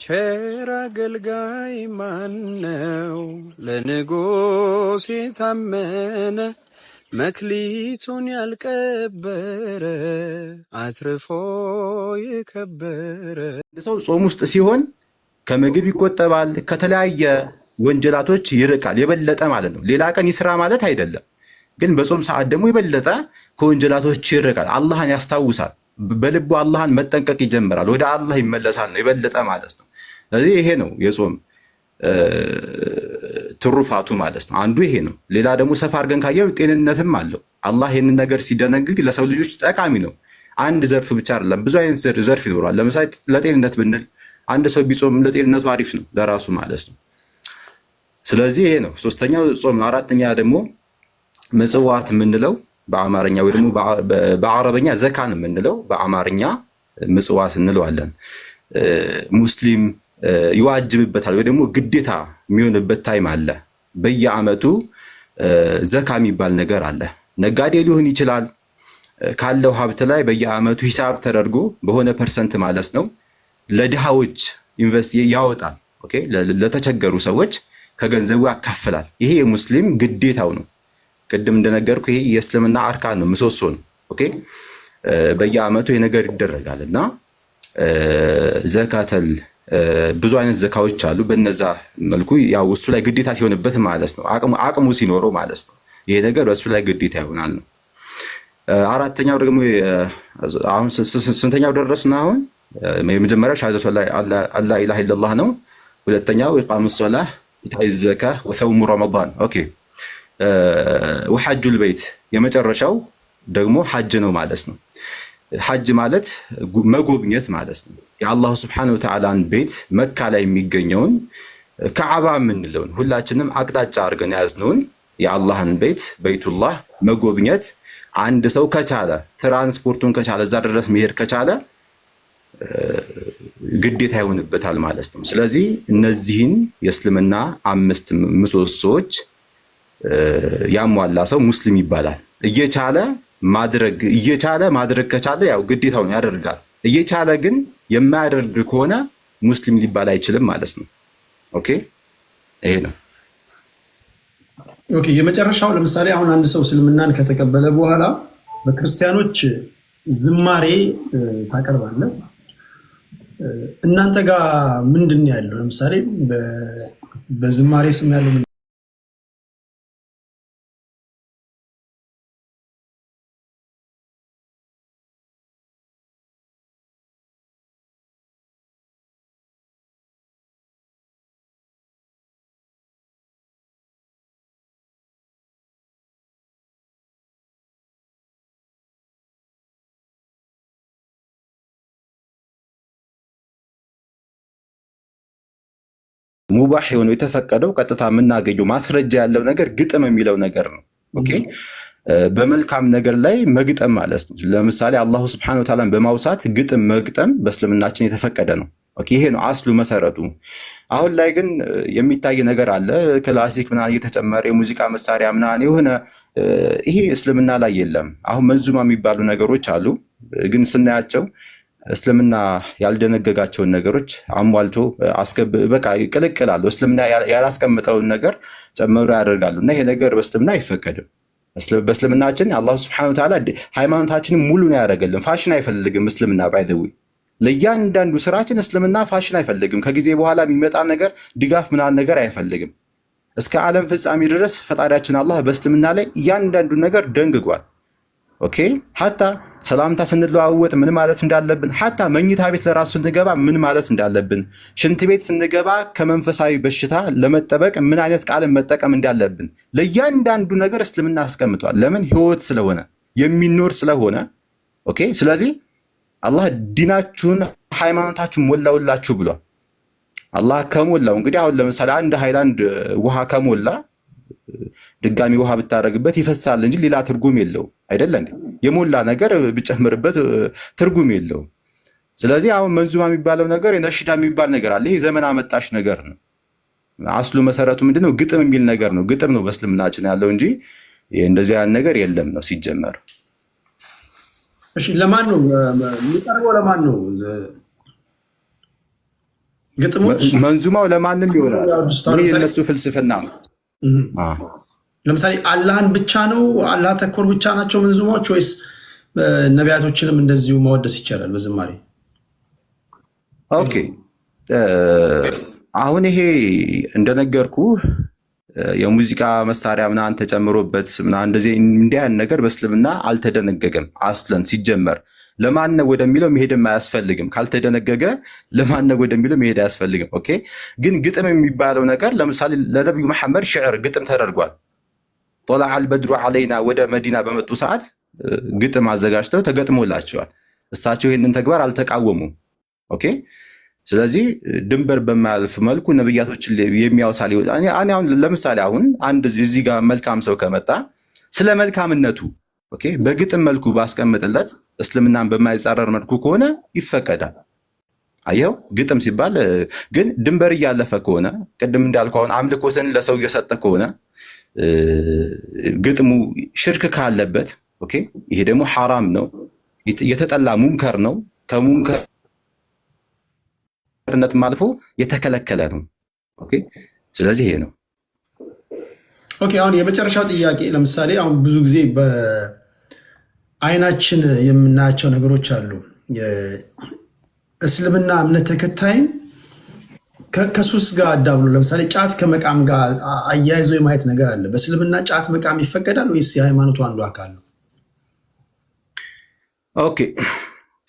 ቸር አገልጋይ ማነው? ለንጉሥ የታመነ መክሊቱን ያልቀበረ አትርፎ የከበረ። ሰው ጾም ውስጥ ሲሆን ከምግብ ይቆጠባል፣ ከተለያየ ወንጀላቶች ይርቃል። የበለጠ ማለት ነው። ሌላ ቀን ይስራ ማለት አይደለም፣ ግን በጾም ሰዓት ደግሞ የበለጠ ከወንጀላቶች ይርቃል። አላህን ያስታውሳል። በልቡ አላህን መጠንቀቅ ይጀምራል። ወደ አላህ ይመለሳል ነው የበለጠ ማለት ነው። ስለዚህ ይሄ ነው የጾም ትሩፋቱ ማለት ነው። አንዱ ይሄ ነው። ሌላ ደግሞ ሰፋ አድርገን ካየው ጤንነትም አለው። አላህ ይህንን ነገር ሲደነግግ ለሰው ልጆች ጠቃሚ ነው። አንድ ዘርፍ ብቻ አይደለም፣ ብዙ አይነት ዘርፍ ይኖራል። ለምሳሌ ለጤንነት ብንል አንድ ሰው ቢጾም ለጤንነቱ አሪፍ ነው ለራሱ ማለት ነው። ስለዚህ ይሄ ነው ሶስተኛው ጾም። አራተኛ ደግሞ ምጽዋት የምንለው በአማርኛ ወይ ደግሞ በአረበኛ ዘካን የምንለው በአማርኛ ምጽዋት እንለዋለን። ሙስሊም ይዋጅብበታል ወይ ደግሞ ግዴታ የሚሆንበት ታይም አለ። በየአመቱ ዘካ የሚባል ነገር አለ። ነጋዴ ሊሆን ይችላል። ካለው ሀብት ላይ በየአመቱ ሂሳብ ተደርጎ በሆነ ፐርሰንት ማለት ነው ለድሃዎች ኢንቨስት ያወጣል። ኦኬ፣ ለተቸገሩ ሰዎች ከገንዘቡ ያካፍላል። ይሄ የሙስሊም ግዴታው ነው። ቅድም እንደነገርኩ ይሄ የእስልምና አርካን ነው፣ ምሰሶ ነው። ኦኬ፣ በየአመቱ ይሄ ነገር ይደረጋል እና ዘካተል ብዙ አይነት ዘካዎች አሉ። በነዛ መልኩ ያው እሱ ላይ ግዴታ ሲሆንበት ማለት ነው አቅሙ ሲኖረው ማለት ነው ይሄ ነገር በእሱ ላይ ግዴታ ይሆናል ነው። አራተኛው ደግሞ አሁን ስንተኛው ደረስና? አሁን የመጀመሪያው ሸሃደቱ አላ ኢላሃ ኢለላህ ነው። ሁለተኛው ኢቃሙ ሶላህ፣ ኢታኢ ዘካ፣ ወሰውሙ ረመዳን። ኦኬ፣ ወሐጁል በይት የመጨረሻው ደግሞ ሐጅ ነው ማለት ነው። ሐጅ ማለት መጎብኘት ማለት ነው። የአላሁ ስብሐነሁ ወተዓላን ቤት መካ ላይ የሚገኘውን ከዓባ የምንለውን ሁላችንም አቅጣጫ አድርገን የያዝነውን የአላህን ቤት በይቱላህ መጎብኘት አንድ ሰው ከቻለ ትራንስፖርቱን ከቻለ እዛ ድረስ መሄድ ከቻለ ግዴታ ይሆንበታል ማለት ነው። ስለዚህ እነዚህን የእስልምና 5 ምሰሶዎች ያሟላ ሰው ሙስሊም ይባላል። እየቻለ ማድረግ ከቻለ ያው ግዴታውን ያደርጋል። እየቻለ ግን የማያደርግ ከሆነ ሙስሊም ሊባል አይችልም ማለት ነው። ኦኬ፣ ይሄ ነው። ኦኬ፣ የመጨረሻው ለምሳሌ አሁን አንድ ሰው እስልምናን ከተቀበለ በኋላ በክርስቲያኖች ዝማሬ ታቀርባለህ። እናንተ ጋር ምንድን ነው ያለው? ለምሳሌ በዝማሬ ስም ያለው ሙባህ የሆነው የተፈቀደው ቀጥታ የምናገኘው ማስረጃ ያለው ነገር ግጥም የሚለው ነገር ነው። ኦኬ፣ በመልካም ነገር ላይ መግጠም ማለት ነው። ለምሳሌ አላሁ ስብሐነሁ ወተዓላን በማውሳት ግጥም መግጠም በእስልምናችን የተፈቀደ ነው። ኦኬ፣ ይሄ ነው አስሉ መሰረቱ። አሁን ላይ ግን የሚታይ ነገር አለ። ክላሲክ ምናምን እየተጨመረ የሙዚቃ መሳሪያ ምናምን የሆነ ይሄ እስልምና ላይ የለም። አሁን መንዙማ የሚባሉ ነገሮች አሉ፣ ግን ስናያቸው እስልምና ያልደነገጋቸውን ነገሮች አሟልቶ በቃ ይቀልቅላሉ። እስልምና ያላስቀምጠውን ነገር ጨምሮ ያደርጋሉ እና ይሄ ነገር በእስልምና አይፈቀድም። በእስልምናችን አላሁ ስብሐነሁ ወተዓላ ሃይማኖታችንን ሙሉ ነው ያደረገልን። ፋሽን አይፈልግም እስልምና። ባይዘዊ ለእያንዳንዱ ስራችን እስልምና ፋሽን አይፈልግም። ከጊዜ በኋላ የሚመጣ ነገር ድጋፍ ምናምን ነገር አይፈልግም። እስከ ዓለም ፍጻሜ ድረስ ፈጣሪያችን አላህ በእስልምና ላይ እያንዳንዱ ነገር ደንግጓል። ኦኬ፣ ሀታ ሰላምታ ስንለዋወጥ ምን ማለት እንዳለብን፣ ሀታ መኝታ ቤት ለራሱ ስንገባ ምን ማለት እንዳለብን፣ ሽንት ቤት ስንገባ ከመንፈሳዊ በሽታ ለመጠበቅ ምን አይነት ቃልን መጠቀም እንዳለብን ለእያንዳንዱ ነገር እስልምና አስቀምጧል። ለምን? ህይወት ስለሆነ የሚኖር ስለሆነ። ኦኬ፣ ስለዚህ አላህ ዲናችሁን ሃይማኖታችሁን ሞላውላችሁ ብሏል። አላህ ከሞላው እንግዲህ አሁን ለምሳሌ አንድ ሃይላንድ ውሃ ከሞላ ድጋሚ ውሃ ብታደርግበት ይፈሳል እንጂ ሌላ ትርጉም የለውም። አይደለ እንዴ? የሞላ ነገር ብጨምርበት ትርጉም የለውም። ስለዚህ አሁን መንዙማ የሚባለው ነገር የነሽዳ የሚባል ነገር አለ። ይሄ ዘመን አመጣሽ ነገር ነው። አስሉ መሰረቱ ምንድነው? ግጥም የሚል ነገር ነው። ግጥም ነው በእስልምናችን ያለው እንጂ እንደዚህ ያን ነገር የለም ነው ሲጀመር። እሺ፣ ለማን ነው የሚቀርበው? ለማን ነው ግጥሞች መንዙማው ለማንም ይሆናል። ይህ የነሱ ፍልስፍና ነው። ለምሳሌ አላህን ብቻ ነው አላህ ተኮር ብቻ ናቸው መንዙማዎች ወይስ ነቢያቶችንም እንደዚሁ ማወደስ ይቻላል በዝማሬ? ኦኬ አሁን ይሄ እንደነገርኩ የሙዚቃ መሳሪያ ምናምን ተጨምሮበት ምናምን እንደዚህ እንዲያን ነገር በእስልምና አልተደነገገም። አስለን ሲጀመር ለማነው ወደሚለው መሄድም አያስፈልግም። ካልተደነገገ ለማነው ወደሚለው መሄድ አያስፈልግም። ኦኬ ግን ግጥም የሚባለው ነገር ለምሳሌ ለነብዩ መሐመድ ሽዕር ግጥም ተደርጓል። ጦለዐ አልበድሩ ዐለይና ወደ መዲና በመጡ ሰዓት ግጥም አዘጋጅተው ተገጥሞላቸዋል። እሳቸው ይህንን ተግባር አልተቃወሙም። ኦኬ ስለዚህ ድንበር በማያልፍ መልኩ ነብያቶችን የሚያወሳ እኔ አሁን ለምሳሌ አሁን አንድ እዚህ ጋር መልካም ሰው ከመጣ ስለ መልካምነቱ ኦኬ በግጥም መልኩ ባስቀምጥለት እስልምናን በማይጻረር መልኩ ከሆነ ይፈቀዳል። አየው ግጥም ሲባል ግን ድንበር እያለፈ ከሆነ ቅድም እንዳልከው አሁን አምልኮትን ለሰው እየሰጠ ከሆነ ግጥሙ ሽርክ ካለበት ኦኬ ይሄ ደግሞ ሐራም ነው፣ የተጠላ ሙንከር ነው። ከሙንከር ነትም አልፎ የተከለከለ ነው። ኦኬ ስለዚህ ይሄ ነው። ኦኬ አሁን የመጨረሻው ጥያቄ ለምሳሌ አሁን ብዙ ጊዜ በአይናችን የምናያቸው ነገሮች አሉ። የእስልምና እምነት ተከታይም ከሱስ ጋር አዳብሎ ለምሳሌ ጫት ከመቃም ጋር አያይዞ የማየት ነገር አለ። በእስልምና ጫት መቃም ይፈቀዳል ወይስ የሃይማኖቱ አንዱ አካል ነው? ኦኬ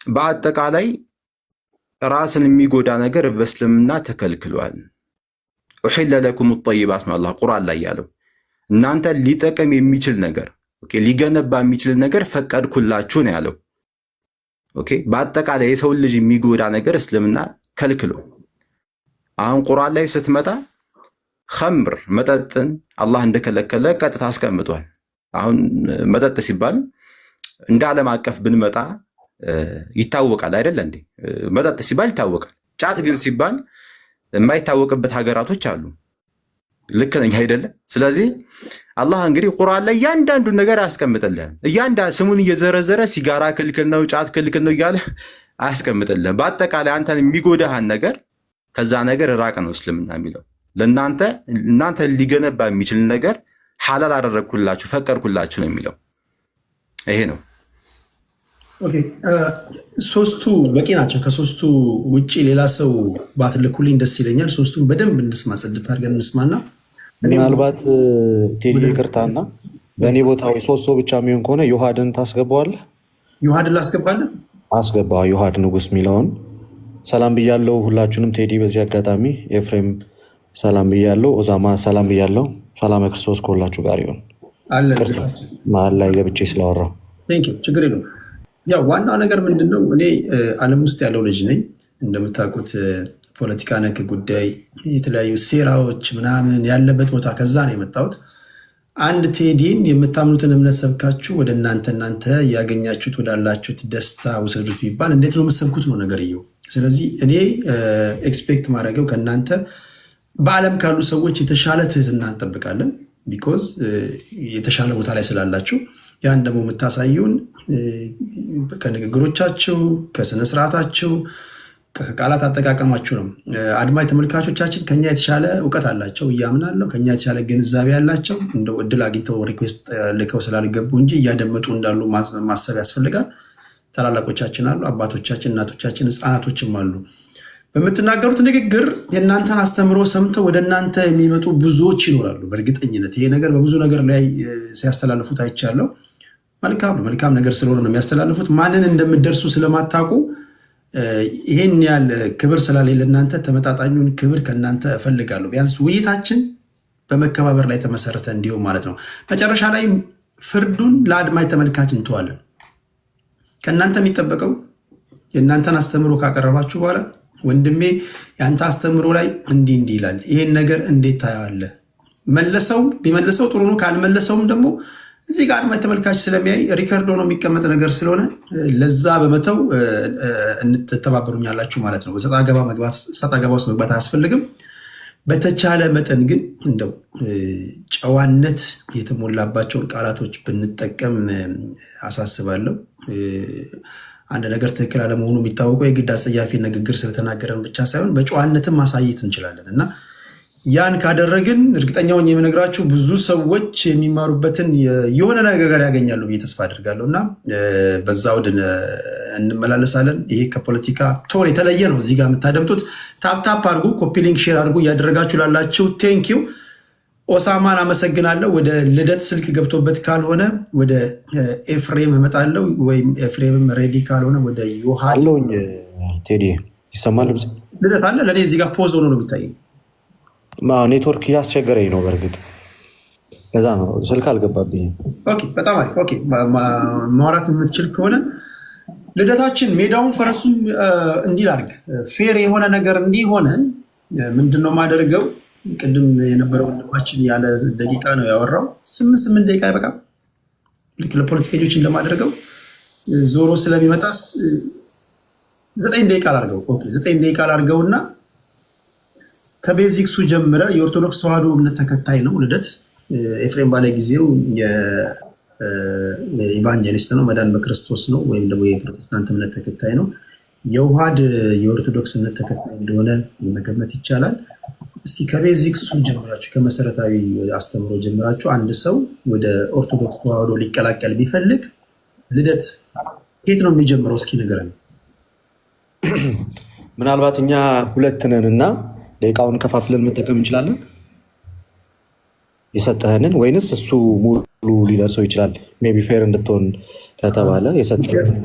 በአጠቃላይ ራስን የሚጎዳ ነገር በእስልምና ተከልክሏል። ኡሒለ ለኩም ጠይባት ነው አላህ ቁርአን ላይ ያለው። እናንተ ሊጠቅም የሚችል ነገር ኦኬ ሊገነባ የሚችል ነገር ፈቀድኩላችሁ ነው ያለው። ኦኬ በአጠቃላይ የሰው ልጅ የሚጎዳ ነገር እስልምና ከልክሎ አሁን ቁርአን ላይ ስትመጣ ኸምር መጠጥን አላህ እንደከለከለ ቀጥታ አስቀምጧል። አሁን መጠጥ ሲባል እንደ ዓለም አቀፍ ብንመጣ ይታወቃል አይደለ እንዴ? መጠጥ ሲባል ይታወቃል። ጫት ግን ሲባል የማይታወቅበት ሀገራቶች አሉ። ልክ ነኝ አይደለ? ስለዚህ አላህ እንግዲህ ቁርአን ላይ እያንዳንዱን ነገር አያስቀምጥልህም። እያንዳንዱ ስሙን እየዘረዘረ ሲጋራ ክልክል ነው፣ ጫት ክልክል ነው እያለ አያስቀምጥልህም። በአጠቃላይ አንተን የሚጎዳህን ነገር ከዛ ነገር ራቅ ነው እስልምና የሚለው። እናንተ ሊገነባ የሚችል ነገር ሐላል አደረግኩላችሁ ፈቀድኩላችሁ ነው የሚለው። ይሄ ነው። ሶስቱ በቂ ናቸው። ከሶስቱ ውጭ ሌላ ሰው ባትልኩልኝ ደስ ይለኛል። ሶስቱን በደንብ እንስማ፣ ጽድት አድርገን እንስማና ምናልባት ቴዲ ይቅርታና በእኔ ቦታ ወይ ሶስት ሰው ብቻ የሚሆን ከሆነ ዮሐድን ታስገባዋለህ? ዮሐድን ላስገባለን? አስገባ። ዮሐድ ንጉስ የሚለውን ሰላም ብያለው ሁላችሁንም። ቴዲ በዚህ አጋጣሚ ኤፍሬም ሰላም ብያለው፣ ኦዛማ ሰላም ብያለው። ሰላም ክርስቶስ ከሁላችሁ ጋር ይሁን። መሀል ላይ ገብቼ ስላወራው ችግር የለውም። ያው ዋናው ነገር ምንድነው፣ እኔ ዓለም ውስጥ ያለው ልጅ ነኝ። እንደምታውቁት ፖለቲካ ነክ ጉዳይ፣ የተለያዩ ሴራዎች ምናምን ያለበት ቦታ ከዛ ነው የመጣሁት። አንድ ቴዲን የምታምኑትን እምነት ሰብካችሁ ወደ እናንተ ያገኛችሁት ወዳላችሁት ደስታ ውሰዱት ቢባል እንዴት ነው የምትሰብኩት ነው ነገርየው። ስለዚህ እኔ ኤክስፔክት ማድረገው ከእናንተ በዓለም ካሉ ሰዎች የተሻለ ትህትና እንጠብቃለን። ቢኮዝ የተሻለ ቦታ ላይ ስላላችሁ ያን ደግሞ የምታሳዩን ከንግግሮቻችሁ፣ ከስነስርዓታችሁ፣ ከቃላት አጠቃቀማችሁ ነው። አድማጭ ተመልካቾቻችን ከኛ የተሻለ እውቀት አላቸው እያምናለሁ። ከኛ የተሻለ ግንዛቤ ያላቸው እንደው እድል አግኝተው ሪኩዌስት ልከው ስላልገቡ እንጂ እያደመጡ እንዳሉ ማሰብ ያስፈልጋል። ታላላቆቻችን አሉ፣ አባቶቻችን፣ እናቶቻችን፣ ህፃናቶችም አሉ። በምትናገሩት ንግግር የእናንተን አስተምሮ ሰምተው ወደ እናንተ የሚመጡ ብዙዎች ይኖራሉ። በእርግጠኝነት ይሄ ነገር በብዙ ነገር ላይ ሲያስተላልፉት አይቻለሁ። መልካም ነው። መልካም ነገር ስለሆነ ነው የሚያስተላልፉት። ማንን እንደምደርሱ ስለማታውቁ ይሄን ያህል ክብር ስላሌለ እናንተ ተመጣጣኙን ክብር ከእናንተ እፈልጋለሁ። ቢያንስ ውይይታችን በመከባበር ላይ ተመሰረተ እንዲሁም ማለት ነው። መጨረሻ ላይ ፍርዱን ለአድማጭ ተመልካች እንተዋለን። ከእናንተ የሚጠበቀው የእናንተን አስተምሮ ካቀረባችሁ በኋላ ወንድሜ የአንተ አስተምሮ ላይ እንዲህ ይላል፣ ይሄን ነገር እንዴት ታያለህ? ቢመለሰው ጥሩ ነው፣ ካልመለሰውም ደግሞ እዚህ ጋር አድማጭ ተመልካች ስለሚያይ ሪከርድ ሆኖ የሚቀመጥ ነገር ስለሆነ ለዛ በመተው እንተባበሩኛላችሁ ማለት ነው። በሰጣ ገባ ውስጥ መግባት አያስፈልግም። በተቻለ መጠን ግን እንደው ጨዋነት የተሞላባቸውን ቃላቶች ብንጠቀም አሳስባለሁ። አንድ ነገር ትክክል አለመሆኑ የሚታወቀው የግድ አስጸያፊ ንግግር ስለተናገረን ብቻ ሳይሆን በጨዋነትም ማሳየት እንችላለን እና ያን ካደረግን እርግጠኛውን የምነግራችሁ ብዙ ሰዎች የሚማሩበትን የሆነ ነገር ያገኛሉ ብዬ ተስፋ አድርጋለሁ እና በዛ ወደ እንመላለሳለን። ይሄ ከፖለቲካ ቶን የተለየ ነው። እዚህ ጋር የምታደምጡት ታፕታፕ አድርጉ፣ ኮፒ ሊንክ ሼር አድርጉ። እያደረጋችሁ ላላችሁ ቴንኪው። ኦሳማን አመሰግናለሁ። ወደ ልደት ስልክ ገብቶበት ካልሆነ ወደ ኤፍሬም እመጣለሁ፣ ወይም ኤፍሬምም ሬዲ ካልሆነ ወደ ዮሐን አለውኝ። ቴዲ ይሰማል? ልደት አለ። ለእኔ እዚህ ጋር ፖዝ ሆኖ ነው የሚታየኝ። ኔትወርክ እያስቸገረኝ ነው። በእርግጥ ከዛ ነው ስልክ አልገባብኝም። በጣም አሪፍ። ማውራት የምትችል ከሆነ ልደታችን ሜዳውን ፈረሱም እንዲል አድርግ። ፌር የሆነ ነገር እንዲሆነ ምንድነው ማደርገው? ቅድም የነበረው ወንድማችን ያለ ደቂቃ ነው ያወራው። 8 ደቂቃ አይበቃም? ልክ ለፖለቲከኞች እንደማደርገው ዞሮ ስለሚመጣ 9 ደቂቃ ላድርገው። 9 ደቂቃ ላድርገውና ከቤዚክሱ ጀምረ የኦርቶዶክስ ተዋህዶ እምነት ተከታይ ነው ልደት። ኤፍሬም ባለ ጊዜው የኢቫንጀሊስት ነው፣ መዳን በክርስቶስ ነው፣ ወይም ደግሞ የፕሮቴስታንት እምነት ተከታይ ነው። የውሃድ የኦርቶዶክስ እምነት ተከታይ እንደሆነ መገመት ይቻላል። እስኪ ከቤዚክሱ ጀምራችሁ ከመሰረታዊ አስተምሮ ጀምራችሁ አንድ ሰው ወደ ኦርቶዶክስ ተዋህዶ ሊቀላቀል ቢፈልግ ልደት የት ነው የሚጀምረው? እስኪ ንገረን። ምናልባት እኛ 2 ነን እና ደቂቃውን ከፋፍለን መጠቀም እንችላለን የሰጠህንን፣ ወይንስ እሱ ሙሉ ሊደርሰው ይችላል? ሜይ ቢ ፌር እንድትሆን ከተባለ የሰጠህን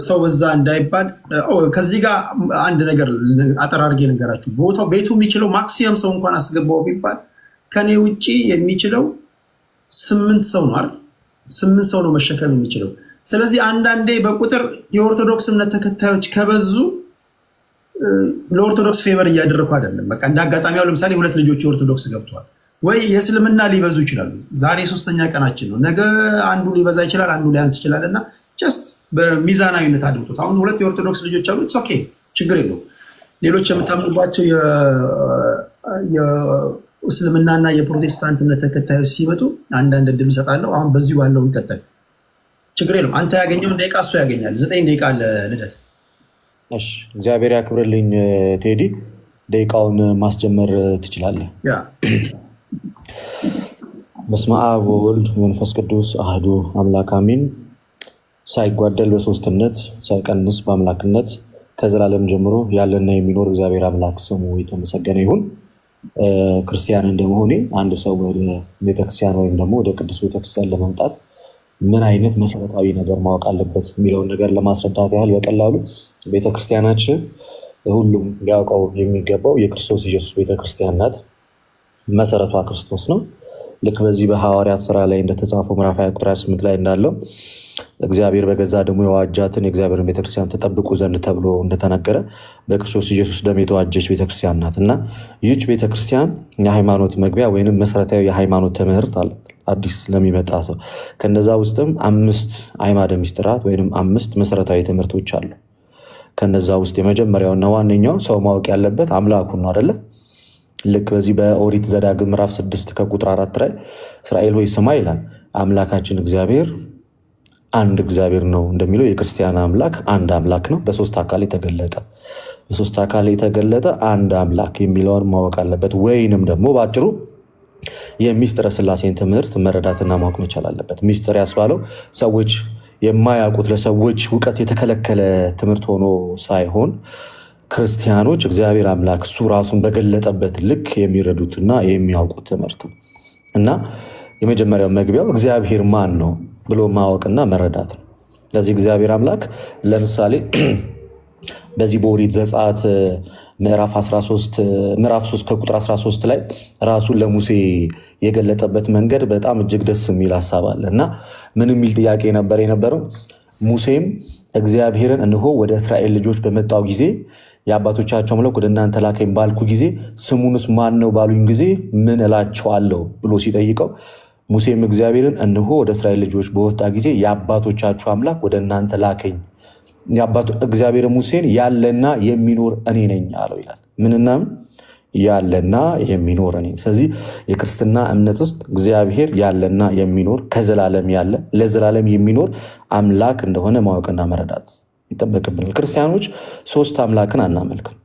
ሰው በዛ እንዳይባል ከዚህ ጋር አንድ ነገር አጠር አድርጌ ነገራችሁ። ቦታው ቤቱ የሚችለው ማክሲመም ሰው እንኳን አስገባው ቢባል ከኔ ውጭ የሚችለው 8 ሰው ነው አይደል? 8 ሰው ነው መሸከም የሚችለው። ስለዚህ አንዳንዴ በቁጥር የኦርቶዶክስ እምነት ተከታዮች ከበዙ ለኦርቶዶክስ ፌቨር እያደረኩ አይደለም። በቃ እንደ አጋጣሚ ለምሳሌ 2 ልጆች የኦርቶዶክስ ገብተዋል ወይ የእስልምና ሊበዙ ይችላሉ። ዛሬ 3ኛ ቀናችን ነው። ነገ አንዱ ሊበዛ ይችላል፣ አንዱ ሊያንስ ይችላል እና ጀስት በሚዛናዊነት አድምጡት። አሁን 2 የኦርቶዶክስ ልጆች አሉ፣ ኦኬ ችግር የለውም። ሌሎች የምታምኑባቸው የእስልምናና የፕሮቴስታንት እምነት ተከታዮች ሲመጡ አንዳንድ እድል እሰጣለሁ። አሁን በዚሁ ባለው እንቀጥል፣ ችግር የለውም። አንተ ያገኘውን ደቂቃ እሱ ያገኛል። 9 ደቂቃ ልደት። እሺ፣ እግዚአብሔር ያክብርልኝ ቴዲ። ደቂቃውን ማስጀመር ትችላለህ። በስመ አብ ወወልድ ወመንፈስ ቅዱስ አህዱ አምላክ አሜን። ሳይጓደል በሶስትነት ሳይቀንስ በአምላክነት ከዘላለም ጀምሮ ያለና የሚኖር እግዚአብሔር አምላክ ስሙ የተመሰገነ ይሁን። ክርስቲያን እንደመሆኔ አንድ ሰው ወደ ቤተክርስቲያን ወይም ደግሞ ወደ ቅዱስ ቤተክርስቲያን ለመምጣት ምን አይነት መሰረታዊ ነገር ማወቅ አለበት የሚለውን ነገር ለማስረዳት ያህል በቀላሉ ቤተክርስቲያናችን ሁሉም ሊያውቀው የሚገባው የክርስቶስ ኢየሱስ ቤተክርስቲያን ናት። መሰረቷ ክርስቶስ ነው። ልክ በዚህ በሐዋርያት ስራ ላይ እንደተጻፈው ምዕራፍ 20 ቁጥር 28 ላይ እንዳለው እግዚአብሔር በገዛ ደሙ የዋጃትን የእግዚአብሔርን ቤተክርስቲያን ተጠብቁ ዘንድ ተብሎ እንደተነገረ በክርስቶስ ኢየሱስ ደም የተዋጀች ቤተክርስቲያን ናት እና ይህች ቤተክርስቲያን የሃይማኖት መግቢያ ወይንም መሰረታዊ የሃይማኖት ትምህርት አለ አዲስ ለሚመጣ ሰው። ከነዛ ውስጥም 5 አዕማደ ምስጢራት ወይንም 5 መሰረታዊ ትምህርቶች አሉ። ከነዛ ውስጥ የመጀመሪያውና ዋነኛው ሰው ማወቅ ያለበት አምላኩን ነው አይደለ? ልክ በዚህ በኦሪት ዘዳግም ምዕራፍ 6 ከቁጥር 4 ላይ እስራኤል ሆይ ስማ ይላል። አምላካችን እግዚአብሔር አንድ እግዚአብሔር ነው እንደሚለው የክርስቲያን አምላክ አንድ አምላክ ነው፣ በ3 አካል የተገለጠ በ3 አካል የተገለጠ አንድ አምላክ የሚለውን ማወቅ አለበት። ወይንም ደግሞ ባጭሩ የሚስጥረ ሥላሴን ትምህርት መረዳትና ማወቅ መቻል አለበት። ሚስጥር ያስባለው ሰዎች የማያውቁት ለሰዎች እውቀት የተከለከለ ትምህርት ሆኖ ሳይሆን ክርስቲያኖች እግዚአብሔር አምላክ እሱ ራሱን በገለጠበት ልክ የሚረዱትና የሚያውቁት ትምህርት ነው እና የመጀመሪያው መግቢያው እግዚአብሔር ማን ነው ብሎ ማወቅና መረዳት ነው። ለዚህ እግዚአብሔር አምላክ ለምሳሌ በዚህ በኦሪት ዘጸአት ምዕራፍ 3 ከቁጥር 13 ላይ ራሱን ለሙሴ የገለጠበት መንገድ በጣም እጅግ ደስ የሚል ሀሳብ አለ እና ምን የሚል ጥያቄ ነበር የነበረው? ሙሴም እግዚአብሔርን እንሆ ወደ እስራኤል ልጆች በመጣው ጊዜ የአባቶቻቸው አምላክ ወደ እናንተ ላከኝ ባልኩ ጊዜ ስሙንስ ማን ነው ባሉኝ ጊዜ ምን እላቸዋለሁ ብሎ ሲጠይቀው ሙሴም እግዚአብሔርን እንሆ ወደ እስራኤል ልጆች በወጣ ጊዜ የአባቶቻቸው አምላክ ወደ እናንተ ላከኝ፣ እግዚአብሔር ሙሴን ያለና የሚኖር እኔ ነኝ አለው ይላል። ምንና ያለና የሚኖር እኔ። ስለዚህ የክርስትና እምነት ውስጥ እግዚአብሔር ያለና የሚኖር ከዘላለም ያለ ለዘላለም የሚኖር አምላክ እንደሆነ ማወቅና መረዳት ይጠበቅብናል። ክርስቲያኖች ሶስት አምላክን አናመልክም።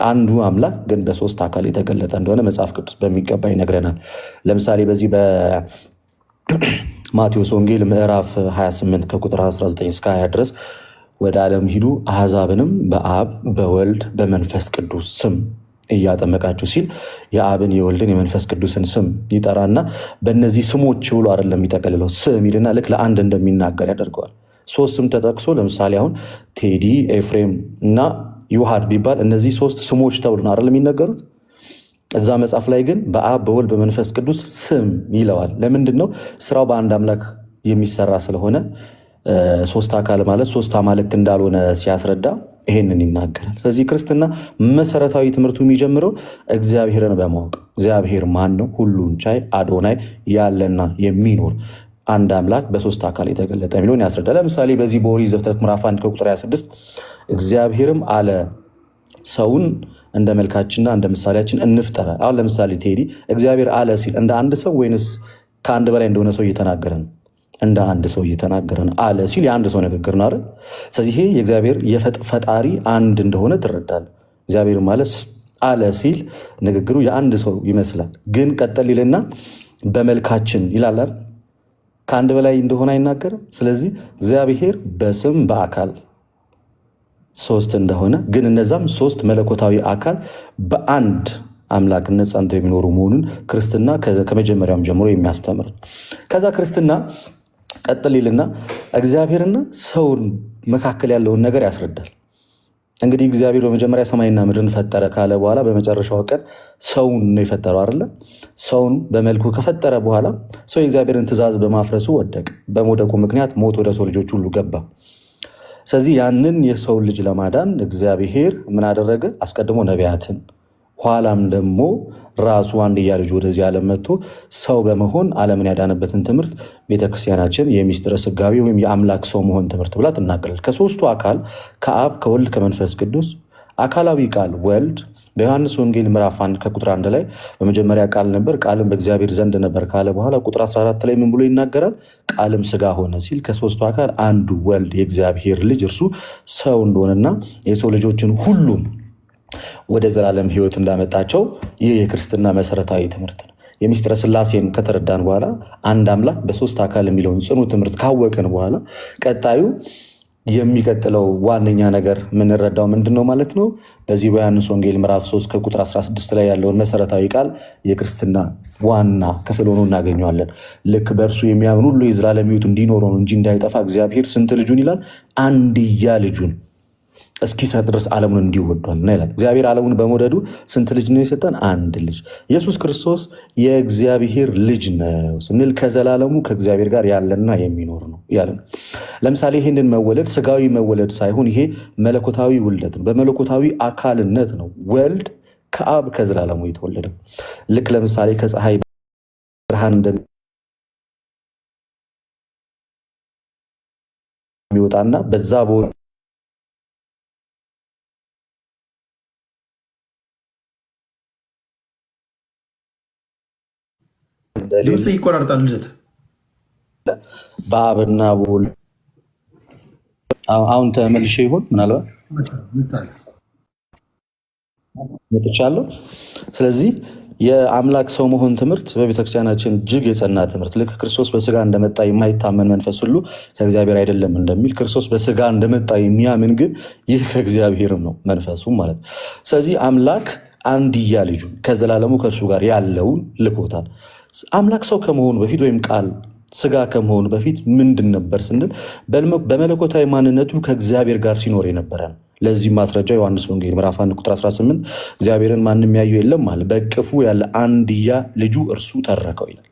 አንዱ አምላክ ግን በሶስት አካል የተገለጠ እንደሆነ መጽሐፍ ቅዱስ በሚገባ ይነግረናል። ለምሳሌ በዚህ በማቴዎስ ወንጌል ምዕራፍ 28 ከቁጥር 19 እስከ 20 ድረስ ወደ ዓለም ሂዱ አሕዛብንም በአብ በወልድ በመንፈስ ቅዱስ ስም እያጠመቃችሁ ሲል የአብን የወልድን የመንፈስ ቅዱስን ስም ይጠራና በእነዚህ ስሞች ብሎ አይደለም የሚጠቀልለው ስም ይልና ልክ ለአንድ እንደሚናገር ያደርገዋል። ሶስት ስም ተጠቅሶ ለምሳሌ አሁን ቴዲ፣ ኤፍሬም እና ዮሐድ ቢባል እነዚህ ሶስት ስሞች ተብሎ ነው አይደለም የሚነገሩት። እዛ መጽሐፍ ላይ ግን በአብ በወልድ በመንፈስ ቅዱስ ስም ይለዋል። ለምንድን ነው? ስራው በአንድ አምላክ የሚሰራ ስለሆነ ሶስት አካል ማለት ሶስት አማልክት እንዳልሆነ ሲያስረዳ ይሄንን ይናገራል። ስለዚህ ክርስትና መሰረታዊ ትምህርቱ የሚጀምረው እግዚአብሔርን በማወቅ እግዚአብሔር ማን ነው? ሁሉን ቻይ አዶናይ ያለና የሚኖር አንድ አምላክ በሶስት አካል የተገለጠ የሚለውን ያስረዳል። ለምሳሌ በዚህ በኦሪት ዘፍጥረት ምዕራፍ 1 ከቁጥር 26 እግዚአብሔርም አለ ሰውን እንደ መልካችንና እንደ ምሳሌያችን እንፍጠረ። አሁን ለምሳሌ ቴዲ እግዚአብሔር አለ ሲል እንደ አንድ ሰው ወይንስ ከአንድ በላይ እንደሆነ ሰው እየተናገረ ነው? እንደ አንድ ሰው እየተናገረ ነው። አለ ሲል የአንድ ሰው ንግግር ነው አይደል? ስለዚህ ይሄ የእግዚአብሔር ፈጣሪ አንድ እንደሆነ ትረዳል። እግዚአብሔር ማለት አለ ሲል ንግግሩ የአንድ ሰው ይመስላል። ግን ቀጠል ይልና በመልካችን ይላል አይደል? ከአንድ በላይ እንደሆነ አይናገርም። ስለዚህ እግዚአብሔር በስም በአካል ሶስት እንደሆነ ግን እነዛም ሶስት መለኮታዊ አካል በአንድ አምላክነት ጸንተው የሚኖሩ መሆኑን ክርስትና ከመጀመሪያውም ጀምሮ የሚያስተምር። ከዛ ክርስትና ቀጥል ይልና እግዚአብሔርና ሰውን መካከል ያለውን ነገር ያስረዳል። እንግዲህ እግዚአብሔር በመጀመሪያ ሰማይና ምድርን ፈጠረ ካለ በኋላ በመጨረሻው ቀን ሰውን ነው የፈጠረው አይደለ? ሰውን በመልኩ ከፈጠረ በኋላ ሰው የእግዚአብሔርን ትእዛዝ በማፍረሱ ወደቀ። በመውደቁ ምክንያት ሞት ወደ ሰው ልጆች ሁሉ ገባ። ስለዚህ ያንን የሰውን ልጅ ለማዳን እግዚአብሔር ምን አደረገ? አስቀድሞ ነቢያትን ኋላም ደግሞ ራሱ አንድያ ልጅ ወደዚህ ዓለም መጥቶ ሰው በመሆን ዓለምን ያዳነበትን ትምህርት ቤተክርስቲያናችን የሚስጥረ ሥጋዌ ወይም የአምላክ ሰው መሆን ትምህርት ብላ ትናገራለች። ከሶስቱ አካል ከአብ ከወልድ ከመንፈስ ቅዱስ አካላዊ ቃል ወልድ በዮሐንስ ወንጌል ምዕራፍ 1 ከቁጥር 1 ላይ በመጀመሪያ ቃል ነበር፣ ቃልም በእግዚአብሔር ዘንድ ነበር ካለ በኋላ ቁጥር 14 ላይ ምን ብሎ ይናገራል? ቃልም ሥጋ ሆነ ሲል ከሶስቱ አካል አንዱ ወልድ የእግዚአብሔር ልጅ እርሱ ሰው እንደሆነና የሰው ልጆችን ሁሉም ወደ ዘላለም ሕይወት እንዳመጣቸው ይህ የክርስትና መሰረታዊ ትምህርት ነው። የሚስጥረ ሥላሴን ከተረዳን በኋላ አንድ አምላክ በሶስት አካል የሚለውን ጽኑ ትምህርት ካወቅን በኋላ ቀጣዩ የሚቀጥለው ዋነኛ ነገር የምንረዳው ምንድን ነው ማለት ነው? በዚህ በዮሐንስ ወንጌል ምዕራፍ 3 ከቁጥር 16 ላይ ያለውን መሰረታዊ ቃል የክርስትና ዋና ክፍል ሆኖ እናገኘዋለን። ልክ በእርሱ የሚያምን ሁሉ የዘላለም ሕይወት እንዲኖረው ነው እንጂ እንዳይጠፋ እግዚአብሔር ስንት ልጁን ይላል? አንድያ ልጁን እስኪሰጥ ድረስ ዓለሙን እንዲወዷል ነው ይላል። እግዚአብሔር ዓለሙን በመውደዱ ስንት ልጅ ነው የሰጠን? አንድ ልጅ። ኢየሱስ ክርስቶስ የእግዚአብሔር ልጅ ነው ስንል ከዘላለሙ ከእግዚአብሔር ጋር ያለና የሚኖር ነው ያለ ነው። ለምሳሌ ይህንን መወለድ ስጋዊ መወለድ ሳይሆን ይሄ መለኮታዊ ውልደት ነው። በመለኮታዊ አካልነት ነው ወልድ ከአብ ከዘላለሙ የተወለደው። ልክ ለምሳሌ ከፀሐይ ብርሃን እንደሚወጣና በዛ ድምፅ ይቆራርጣል። ልደት በአብና በወልድ አሁን ተመልሼ ይሆን ምናልባት መጥቻለሁ። ስለዚህ የአምላክ ሰው መሆን ትምህርት በቤተክርስቲያናችን እጅግ የጸና ትምህርት፣ ልክ ክርስቶስ በስጋ እንደመጣ የማይታመን መንፈስ ሁሉ ከእግዚአብሔር አይደለም እንደሚል ክርስቶስ በስጋ እንደመጣ የሚያምን ግን ይህ ከእግዚአብሔርም ነው መንፈሱም ማለት ነው። ስለዚህ አምላክ አንድያ ልጁን ከዘላለሙ ከእርሱ ጋር ያለውን ልኮታል። አምላክ ሰው ከመሆኑ በፊት ወይም ቃል ስጋ ከመሆኑ በፊት ምንድን ነበር ስንል በመለኮታዊ ማንነቱ ከእግዚአብሔር ጋር ሲኖር የነበረ ነው። ለዚህ ማስረጃ ዮሐንስ ወንጌል ምዕራፍ 1 ቁጥር 18 እግዚአብሔርን ማንም ያየው የለም አለ፣ በእቅፉ ያለ አንድያ ልጁ እርሱ ተረከው ይላል።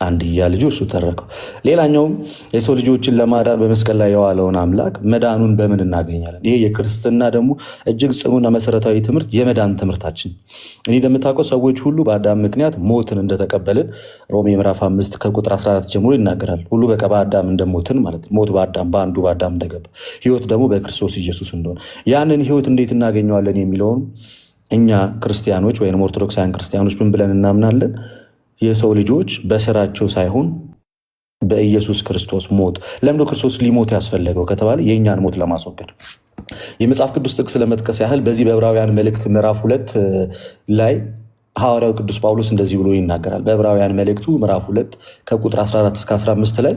አንድያ ልጁ እርሱ ተረከው። ሌላኛውም የሰው ልጆችን ለማዳን በመስቀል ላይ የዋለውን አምላክ መዳኑን በምን እናገኛለን? ይሄ የክርስትና ደግሞ እጅግ ጽኑና መሰረታዊ ትምህርት የመዳን ትምህርታችን። እኔ እንደምታውቀው ሰዎች ሁሉ በአዳም ምክንያት ሞትን እንደተቀበልን ሮሜ ምዕራፍ 5 ከቁጥር 14 ጀምሮ ይናገራል። ሁሉ በቃ በአዳም እንደሞትን ማለት ነው። ሞት በአንዱ በአዳም እንደገባ፣ ህይወት ደግሞ በክርስቶስ ኢየሱስ እንደሆነ፣ ያንን ህይወት እንዴት እናገኘዋለን የሚለውን እኛ ክርስቲያኖች ወይም ኦርቶዶክሳውያን ክርስቲያኖች ምን ብለን እናምናለን? የሰው ልጆች በስራቸው ሳይሆን በኢየሱስ ክርስቶስ ሞት። ለምዶ ክርስቶስ ሊሞት ያስፈለገው ከተባለ የእኛን ሞት ለማስወገድ። የመጽሐፍ ቅዱስ ጥቅስ ለመጥቀስ ያህል በዚህ በዕብራውያን መልእክት ምዕራፍ 2 ላይ ሐዋርያው ቅዱስ ጳውሎስ እንደዚህ ብሎ ይናገራል። በዕብራውያን መልእክቱ ምዕራፍ 2 ከቁጥር 14 እስከ 15 ላይ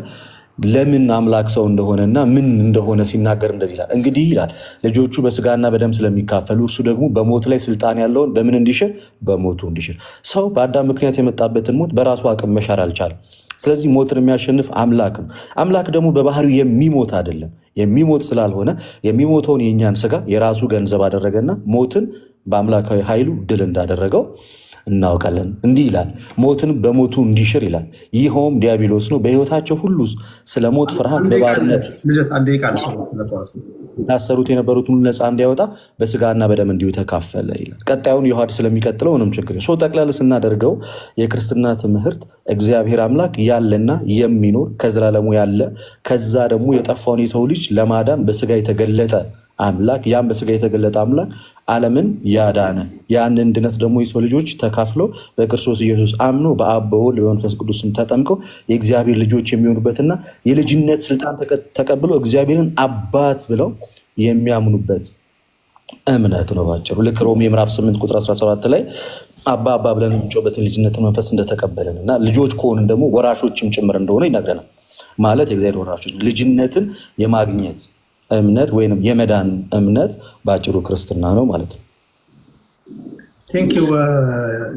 ለምን አምላክ ሰው እንደሆነና ምን እንደሆነ ሲናገር እንደዚህ ይላል። እንግዲህ ይላል ልጆቹ በስጋና በደም ስለሚካፈሉ እርሱ ደግሞ በሞት ላይ ስልጣን ያለውን በምን እንዲሽር? በሞቱ እንዲሽር። ሰው በአዳም ምክንያት የመጣበትን ሞት በራሱ አቅም መሻር አልቻለም። ስለዚህ ሞትን የሚያሸንፍ አምላክ ነው። አምላክ ደግሞ በባህሪው የሚሞት አይደለም። የሚሞት ስላልሆነ የሚሞተውን የእኛን ስጋ የራሱ ገንዘብ አደረገና ሞትን በአምላካዊ ኃይሉ ድል እንዳደረገው እናውቃለን። እንዲህ ይላል ሞትን በሞቱ እንዲሽር ይላል። ይኸውም ዲያብሎስ ነው። በሕይወታቸው ሁሉ ስለ ሞት ፍርሃት በባርነት ታሰሩት የነበሩት ሁሉ ነፃ እንዲያወጣ በስጋና በደም እንዲሁ ተካፈለ ይላል። ቀጣዩን ዮሐድ ስለሚቀጥለው ምንም ችግር ሰው ጠቅላላ ስናደርገው የክርስትና ትምህርት እግዚአብሔር አምላክ ያለና የሚኖር ከዘላለሙ ያለ ከዛ ደግሞ የጠፋውን የሰው ልጅ ለማዳን በስጋ የተገለጠ አምላክ ያም በስጋ የተገለጠ አምላክ ዓለምን ያዳነ ያንን ድነት ደግሞ የሰው ልጆች ተካፍለው በክርስቶስ ኢየሱስ አምኖ በአብ በወልድ በመንፈስ ቅዱስም ተጠምቀው የእግዚአብሔር ልጆች የሚሆኑበትና የልጅነት ስልጣን ተቀብለው እግዚአብሔርን አባት ብለው የሚያምኑበት እምነት ነው ባጭሩ። ልክ ሮሜ ምዕራፍ 8 ቁጥር 17 ላይ አባ ብለን የምንጮህበትን ልጅነትን መንፈስ እንደተቀበለን እና ልጆች ከሆንን ደግሞ ወራሾችም ጭምር እንደሆነ ይነግረናል። ማለት የእግዚአብሔር ወራሾች ልጅነትን የማግኘት እምነት ወይም የመዳን እምነት በአጭሩ ክርስትና ነው ማለት ነው። ቴንኪው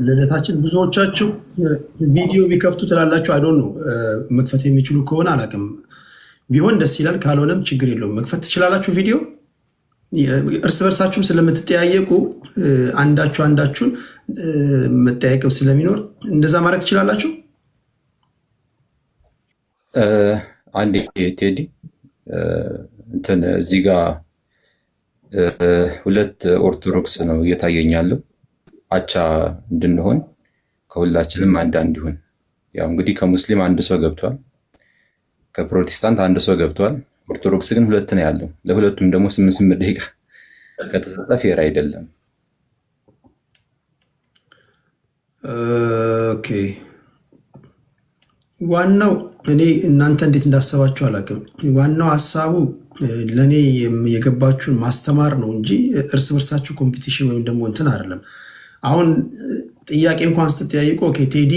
ልደታችን። ብዙዎቻችሁ ቪዲዮ ቢከፍቱ ትላላችሁ። አይዶን ነው መክፈት የሚችሉ ከሆነ አላውቅም፣ ቢሆን ደስ ይላል። ካልሆነም ችግር የለውም መክፈት ትችላላችሁ ቪዲዮ። እርስ በርሳችሁም ስለምትጠያየቁ አንዳችሁን መጠያየቅም ስለሚኖር እንደዛ ማድረግ ትችላላችሁ። አንዴ ቴዲ እንትን እዚህ ጋር ሁለት ኦርቶዶክስ ነው እየታየኛለሁ። አቻ እንድንሆን ከሁላችንም አንዳንድ ይሁን። ያው እንግዲህ ከሙስሊም አንድ ሰው ገብቷል፣ ከፕሮቴስታንት አንድ ሰው ገብቷል። ኦርቶዶክስ ግን ሁለት ነው ያለው። ለሁለቱም ደግሞ 8 ደቂቃ ከተሰጠ ፌር አይደለም። ኦኬ ዋናው እኔ እናንተ እንዴት እንዳሰባችሁ አላውቅም። ዋናው ሀሳቡ ለእኔ የገባችሁን ማስተማር ነው እንጂ እርስ በርሳችሁ ኮምፒቲሽን ወይም ደግሞ እንትን አይደለም። አሁን ጥያቄ እንኳን ስትጠያይቁ ኦኬ ቴዲ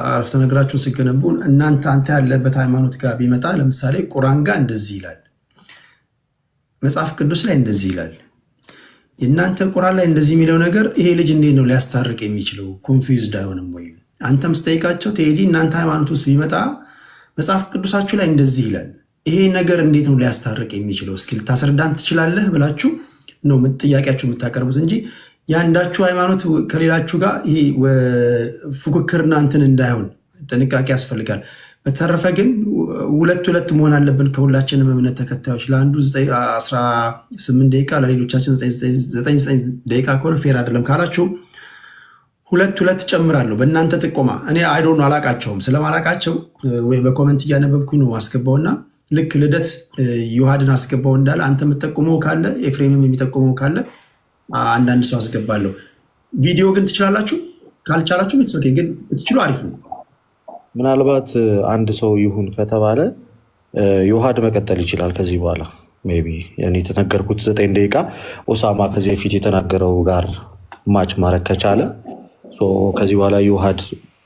አረፍተ ነገራችሁን ስገነቡ አንተ ያለበት ሃይማኖት ጋር ቢመጣ ለምሳሌ ቁርአን ጋር እንደዚህ ይላል፣ መጽሐፍ ቅዱስ ላይ እንደዚህ ይላል። የእናንተ ቁርአን ላይ እንደዚህ የሚለው ነገር ይሄ ልጅ እንዴት ነው ሊያስታርቅ የሚችለው? ኮንፊውዝድ አይሆንም ወይ? አንተም ስጠይቃቸው ቴዲ እናንተ ሃይማኖት ውስጥ ቢመጣ መጽሐፍ ቅዱሳችሁ ላይ እንደዚህ ይላል፣ ይሄ ነገር እንዴት ነው ሊያስታርቅ የሚችለው? እስኪ ልታስረዳን ትችላለህ ብላችሁ ነው ጥያቄያችሁ የምታቀርቡት እንጂ የአንዳችሁ ሃይማኖት ከሌላችሁ ጋር ይሄ ፉክክርና እንትን እንዳይሆን ጥንቃቄ ያስፈልጋል። በተረፈ ግን ሁለት መሆን አለብን ከሁላችንም እምነት ተከታዮች። ለአንዱ 18 ደቂቃ ለሌሎቻችን 9 ደቂቃ ከሆነ ፌር አይደለም ካላችሁ ሁለት ጨምራለሁ በእናንተ ጥቆማ። እኔ አይዶን አላቃቸውም፣ ስለማላቃቸው ወይ በኮመንት እያነበብኩኝ ነው አስገባውና ልክ ልደት ዮሐድን አስገባው እንዳለ አንተ የምትጠቁመው ካለ ኤፍሬምም የሚጠቁመው ካለ አንዳንድ ሰው አስገባለሁ። ቪዲዮ ግን ትችላላችሁ፣ ካልቻላችሁ ቤተሰብ ግን ትችሉ፣ አሪፍ ነው። ምናልባት አንድ ሰው ይሁን ከተባለ ዮሐድ መቀጠል ይችላል ከዚህ በኋላ ሜይ ቢ እኔ የተነገርኩት 9 ደቂቃ ኦሳማ ከዚህ በፊት የተናገረው ጋር ማች ማድረግ ከቻለ ከዚህ በኋላ ዮሐድ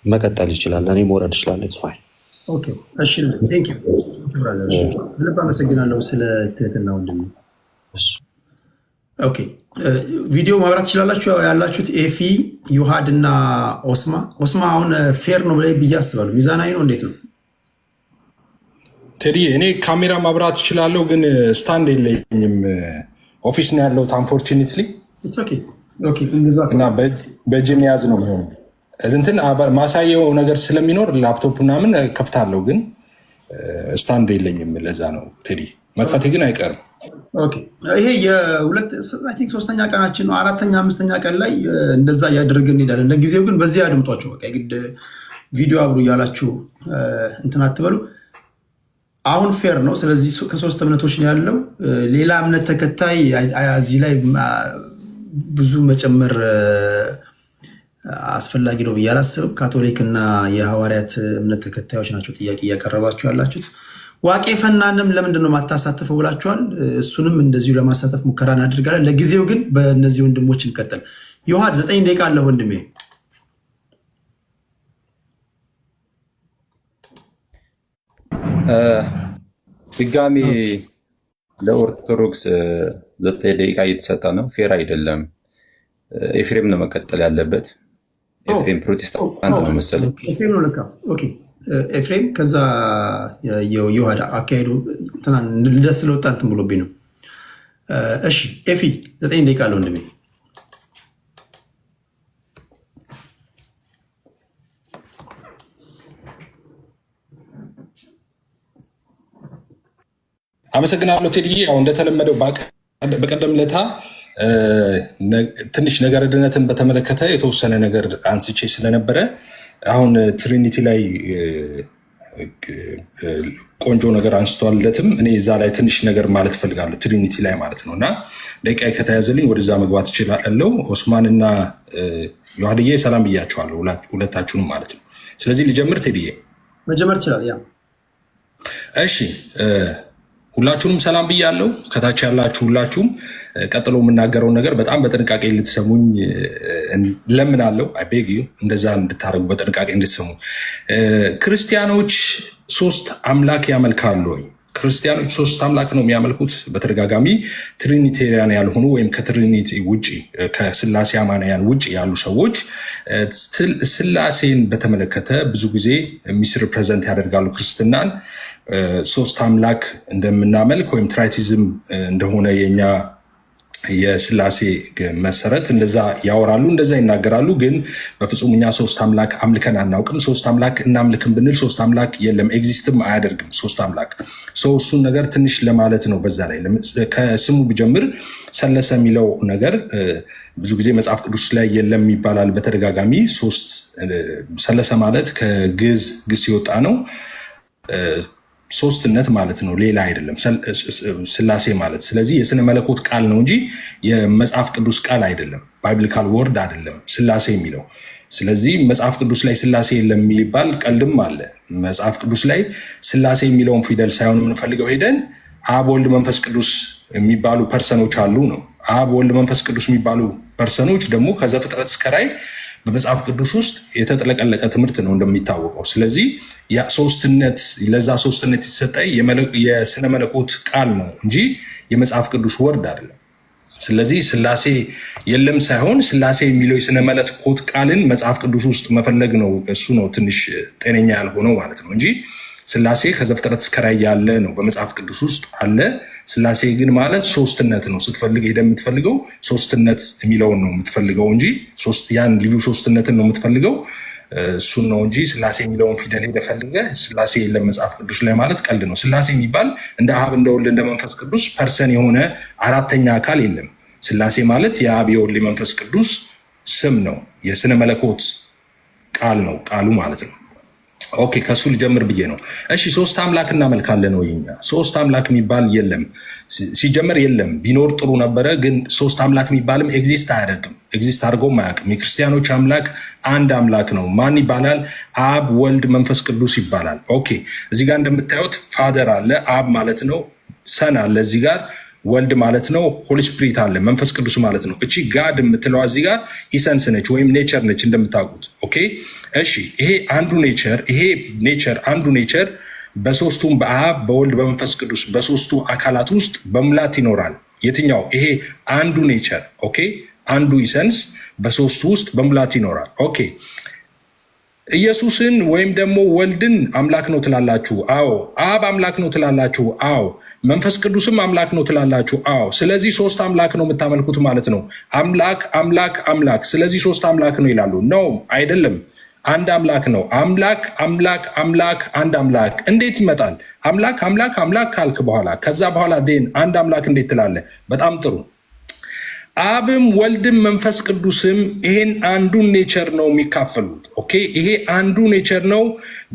መቀጠል ይችላል። እኔ መውረድ ይችላል። እሺ ልብ አመሰግናለሁ ስለ ትህትና ወንድሜ። ኦኬ ቪዲዮ ማብራት ትችላላችሁ ያላችሁት ኤፊ ዮሐድ እና ኦስማ አሁን ፌር ነው ብዬ አስባለሁ። ሚዛናዊ ነው። እንዴት ነው ቴዲ? እኔ ካሜራ ማብራት እችላለሁ ግን ስታንድ የለኝም። ኦፊስ ነው ያለሁት አንፎርቹኔትሊ እና በእጅ መያዝ ነው የሚሆነው። እንትን ማሳየው ነገር ስለሚኖር ላፕቶፕ ምናምን ከፍታለሁ ግን ስታንድ የለኝም። ለዛ ነው ቴዲ። መክፈቴ ግን አይቀርም። ይሄ ሶስተኛ ቀናችን ነው። 4ኛ 5ኛ ቀን ላይ እንደዛ እያደረግን እንሄዳለን። ለጊዜው ግን በዚህ አድምጧቸው። በቃ የግድ ቪዲዮ አብሩ እያላችሁ እንትን አትበሉ። አሁን ፌር ነው። ስለዚህ ከ3 እምነቶች ነው ያለው። ሌላ እምነት ተከታይ እዚህ ላይ ብዙ መጨመር አስፈላጊ ነው ብዬ አላስብም። ካቶሊክ እና የሐዋርያት እምነት ተከታዮች ናቸው ጥያቄ እያቀረባችሁ ያላችሁት። ዋቄ ፈናንም ለምንድን ነው ማታሳትፈው ብላችኋል። እሱንም እንደዚሁ ለማሳተፍ ሙከራ እናድርጋለን። ለጊዜው ግን በእነዚህ ወንድሞች እንቀጥል። ዮሐድ 9 ደቂቃ አለ ወንድሜ። ድጋሚ ለኦርቶዶክስ 9 ደቂቃ እየተሰጠ ነው። ፌር አይደለም። ኤፍሬም ነው መቀጠል ያለበት። ኤፍሬም ፕሮቴስታንት ነው መሰለኝ። ኤፍሬም ነው ለካ። ኦኬ ኤፍሬም፣ ከዛ የዮሐድ አካሄዱ ልደስ ስለወጣ እንትን ብሎብኝ ነው። እሺ ኤፊ 9 ደቂቃ አለ ወንድሜ። አመሰግናለሁ ቴዲዬ። ያው እንደተለመደው በቀደም ለታ ትንሽ ነገረ ድነትን በተመለከተ የተወሰነ ነገር አንስቼ ስለነበረ አሁን ትሪኒቲ ላይ ቆንጆ ነገር አንስቷለትም። እኔ እዛ ላይ ትንሽ ነገር ማለት ፈልጋለሁ ትሪኒቲ ላይ ማለት ነው። እና ደቂቃ ከተያዘልኝ ወደዛ መግባት እችላለሁ። ኦስማንና ዮሐድዬ ሰላም ብያቸዋለሁ፣ ሁለታችሁንም ማለት ነው። ስለዚህ ልጀምር ቴዲዬ። መጀመር ይችላል። ያ እሺ፣ ሁላችሁንም ሰላም ብያለሁ። ከታች ያላችሁ ሁላችሁም ቀጥሎ የምናገረውን ነገር በጣም በጥንቃቄ ልትሰሙኝ ለምናለሁ። አይቤግ እንደዛ እንድታደርጉ በጥንቃቄ እንድትሰሙ። ክርስቲያኖች 3 አምላክ ያመልካሉ ወይ? ክርስቲያኖች 3 አምላክ ነው የሚያመልኩት። በተደጋጋሚ ትሪኒቴሪያን ያልሆኑ ወይም ከትሪኒቲ ውጭ ከስላሴ አማንያን ውጭ ያሉ ሰዎች ስላሴን በተመለከተ ብዙ ጊዜ ሚስሪፕሬዘንት ያደርጋሉ ክርስትናን። 3 አምላክ እንደምናመልክ ወይም ትራይቲዝም እንደሆነ የኛ የስላሴ መሰረት እንደዛ ያወራሉ፣ እንደዛ ይናገራሉ። ግን በፍጹም እኛ 3 አምላክ አምልከን አናውቅም። 3 አምላክ እናምልክም ብንል 3 አምላክ የለም፣ ኤግዚስትም አያደርግም 3 አምላክ። እሱን ነገር ትንሽ ለማለት ነው። በዛ ላይ ከስሙ ብጀምር ሰለሰ የሚለው ነገር ብዙ ጊዜ መጽሐፍ ቅዱስ ላይ የለም ይባላል በተደጋጋሚ። ሰለሰ ማለት ከግዕዝ ግስ የወጣ ነው። ሶስትነት ማለት ነው፣ ሌላ አይደለም ስላሴ ማለት። ስለዚህ የስነ መለኮት ቃል ነው እንጂ የመጽሐፍ ቅዱስ ቃል አይደለም፣ ባይብሊካል ወርድ አይደለም ስላሴ የሚለው። ስለዚህ መጽሐፍ ቅዱስ ላይ ስላሴ የለም የሚባል ቀልድም አለ። መጽሐፍ ቅዱስ ላይ ስላሴ የሚለውን ፊደል ሳይሆን የምንፈልገው ሄደን አብ ወልድ መንፈስ ቅዱስ የሚባሉ ፐርሰኖች አሉ ነው። አብ ወልድ መንፈስ ቅዱስ የሚባሉ ፐርሰኖች ደግሞ ከዘፍጥረት እስከ ራዕይ በመጽሐፍ ቅዱስ ውስጥ የተጠለቀለቀ ትምህርት ነው እንደሚታወቀው። ስለዚህ ሶስትነት ለዛ ሶስትነት የተሰጠ የስነ መለኮት ቃል ነው እንጂ የመጽሐፍ ቅዱስ ወርድ አይደለም። ስለዚህ ስላሴ የለም ሳይሆን ስላሴ የሚለው የስነ መለኮት ቃልን መጽሐፍ ቅዱስ ውስጥ መፈለግ ነው። እሱ ነው ትንሽ ጤነኛ ያልሆነው ማለት ነው እንጂ ስላሴ ከዘፍጥረት እስከ ራዕይ ያለ ነው፣ በመጽሐፍ ቅዱስ ውስጥ አለ። ስላሴ ግን ማለት ሶስትነት ነው። ስትፈልግ ሄደህ የምትፈልገው ሶስትነት የሚለውን ነው የምትፈልገው እንጂ ያን ልዩ ሶስትነትን ነው የምትፈልገው፣ እሱን ነው እንጂ ስላሴ የሚለውን ፊደል ሄደህ ፈልገህ ስላሴ የለም መጽሐፍ ቅዱስ ላይ ማለት ቀልድ ነው። ስላሴ የሚባል እንደ አብ እንደ ወልድ እንደ መንፈስ ቅዱስ ፐርሰን የሆነ አራተኛ አካል የለም። ስላሴ ማለት የአብ የወልድ የመንፈስ ቅዱስ ስም ነው፣ የስነ መለኮት ቃል ነው ቃሉ ማለት ነው። ኦኬ፣ ከሱ ልጀምር ብዬ ነው። እሺ 3 አምላክ እናመልካለን ወይ? እኛ 3 አምላክ የሚባል የለም፣ ሲጀመር የለም። ቢኖር ጥሩ ነበረ፣ ግን 3 አምላክ የሚባልም ኤግዚስት አያደርግም፣ ኤግዚስት አድርጎም አያውቅም። የክርስቲያኖች አምላክ አንድ አምላክ ነው። ማን ይባላል? አብ ወልድ መንፈስ ቅዱስ ይባላል። ኦኬ፣ እዚህ ጋር እንደምታዩት ፋደር አለ፣ አብ ማለት ነው። ሰን አለ እዚህ ጋር፣ ወልድ ማለት ነው። ሆሊ ስፒሪት አለ፣ መንፈስ ቅዱስ ማለት ነው። እቺ ጋድ የምትለዋ እዚህ ጋር ኢሰንስ ነች ወይም ኔቸር ነች እንደምታውቁት። ኦኬ እሺ፣ ይሄ አንዱ ኔቸር በሶስቱም በአብ በወልድ በመንፈስ ቅዱስ በሶስቱ አካላት ውስጥ በሙላት ይኖራል። የትኛው? ይሄ አንዱ ኔቸር። ኦኬ፣ አንዱ ኢሰንስ በሶስቱ ውስጥ በሙላት ይኖራል። ኦኬ፣ ኢየሱስን ወይም ደግሞ ወልድን አምላክ ነው ትላላችሁ? አዎ። አብ አምላክ ነው ትላላችሁ? አዎ። መንፈስ ቅዱስም አምላክ ነው ትላላችሁ? አዎ። ስለዚህ 3 አምላክ ነው የምታመልኩት ማለት ነው። አምላክ አምላክ አምላክ፣ ስለዚህ 3 አምላክ ነው ይላሉ። ነው አይደለም፣ አንድ አምላክ ነው። አምላክ አምላክ አምላክ አንድ አምላክ እንዴት ይመጣል? አምላክ አምላክ አምላክ ካልክ በኋላ ከዛ በኋላ ዴን አንድ አምላክ እንዴት ትላለህ? በጣም ጥሩ። አብም ወልድም መንፈስ ቅዱስም ይሄን አንዱን ኔቸር ነው የሚካፈሉት። ኦኬ ይሄ አንዱ ኔቸር ነው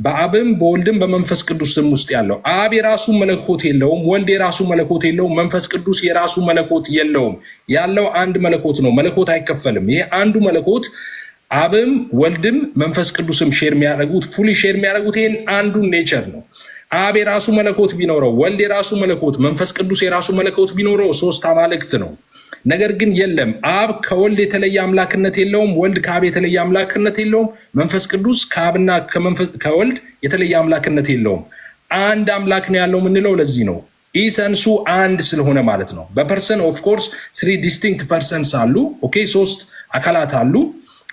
በአብም በወልድም በመንፈስ ቅዱስም ውስጥ ያለው። አብ የራሱ መለኮት የለውም፣ ወልድ የራሱ መለኮት የለውም፣ መንፈስ ቅዱስ የራሱ መለኮት የለውም። ያለው አንድ መለኮት ነው። መለኮት አይከፈልም። ይሄ አንዱ መለኮት አብም ወልድም መንፈስ ቅዱስም ሼር የሚያደርጉት ፉሊ ሼር የሚያደርጉት ይሄን አንዱን ኔቸር ነው። አብ የራሱ መለኮት ቢኖረው፣ ወልድ የራሱ መለኮት፣ መንፈስ ቅዱስ የራሱ መለኮት ቢኖረው 3 አማልክት ነው። ነገር ግን የለም አብ ከወልድ የተለየ አምላክነት የለውም፣ ወልድ ከአብ የተለየ አምላክነት የለውም፣ መንፈስ ቅዱስ ከአብና ከወልድ የተለየ አምላክነት የለውም። አንድ አምላክ ነው ያለው የምንለው ለዚህ ነው። ኢሰንሱ አንድ ስለሆነ ማለት ነው። በፐርሰን ኦፍ ኮርስ 3 ዲስቲንክት ፐርሰንስ አሉ። ኦኬ 3 አካላት አሉ።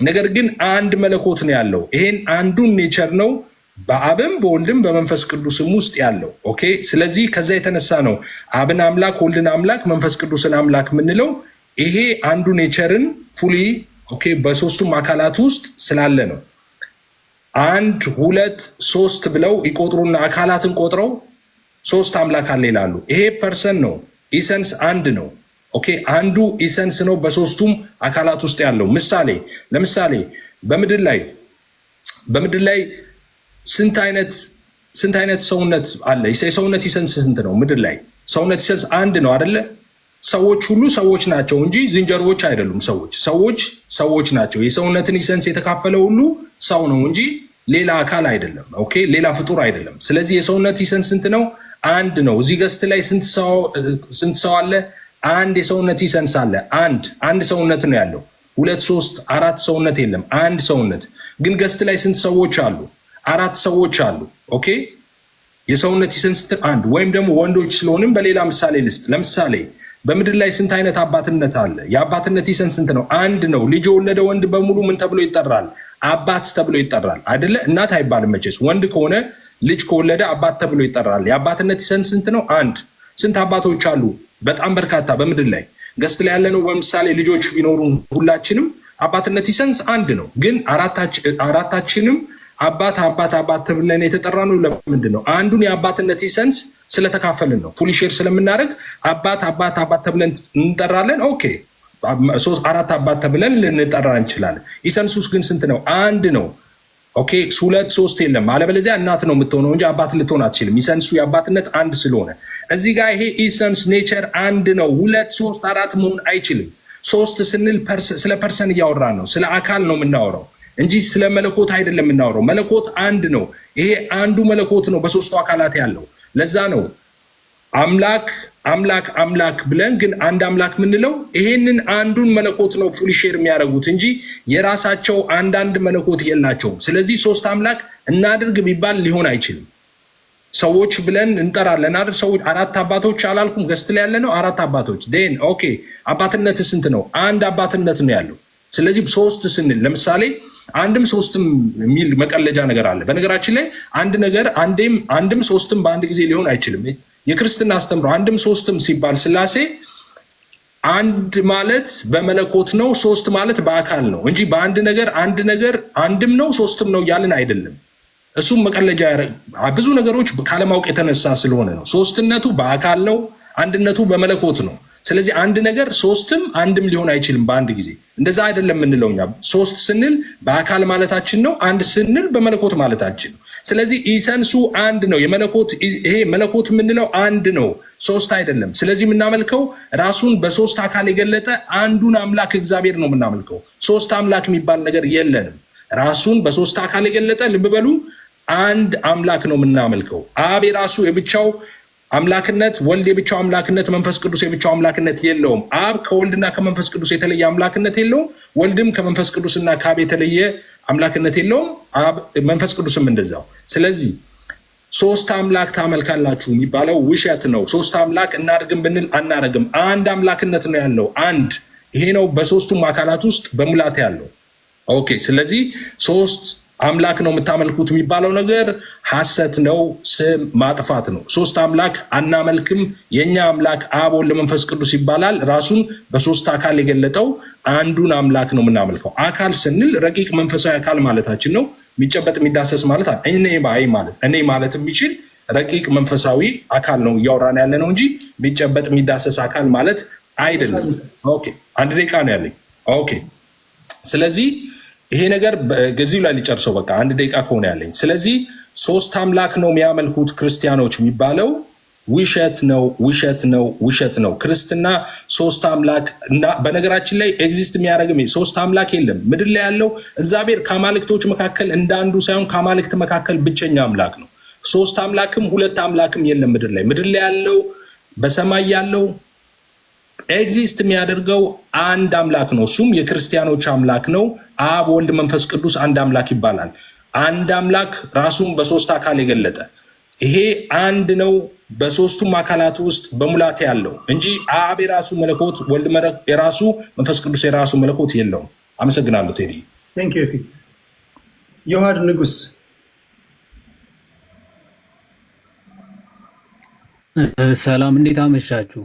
ነገር ግን አንድ መለኮት ነው ያለው። ይሄን አንዱን ኔቸር ነው በአብም በወልድም በመንፈስ ቅዱስም ውስጥ ያለው። ኦኬ ስለዚህ ከዛ የተነሳ ነው አብን አምላክ ወልድን አምላክ መንፈስ ቅዱስን አምላክ የምንለው። ይሄ አንዱ ኔቸርን ፉሊ ኦኬ በሶስቱም አካላት ውስጥ ስላለ ነው። 1 2 3 ብለው ይቆጥሩና አካላትን ቆጥረው 3 አምላክ አለ ይላሉ። ይሄ ፐርሰን ነው፣ ኢሰንስ አንድ ነው። ኦኬ አንዱ ኢሰንስ ነው በሶስቱም አካላት ውስጥ ያለው። ለምሳሌ በምድር ላይ ስንት አይነት ሰውነት አለ? የሰውነት ኢሰንስ ስንት ነው? ምድር ላይ ሰውነት ኢሰንስ አንድ ነው አይደለ? ሰዎች ሁሉ ሰዎች ናቸው እንጂ ዝንጀሮዎች አይደሉም። ሰዎች ናቸው። የሰውነትን ኢሰንስ የተካፈለ ሁሉ ሰው ነው እንጂ ሌላ አካል አይደለም። ኦኬ ሌላ ፍጡር አይደለም። ስለዚህ የሰውነት ኢሰንስ ስንት ነው? አንድ ነው። እዚህ ገስት ላይ ስንት ሰው አለ? አንድ የሰውነት ኢሰንስ አለ። አንድ ሰውነት ነው ያለው። 2 3 4 ሰውነት የለም። አንድ ሰውነት ግን ገስት ላይ ስንት ሰዎች አሉ? 4 ሰዎች አሉ። ኦኬ የሰውነት ኢሰንስ አንድ። ወይም ደግሞ ወንዶች ስለሆንም በሌላ ምሳሌ ልስጥ። ለምሳሌ በምድር ላይ ስንት አይነት አባትነት አለ? የአባትነት ኢሰንስ ስንት ነው? አንድ ነው። ልጅ የወለደ ወንድ በሙሉ ምን ተብሎ ይጠራል? አባት ተብሎ ይጠራል አይደለ? እናት አይባልም መቼስ። ወንድ ከሆነ ልጅ ከወለደ አባት ተብሎ ይጠራል። የአባትነት ኢሰንስ ስንት ነው? አንድ። ስንት አባቶች አሉ? በጣም በርካታ። በምድር ላይ ገስት ላይ ያለነው በምሳሌ ልጆች ቢኖሩ ሁላችንም አባትነት ኢሰንስ አንድ ነው። ግን አራታችንም አባት ተብለን የተጠራ ነው። ለምንድን ነው? አንዱን የአባትነት ኢሰንስ ስለተካፈልን ነው። ፉሊ ሼር ስለምናደርግ አባት ተብለን እንጠራለን። ኦኬ 4 አባት ተብለን ልንጠራ እንችላለን። ኢሰንሱስ ግን ስንት ነው? አንድ ነው። ኦኬ 2 3 የለም። አለበለዚያ እናት ነው የምትሆነው እንጂ አባት ልትሆን አትችልም። ኢሰንሱ የአባትነት አንድ ስለሆነ እዚህ ጋር ይሄ ኢሰንስ ኔቸር አንድ ነው። 2 3 4 መሆን አይችልም። 3 ስንል ስለ ፐርሰን እያወራን ነው። ስለ አካል ነው የምናወራው እንጂ ስለ መለኮት አይደለም የምናወራው። መለኮት አንድ ነው። ይሄ አንዱ መለኮት ነው በሶስቱ አካላት ያለው። ለዛ ነው አምላክ ብለን ግን አንድ አምላክ የምንለው ይሄንን አንዱን መለኮት ነው ፉሊ ሼር የሚያደርጉት እንጂ የራሳቸው አንዳንድ መለኮት የላቸውም። ስለዚህ 3 አምላክ እናድርግ ቢባል ሊሆን አይችልም። ሰዎች ብለን እንጠራለን አይደል? ሰዎች 4 አባቶች አላልኩም? ገስት ላይ ያለ ነው 4 አባቶች ዴን ኦኬ አባትነት ስንት ነው? አንድ አባትነት ነው ያለው። ስለዚህ 3 ስንል ለምሳሌ 1ም 3ም የሚል መቀለጃ ነገር አለ። በነገራችን ላይ አንድ ነገር አንድም 3ም በአንድ ጊዜ ሊሆን አይችልም። የክርስትና አስተምሮ 1ም 3ም ሲባል ስላሴ አንድ ማለት በመለኮት ነው፣ 3 ማለት በአካል ነው እንጂ በአንድ ነገር አንድም ነው 3ም ነው ያልን አይደለም። እሱም መቀለጃ ብዙ ነገሮች ካለማወቅ የተነሳ ስለሆነ ነው። 3ነቱ በአካል ነው፣ አንድነቱ በመለኮት ነው። ስለዚህ አንድ ነገር 3ም አንድም ሊሆን አይችልም በአንድ ጊዜ። እንደዛ አይደለም የምንለው እኛ። 3 ስንል በአካል ማለታችን ነው፣ አንድ ስንል በመለኮት ማለታችን ነው። ስለዚህ ኢሰንሱ አንድ ነው። ይሄ መለኮት የምንለው አንድ ነው፣ 3 አይደለም። ስለዚህ የምናመልከው ራሱን በ3 አካል የገለጠ አንዱን አምላክ እግዚአብሔር ነው የምናመልከው። 3 አምላክ የሚባል ነገር የለንም። ራሱን በ3 አካል የገለጠ ልብ በሉ አንድ አምላክ ነው የምናመልከው። አብ የራሱ የብቻው አምላክነት፣ ወልድ የብቻው አምላክነት፣ መንፈስ ቅዱስ የብቻው አምላክነት የለውም። አብ ከወልድና ከመንፈስ ቅዱስ የተለየ አምላክነት የለውም። ወልድም ከመንፈስ ቅዱስና ከአብ የተለየ አምላክነት የለውም። መንፈስ ቅዱስም እንደዛው። ስለዚህ 3 አምላክ ታመልካላችሁ የሚባለው ውሸት ነው። 3 አምላክ እናድርግም ብንል አናደርግም። አንድ አምላክነት ነው ያለው። አንድ ይሄ ነው በሶስቱም አካላት ውስጥ በሙላት ያለው። ኦኬ ስለዚህ 3 አምላክ ነው የምታመልኩት የሚባለው ነገር ሐሰት ነው፣ ስም ማጥፋት ነው። 3 አምላክ አናመልክም። የኛ አምላክ አብ ወልድ መንፈስ ቅዱስ ይባላል። ራሱን በ3 አካል የገለጠው አንዱን አምላክ ነው የምናመልከው። አካል ስንል ረቂቅ መንፈሳዊ አካል ማለታችን ነው። የሚጨበጥ የሚዳሰስ ማለት እኔ ማለት የሚችል ረቂቅ መንፈሳዊ አካል ነው እያወራን ያለ ነው እንጂ የሚጨበጥ የሚዳሰስ አካል ማለት አይደለም። ኦኬ 1 ደቂቃ ነው ያለኝ። ኦኬ ስለዚህ ይሄ ነገር ገዚው ላይ ሊጨርሰው በቃ 1 ደቂቃ ከሆነ ያለኝ። ስለዚህ 3 አምላክ ነው የሚያመልኩት ክርስቲያኖች የሚባለው ውሸት ነው፣ ውሸት ነው፣ ውሸት ነው። ክርስትና 3 አምላክ እና በነገራችን ላይ ኤግዚስት የሚያደርግም 3 አምላክ የለም። ምድር ላይ ያለው እግዚአብሔር ከአማልክቶች መካከል እንዳንዱ ሳይሆን ከአማልክት መካከል ብቸኛ አምላክ ነው። 3 አምላክም 2 አምላክም የለም ምድር ላይ። ምድር ላይ ያለው በሰማይ ያለው ኤግዚስት የሚያደርገው አንድ አምላክ ነው። እሱም የክርስቲያኖች አምላክ ነው። አብ፣ ወልድ፣ መንፈስ ቅዱስ አንድ አምላክ ይባላል። አንድ አምላክ ራሱን በ3 አካል የገለጠ ይሄ አንድ ነው። በ3ቱም አካላት ውስጥ በሙላት ያለው እንጂ አብ የራሱ መለኮት፣ ወልድ የራሱ፣ መንፈስ ቅዱስ የራሱ መለኮት የለውም። አመሰግናለሁ ቴዲ። ቴንክ ዩ ዮሐድ ንጉስ። ሰላም፣ እንዴት አመሻችሁ?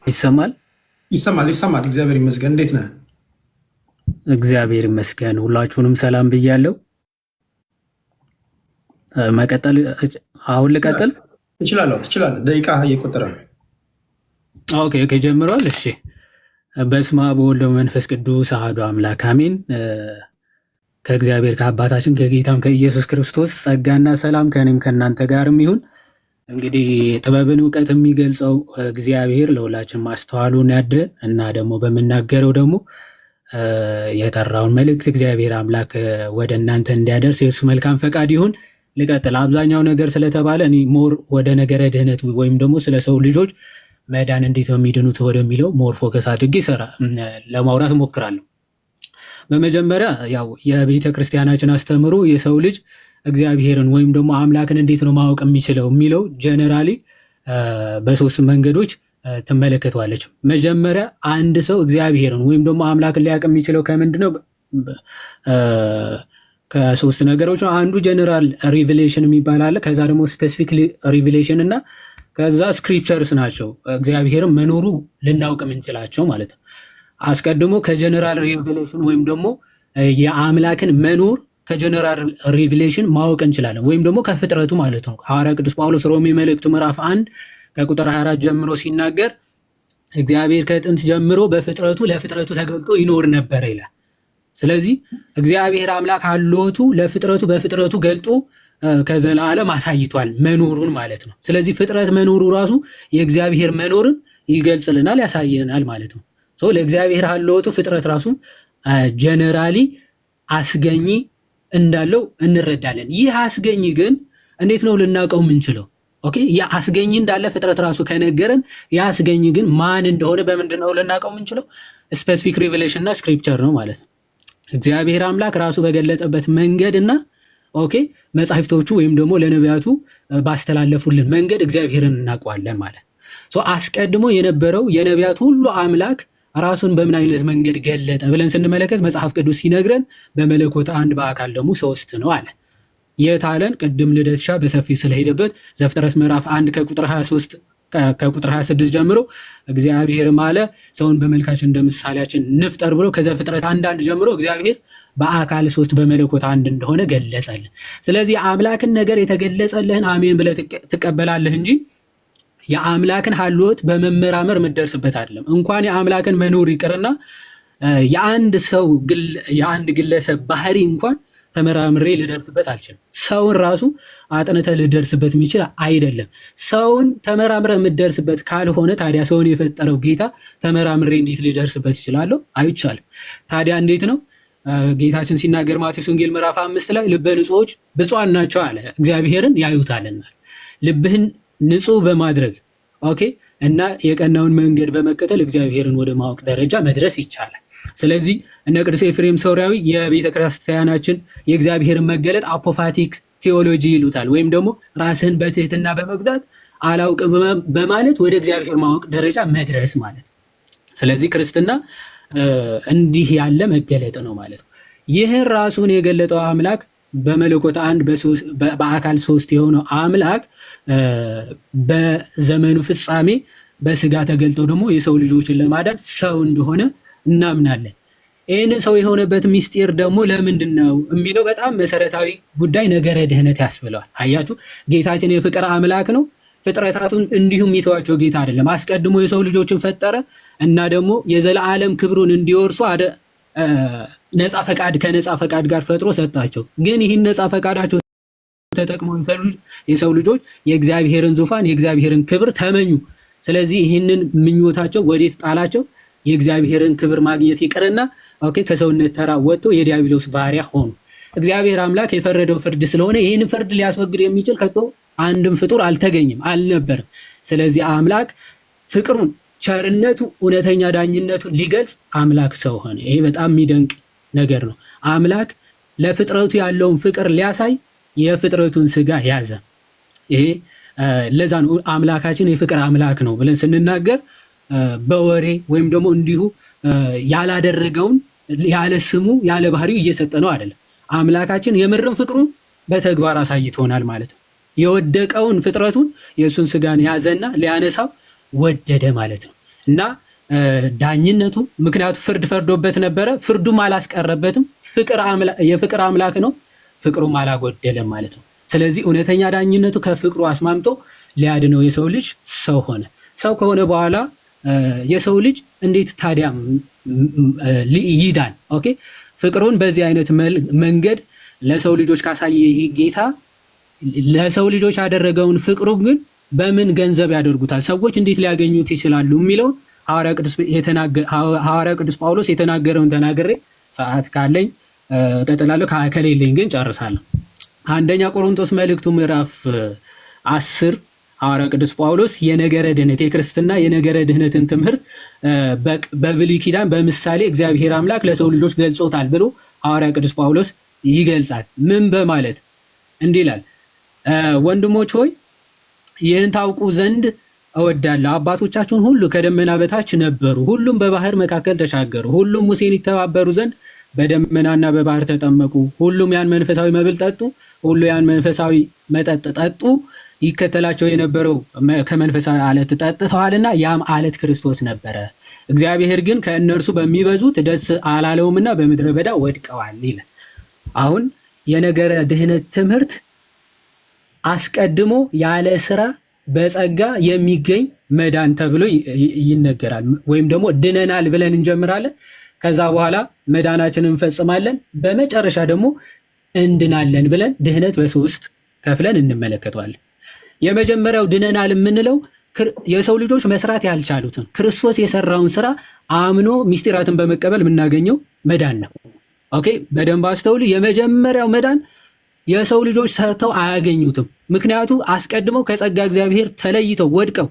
ይሰማል? ይሰማል። እግዚአብሔር ይመስገን። እንዴት ነህ? እግዚአብሔር ይመስገን። ሁላችሁንም ሰላም ብያለሁ። መቀጠል አሁን ልቀጥል እችላለሁ? ትችላለህ። ደቂቃ እየቆጠረ ነው። ኦኬ ጀምሯል። እሺ። በስመ አብ ወወልድ ወመንፈስ ቅዱስ አሐዱ አምላክ አሜን። ከእግዚአብሔር ከአባታችን ከጌታም ከኢየሱስ ክርስቶስ ጸጋና ሰላም ከእኔም ከእናንተ ጋርም ይሁን። እንግዲህ ጥበብን እውቀት የሚገልጸው እግዚአብሔር ለሁላችን ማስተዋሉን ያድለን እና ደግሞ በምናገረው ደግሞ የጠራውን መልእክት እግዚአብሔር አምላክ ወደ እናንተ እንዲያደርስ የእርሱ መልካም ፈቃድ ይሁን። ልቀጥል። አብዛኛው ነገር ስለተባለ እኔ ሞር ወደ ነገረ ድህነት ወይም ደግሞ ስለ ሰው ልጆች መዳን እንዴት ነው የሚድኑት ወደሚለው ሞር ፎከስ አድርጌ ለማውራት እሞክራለሁ። በመጀመሪያ ያው የቤተ ክርስቲያናችን አስተምሮ የሰው ልጅ እግዚአብሔርን ወይም ደግሞ አምላክን እንዴት ነው ማወቅ የሚችለው የሚለው ጀነራሊ በ3 መንገዶች ትመለከተዋለች። መጀመሪያ አንድ ሰው እግዚአብሔርን ወይም ደግሞ አምላክን ሊያውቅ የሚችለው ከምንድነው? ከ3 ነገሮች አንዱ ጀነራል ሪቪሌሽን የሚባል አለ። ከዛ ደግሞ ስፔሲፊክ ሪቪሌሽን እና ከዛ ስክሪፕቸርስ ናቸው። እግዚአብሔርን መኖሩ ልናውቅ የምንችላቸው ማለት ነው። አስቀድሞ ከጀነራል ሪቪሌሽን ወይም ደግሞ የአምላክን መኖር ከጀነራል ሪቪሌሽን ማወቅ እንችላለን፣ ወይም ደግሞ ከፍጥረቱ ማለት ነው። ሐዋርያ ቅዱስ ጳውሎስ ሮሜ መልእክቱ ምዕራፍ 1 ከቁጥር 24 ጀምሮ ሲናገር እግዚአብሔር ከጥንት ጀምሮ በፍጥረቱ ለፍጥረቱ ተገልጦ ይኖር ነበር ይላል። ስለዚህ እግዚአብሔር አምላክ አሎቱ ለፍጥረቱ በፍጥረቱ ገልጦ ከዘላለም አሳይቷል መኖሩን ማለት ነው። ስለዚህ ፍጥረት መኖሩ ራሱ የእግዚአብሔር መኖርን ይገልጽልናል፣ ያሳየናል ማለት ነው። ለእግዚአብሔር አሎቱ ፍጥረት ራሱ ጀነራሊ አስገኚ እንዳለው እንረዳለን። ይህ አስገኚ ግን እንዴት ነው ልናውቀው የምንችለው? ኦኬ አስገኚ እንዳለ ፍጥረት ራሱ ከነገረን አስገኚ ግን ማን እንደሆነ በምንድን ነው ልናውቀው የምንችለው? ስፔሲፊክ ሪቪሌሽን እና ስክሪፕቸር ነው ማለት ነው። እግዚአብሔር አምላክ ራሱ በገለጠበት መንገድ እና መጻሕፍቶቹ ወይም ደግሞ ለነቢያቱ ባስተላለፉልን መንገድ እግዚአብሔርን እናውቀዋለን ማለት ነው። አስቀድሞ የነበረው የነቢያት ሁሉ አምላክ ራሱን በምን አይነት መንገድ ገለጠ ብለን ስንመለከት መጽሐፍ ቅዱስ ሲነግረን በመለኮት አንድ በአካል ደግሞ 3 ነው አለ። የት አለን? ቅድም ልደትሻ በሰፊ ስለሄደበት ዘፍጥረት ምዕራፍ 1 ከቁጥር 26 ጀምሮ እግዚአብሔርም አለ ሰውን በመልካችን እንደ ምሳሌያችን ንፍጠር ብሎ ከዘፍጥረት 1 ጀምሮ እግዚአብሔር በአካል 3 በመለኮት አንድ እንደሆነ ገለጸልን። ስለዚህ አምላክን ነገር የተገለጸልህን አሜን ብለህ ትቀበላለህ እንጂ የአምላክን ሀልዎት በመመራመር የምትደርስበት አይደለም። እንኳን የአምላክን መኖር ይቅርና የአንድ ግለሰብ ባህሪ እንኳን ተመራምሬ ልደርስበት አልችልም። ሰውን ራሱ አጥንተ ልደርስበት የሚችል አይደለም። ሰውን ተመራምረ የምትደርስበት ካልሆነ ታዲያ ሰውን የፈጠረው ጌታ ተመራምሬ እንዴት ልደርስበት ይችላለሁ? አይቻልም። ታዲያ እንዴት ነው? ጌታችን ሲናገር ማቴዎስ ወንጌል ምዕራፍ 5 ላይ ልበ ንጹሖች ብፁዓን ናቸው አለ፣ እግዚአብሔርን ያዩታልና። ልብህን ንጹህ በማድረግ እና የቀናውን መንገድ በመከተል እግዚአብሔርን ወደ ማወቅ ደረጃ መድረስ ይቻላል። ስለዚህ እነ ቅዱስ ኤፍሬም ሶርያዊ የቤተ ክርስቲያናችን የእግዚአብሔርን መገለጥ አፖፋቲክ ቴዎሎጂ ይሉታል፣ ወይም ደግሞ ራስህን በትህትና በመግዛት አላውቅም በማለት ወደ እግዚአብሔር ማወቅ ደረጃ መድረስ ማለት ነው። ስለዚህ ክርስትና እንዲህ ያለ መገለጥ ነው ማለት ነው። ይህን ራሱን የገለጠው አምላክ በመለኮት አንድ በአካል 3 የሆነው አምላክ በዘመኑ ፍጻሜ በስጋ ተገልጦ ደግሞ የሰው ልጆችን ለማዳን ሰው እንደሆነ እናምናለን። ይህን ሰው የሆነበት ሚስጢር ደግሞ ለምንድን ነው የሚለው በጣም መሰረታዊ ጉዳይ ነገረ ድህነት ያስብለዋል። አያችሁ፣ ጌታችን የፍቅር አምላክ ነው። ፍጥረታቱን እንዲሁም የሚተዋቸው ጌታ አይደለም። አስቀድሞ የሰው ልጆችን ፈጠረ እና ደግሞ የዘላለም ክብሩን እንዲወርሱ ነፃ ፈቃድ ከነፃ ፈቃድ ጋር ፈጥሮ ሰጣቸው። ግን ይህን ነፃ ፈቃዳቸው ተጠቅመው የሰው ልጆች የእግዚአብሔርን ዙፋን የእግዚአብሔርን ክብር ተመኙ። ስለዚህ ይህንን ምኞታቸው ወዴት ጣላቸው? የእግዚአብሔርን ክብር ማግኘት ይቅርና ከሰውነት ተራ ወጥቶ የዲያብሎስ ባሪያ ሆኑ። እግዚአብሔር አምላክ የፈረደው ፍርድ ስለሆነ ይህን ፍርድ ሊያስወግድ የሚችል ከቶ አንድም ፍጡር አልተገኘም፣ አልነበርም። ስለዚህ አምላክ ፍቅሩን፣ ቸርነቱ፣ እውነተኛ ዳኝነቱን ሊገልጽ አምላክ ሰው ሆነ። ይሄ በጣም የሚደንቅ ነገር ነው። አምላክ ለፍጥረቱ ያለውን ፍቅር ሊያሳይ የፍጥረቱን ስጋ ያዘ። ይሄ ለዛ ነው አምላካችን የፍቅር አምላክ ነው ብለን ስንናገር በወሬ ወይም ደግሞ እንዲሁ ያላደረገውን ያለ ስሙ ያለ ባህሪው እየሰጠ ነው አይደለም። አምላካችን የምርም ፍቅሩን በተግባር አሳይቶናል ማለት ነው። የወደቀውን ፍጥረቱን የእሱን ስጋን ያዘና ሊያነሳው ወደደ ማለት ነው። እና ዳኝነቱ ምክንያቱ ፍርድ ፈርዶበት ነበረ፣ ፍርዱም አላስቀረበትም። የፍቅር አምላክ ነው፣ ፍቅሩም አላጎደለም ማለት ነው። ስለዚህ እውነተኛ ዳኝነቱ ከፍቅሩ አስማምቶ ሊያድነው የሰው ልጅ ሰው ሆነ። ሰው ከሆነ በኋላ የሰው ልጅ እንዴት ታዲያ ይዳን? ፍቅሩን በዚህ አይነት መንገድ ለሰው ልጆች ካሳየ ይህ ጌታ ለሰው ልጆች ያደረገውን ፍቅሩ ግን በምን ገንዘብ ያደርጉታል? ሰዎች እንዴት ሊያገኙት ይችላሉ? የሚለውን ሐዋርያ ቅዱስ ጳውሎስ የተናገረውን ተናግሬ ሰዓት ካለኝ እቀጥላለሁ፣ ከሌለኝ ግን ጨርሳለሁ። አንደኛ ቆሮንቶስ መልእክቱ ምዕራፍ 10 ሐዋርያ ቅዱስ ጳውሎስ የነገረ ድህነት የክርስትና የነገረ ድህነትን ትምህርት በብሉይ ኪዳን በምሳሌ እግዚአብሔር አምላክ ለሰው ልጆች ገልጾታል ብሎ ሐዋርያ ቅዱስ ጳውሎስ ይገልጻል። ምን በማለት እንዲህ ይላል? ወንድሞች ሆይ ይህን ታውቁ ዘንድ እወዳለሁ። አባቶቻችሁን ሁሉ ከደመና በታች ነበሩ፣ ሁሉም በባህር መካከል ተሻገሩ፣ ሁሉም ሙሴን ይተባበሩ ዘንድ በደመናና በባህር ተጠመቁ፣ ሁሉም ያን መንፈሳዊ መብል ጠጡ፣ ሁሉ ያን መንፈሳዊ መጠጥ ጠጡ። ይከተላቸው የነበረው ከመንፈሳዊ አለት ጠጥተዋልና ያም አለት ክርስቶስ ነበረ። እግዚአብሔር ግን ከእነርሱ በሚበዙት ደስ አላለውምና በምድረ በዳ ወድቀዋል ይላል። አሁን የነገረ ድህነት ትምህርት አስቀድሞ ያለ ስራ በጸጋ የሚገኝ መዳን ተብሎ ይነገራል። ወይም ደግሞ ድነናል ብለን እንጀምራለን። ከዛ በኋላ መዳናችንን እንፈጽማለን። በመጨረሻ ደግሞ እንድናለን ብለን ድህነት በሶስት ከፍለን እንመለከተዋለን። የመጀመሪያው ድነናል የምንለው የሰው ልጆች መስራት ያልቻሉትን ክርስቶስ የሰራውን ስራ አምኖ ምስጢራትን በመቀበል የምናገኘው መዳን ነው። በደንብ አስተውሉ። የመጀመሪያው መዳን የሰው ልጆች ሰርተው አያገኙትም። ምክንያቱ አስቀድመው ከጸጋ እግዚአብሔር ተለይተው ወድቀው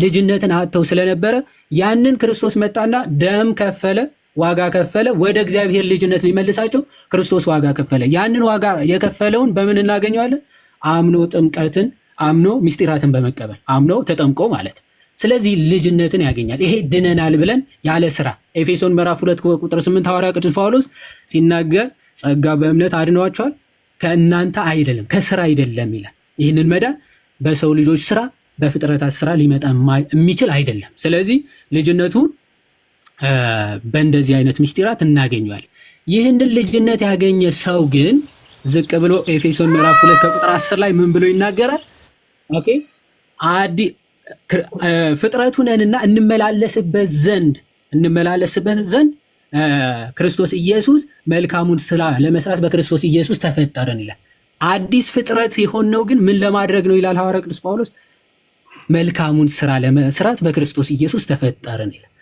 ልጅነትን አጥተው ስለነበረ ያንን ክርስቶስ መጣና ደም ከፈለ፣ ዋጋ ከፈለ፣ ወደ እግዚአብሔር ልጅነት ሊመልሳቸው ክርስቶስ ዋጋ ከፈለ። ያንን ዋጋ የከፈለውን በምን እናገኘዋለን? አምኖ ጥምቀትን አምኖ ምስጢራትን በመቀበል አምኖ ተጠምቆ ማለት። ስለዚህ ልጅነትን ያገኛል። ይሄ ድነናል ብለን ያለ ስራ ኤፌሶን ምዕራፍ 2 ቁጥር 8 ሐዋርያ ቅዱስ ጳውሎስ ሲናገር ጸጋ በእምነት አድኗቸዋል ከእናንተ አይደለም ከስራ አይደለም ይላል። ይህንን መዳን በሰው ልጆች ስራ በፍጥረታት ስራ ሊመጣ የሚችል አይደለም። ስለዚህ ልጅነቱን በእንደዚህ አይነት ምስጢራት እናገኘዋል። ይህንን ልጅነት ያገኘ ሰው ግን ዝቅ ብሎ ኤፌሶን ምዕራፍ 2 ቁጥር 10 ላይ ምን ብሎ ይናገራል? ፍጥረቱ ነንና እንመላለስበት ዘንድ ክርስቶስ ኢየሱስ መልካሙን ስራ ለመስራት በክርስቶስ ኢየሱስ ተፈጠረን ይላል። አዲስ ፍጥረት የሆነው ግን ምን ለማድረግ ነው ይላል ሐዋርያ ቅዱስ ጳውሎስ? መልካሙን ስራ ለመስራት በክርስቶስ ኢየሱስ ተፈጠረን ይላል።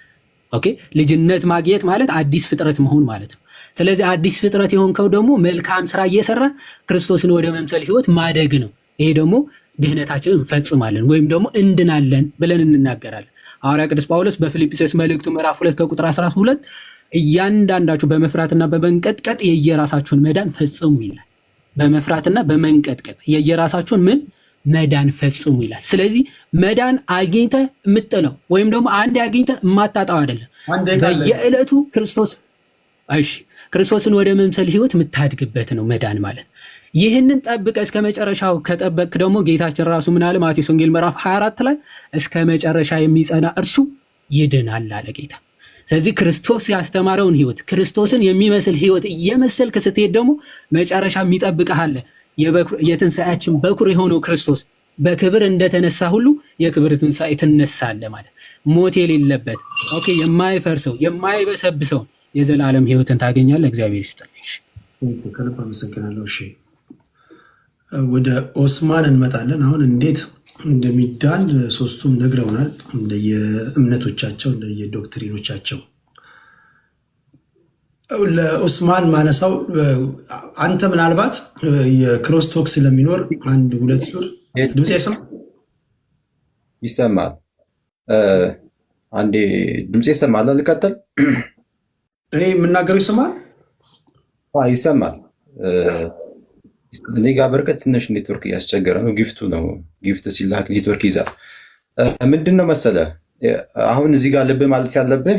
ልጅነት ማግኘት ማለት አዲስ ፍጥረት መሆን ማለት ነው። ስለዚህ አዲስ ፍጥረት የሆንከው ደግሞ መልካም ስራ እየሰራ ክርስቶስን ወደ መምሰል ህይወት ማደግ ነው። ይሄ ደግሞ ድህነታችንን እንፈጽማለን ወይም ደግሞ እንድናለን ብለን እንናገራለን። ሐዋርያ ቅዱስ ጳውሎስ በፊልጵስዩስ መልእክቱ ምዕራፍ 2 ቁጥር 12 እያንዳንዳችሁ በመፍራትና በመንቀጥቀጥ የየራሳችሁን መዳን ፈጽሙ ይላል። በመፍራትና በመንቀጥቀጥ የየራሳችሁን መዳን ፈጽሙ ይላል። ስለዚህ መዳን አግኝተህ የምጥለው ወይም ደግሞ አንድ አግኝተህ የማታጣው አይደለም። በየዕለቱ ክርስቶስን ወደ መምሰል ህይወት የምታድግበት ነው መዳን ማለት። ይህንን ጠብቀህ እስከ መጨረሻው ከጠበቅ ደግሞ ጌታችን ራሱ ምን አለ? ማቴዎስ ወንጌል ምዕራፍ 24 ላይ እስከ መጨረሻ የሚጸና እርሱ ይድናል አለ ጌታ። ስለዚህ ክርስቶስ ያስተማረውን ህይወት ክርስቶስን የሚመስል ህይወት እየመሰልክ ስትሄድ ደግሞ መጨረሻ የሚጠብቅህ አለ። የትንሣኤያችን በኩር የሆነው ክርስቶስ በክብር እንደተነሳ ሁሉ የክብር ትንሣኤ ትነሳለህ ማለት ሞት የሌለበት ኦኬ፣ የማይፈርሰው የማይበሰብሰው የዘላለም ህይወትን ታገኛለህ። እግዚአብሔር ይስጥልኝ። ከልብ አመሰግናለሁ። እሺ ወደ ኦስማን እንመጣለን። አሁን እንዴት እንደሚዳን ሶስቱም ነግረውናል፣ እንደየእምነቶቻቸው እንደየዶክትሪኖቻቸው። ለኦስማን ማነሳው አንተ ምናልባት የክሮስቶክ ስለሚኖር አንድ ሁለት ሱር ድምፅ ይሰማል። አንዴ ድምፅ ይሰማል። ልቀጥል። እኔ የምናገረው ይሰማል? ይሰማል። እኔ ጋር በርቀት ትንሽ ኔትወርክ እያስቸገረ ነው። ጊፍቱ ነው። ጊፍት ሲላክ ኔትወርክ ይዛል። ምንድን ነው መሰለ፣ አሁን እዚህ ጋር ልብ ማለት ያለብህ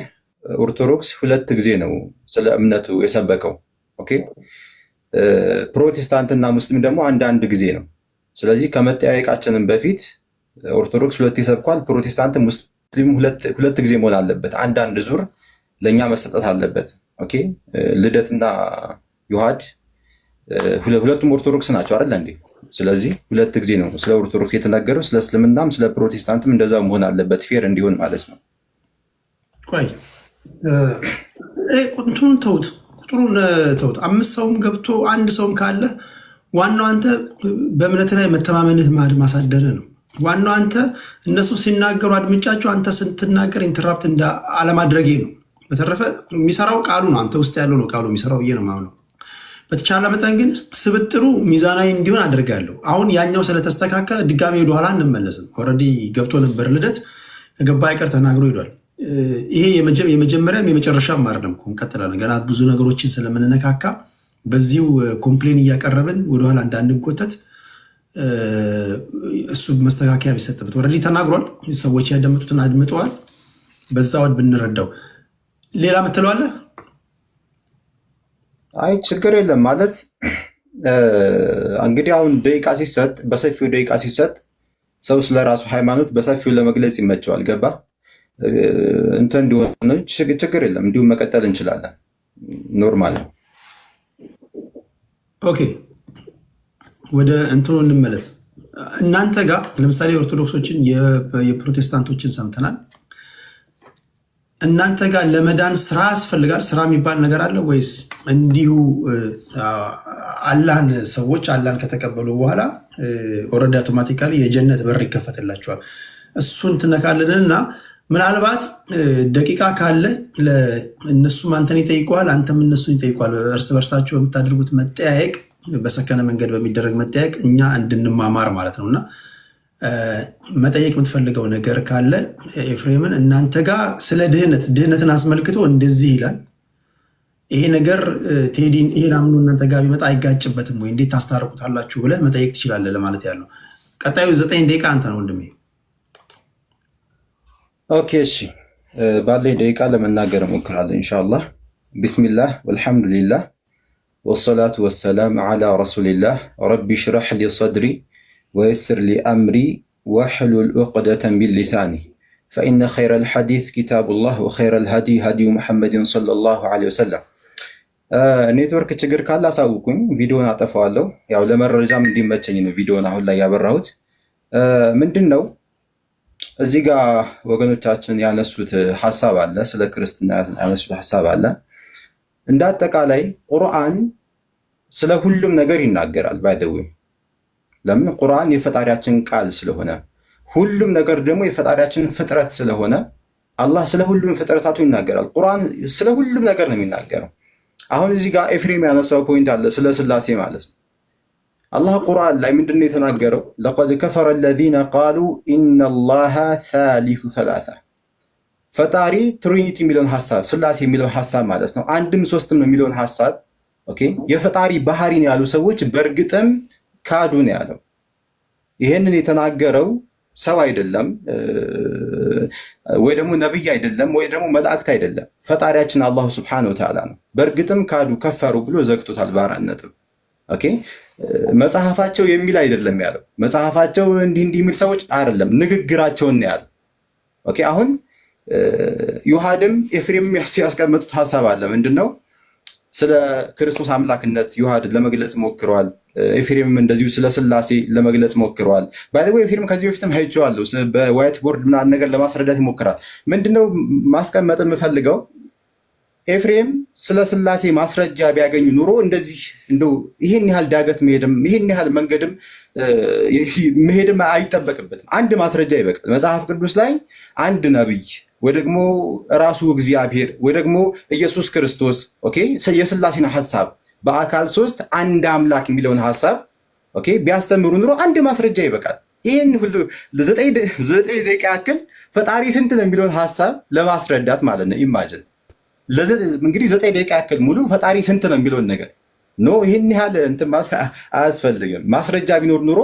ኦርቶዶክስ 2 ጊዜ ነው ስለ እምነቱ የሰበከው። ኦኬ፣ ፕሮቴስታንትና ሙስሊም ደግሞ አንድ ጊዜ ነው። ስለዚህ ከመጠያየቃችንም በፊት ኦርቶዶክስ 2 ይሰብኳል፣ ፕሮቴስታንት ሙስሊም 2 ጊዜ መሆን አለበት። አንድ ዙር ለእኛ መሰጠት አለበት። ኦኬ፣ ልደትና ዮሐድ ሁለቱም ኦርቶዶክስ ናቸው አይደል እንዴ? ስለዚህ 2 ጊዜ ነው ስለ ኦርቶዶክስ የተናገረው። ስለ እስልምናም ስለ ፕሮቴስታንትም እንደዛ መሆን አለበት፣ ፌር እንዲሆን ማለት ነው። ቆይ ቁጥሩን ተውት፣ ቁጥሩን ተውት። 5 ሰውም ገብቶ 1 ሰውም ካለ ዋናው አንተ በእምነት ላይ መተማመንህ ማሳደርህ ነው። ዋናው አንተ እነሱ ሲናገሩ አድምጫቸው አንተ ስትናገር ኢንተራፕት አለማድረጌ ነው። በተረፈ የሚሰራው ቃሉ ነው፣ አንተ ውስጥ ያለው ነው ቃሉ የሚሰራው ብዬ ነው የማምነው። በተቻለ መጠን ግን ስብጥሩ ሚዛናዊ እንዲሆን አድርጋለሁ። አሁን ያኛው ስለተስተካከለ ድጋሚ ወደኋላ እንመለስም። ኦልሬዲ ገብቶ ነበር ልደት፣ ከገባ አይቀር ተናግሮ ሄዷል። ይሄ የመጀመሪያም የመጨረሻም አይደለም። እንቀጥላለን። ገና ብዙ ነገሮችን ስለምንነካካ በዚሁ ኮምፕሌን እያቀረብን ወደኋላ እንዳንጎተት እሱ መስተካከያ ቢሰጥበት። ኦልሬዲ ተናግሯል። ሰዎች ያደምጡትን አድምጠዋል። በዛ ወድ ብንረዳው። ሌላ ምትለዋለህ? አይ ችግር የለም ማለት እንግዲህ አሁን ደቂቃ ሲሰጥ በሰፊው ደቂቃ ሲሰጥ ሰው ስለራሱ ሃይማኖት በሰፊው ለመግለጽ ይመቸዋል። ገባ እንትን እንዲሆነ ችግር የለም። እንዲሁም መቀጠል እንችላለን። ኖርማል ነው። ኦኬ ወደ እንትኑ እንመለስ። እናንተ ጋር ለምሳሌ ኦርቶዶክሶችን የፕሮቴስታንቶችን ሰምተናል። እናንተ ጋር ለመዳን ስራ ያስፈልጋል? ስራ የሚባል ነገር አለ ወይስ እንዲሁ አላህን ሰዎች አላህን ከተቀበሉ በኋላ ኦልሬዲ አውቶማቲካሊ የጀነት በር ይከፈትላቸዋል? እሱን ትነካልንና ምናልባት ደቂቃ ካለ እነሱም አንተን ይጠይቀዋል፣ አንተም እነሱን ይጠይቀዋል። እርስ በርሳቸው በምታደርጉት መጠያየቅ፣ በሰከነ መንገድ በሚደረግ መጠያየቅ እኛ እንድንማማር ማለት ነው። እና መጠየቅ የምትፈልገው ነገር ካለ ኤፍሬምን፣ እናንተ ጋር ስለ ድህነትን አስመልክቶ እንደዚህ ይላል ይሄ ነገር ቴዲን ይሄን አምኖ እናንተ ጋር ቢመጣ አይጋጭበትም ወይ እንዴት ታስታርቁታላችሁ ብለህ መጠየቅ ትችላለህ ለማለት ያለው። ቀጣዩ 9 ደቂቃ አንተ ነው ወንድሜ። ኦኬ እሺ፣ ባለኝ ደቂቃ ለመናገር እሞክራለሁ ኢንሻአላህ። ቢስሚላህ ወልሐምዱሊላህ ወሰላቱ ወሰላም ዐላ ረሱሊላህ ረቢ ሽረሕ ሊ ሰድሪ ወየስር ሊ አምሪ ወሕሉል ዑቅደተን ሚን ሊሳኒ ፈኢነ ኸይረል ሐዲስ ኪታቡላህ ወኸይረል ሀዲይ ሀዲዩ ሙሐመድን ሰለላሁ ዐለይሂ ወሰለም። ኔትወርክ ችግር ካለ አሳውቁኝ፣ ቪዲዮን አጠፋዋለሁ። ያው ለመረጃም እንዲመቸኝ ነው ቪዲዮን አሁን ላይ ያበራሁት። ምንድን ነው እዚህ ጋር ወገኖቻችን ያነሱት ሀሳብ አለ፣ ስለ ክርስትና ያነሱት ሀሳብ አለ። እንደ አጠቃላይ ቁርአን ስለ ሁሉም ነገር ይናገራል። ባይደው ለምን? ቁርአን የፈጣሪያችን ቃል ስለሆነ፣ ሁሉም ነገር ደግሞ የፈጣሪያችን ፍጥረት ስለሆነ አላህ ስለ ሁሉም ፍጥረታቱ ይናገራል። ቁርአን ስለ ሁሉም ነገር ነው የሚናገረው። አሁን እዚህ ጋር ኤፍሬም ያነሳው ፖይንት አለ፣ ስለ ስላሴ ማለት ነው። አላህ ቁርአን ላይ ምንድን ነው የተናገረው? ለቀድ ከፈረ አለዚነ ቃሉ ኢነላሃ ሳሊሱ ሰላሳ። ፈጣሪ ትሪኒቲ የሚለውን ሀሳብ፣ ስላሴ የሚለውን ሀሳብ ማለት ነው፣ አንድም ሶስትም ነው የሚለውን ሀሳብ የፈጣሪ ባህሪን ያሉ ሰዎች በእርግጥም ካዱ ነው ያለው። ይሄንን የተናገረው ሰው አይደለም፣ ወይ ደግሞ ነብይ አይደለም፣ ወይ ደግሞ መላእክት አይደለም፣ ፈጣሪያችን አላሁ ሱብሓነሁ ወተዓላ ነው። በእርግጥም ካዱ ከፈሩ ብሎ ዘግቶታል በአራነትም። ኦኬ መጽሐፋቸው የሚል አይደለም ያለው፣ መጽሐፋቸው እንዲህ የሚል ሰዎች አይደለም፣ ንግግራቸውን ያለው። ኦኬ አሁን ዮሐድም ኤፍሬም ያስቀመጡት ሀሳብ አለ። ምንድነው? ስለ ክርስቶስ አምላክነት ዮሐድ ለመግለጽ ሞክረዋል። ኤፍሬምም እንደዚሁ ስለ ስላሴ ለመግለጽ ሞክረዋል። ባይዘ ኤፍሬም ከዚህ በፊትም አይቼዋለሁ። በዋይት ቦርድ ምናምን ነገር ለማስረዳት ይሞክራል። ምንድነው ማስቀመጥ የምፈልገው ኤፍሬም ስለ ስላሴ ማስረጃ ቢያገኙ ኑሮ እንደዚህ እንደው ይሄን ያህል ዳገት መሄድም ይሄን ያህል መንገድም መሄድም አይጠበቅበትም። አንድ ማስረጃ ይበቃል። መጽሐፍ ቅዱስ ላይ አንድ ነብይ ወይ ደግሞ ራሱ እግዚአብሔር ወይ ደግሞ ኢየሱስ ክርስቶስ ኦኬ የስላሴን ሐሳብ በአካል ሶስት አንድ አምላክ የሚለውን ሐሳብ ኦኬ ቢያስተምሩ ኑሮ አንድ ማስረጃ ይበቃል። ይሄን ሁሉ ለዘጠኝ ደቂቃ ያክል ፈጣሪ ስንት ነው የሚለውን ሐሳብ ለማስረዳት ማለት ነው። ኢማጂን እንግዲህ 9 ደቂቃ ያክል ሙሉ ፈጣሪ ስንት ነው የሚለውን ነገር ኖ ይህን ያህል እንትን ማለት አያስፈልግም። ማስረጃ ቢኖር ኑሮ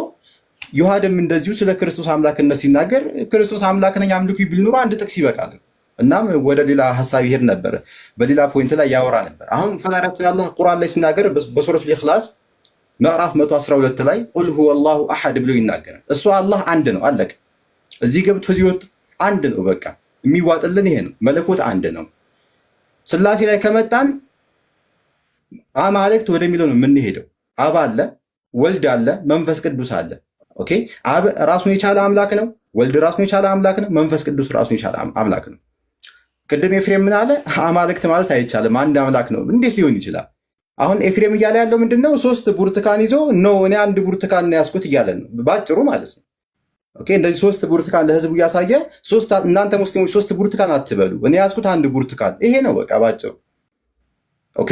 ዮሐድም እንደዚሁ ስለ ክርስቶስ አምላክነት ሲናገር ክርስቶስ አምላክ ነኝ አምልኩ ቢል ኑሮ አንድ ጥቅስ ይበቃል። እናም ወደ ሌላ ሐሳብ ይሄድ ነበር፣ በሌላ ፖይንት ላይ ያወራ ነበር። አሁን ፈጣሪያችን አላህ ቁርአን ላይ ሲናገር በሱረቱል ኢኽላስ ምዕራፍ 112 ላይ ቁል ሁወላሁ አሐድ ብሎ ይናገራል። እሱ አላህ አንድ ነው፣ አለቀ። እዚህ ገብቶ ህይወት አንድ ነው፣ በቃ የሚዋጥልን ይሄ ነው። መለኮት አንድ ነው። ስላሴ ላይ ከመጣን አማልክት ወደሚለው ነው የምንሄደው። አብ አለ፣ ወልድ አለ፣ መንፈስ ቅዱስ አለ። ኦኬ አብ ራሱን የቻለ አምላክ ነው። ወልድ ራሱን የቻለ አምላክ ነው። መንፈስ ቅዱስ ራሱን የቻለ አምላክ ነው። ቅድም ኤፍሬም ምን አለ? አማልክት ማለት አይቻልም፣ አንድ አምላክ ነው። እንዴት ሊሆን ይችላል? አሁን ኤፍሬም እያለ ያለው ምንድነው? 3 ብርቱካን ይዞ ነው እኔ አንድ ብርቱካን ነው ያስኩት እያለ ነው ባጭሩ ማለት ነው። ኦኬ እንደዚህ 3 ብርቱካን ለህዝቡ እያሳየ እናንተ ሙስሊሞች 3 ብርቱካን አትበሉ፣ እኔ ያስኩት አንድ ብርቱካን፣ ይሄ ነው በቃ ባጭሩ። ኦኬ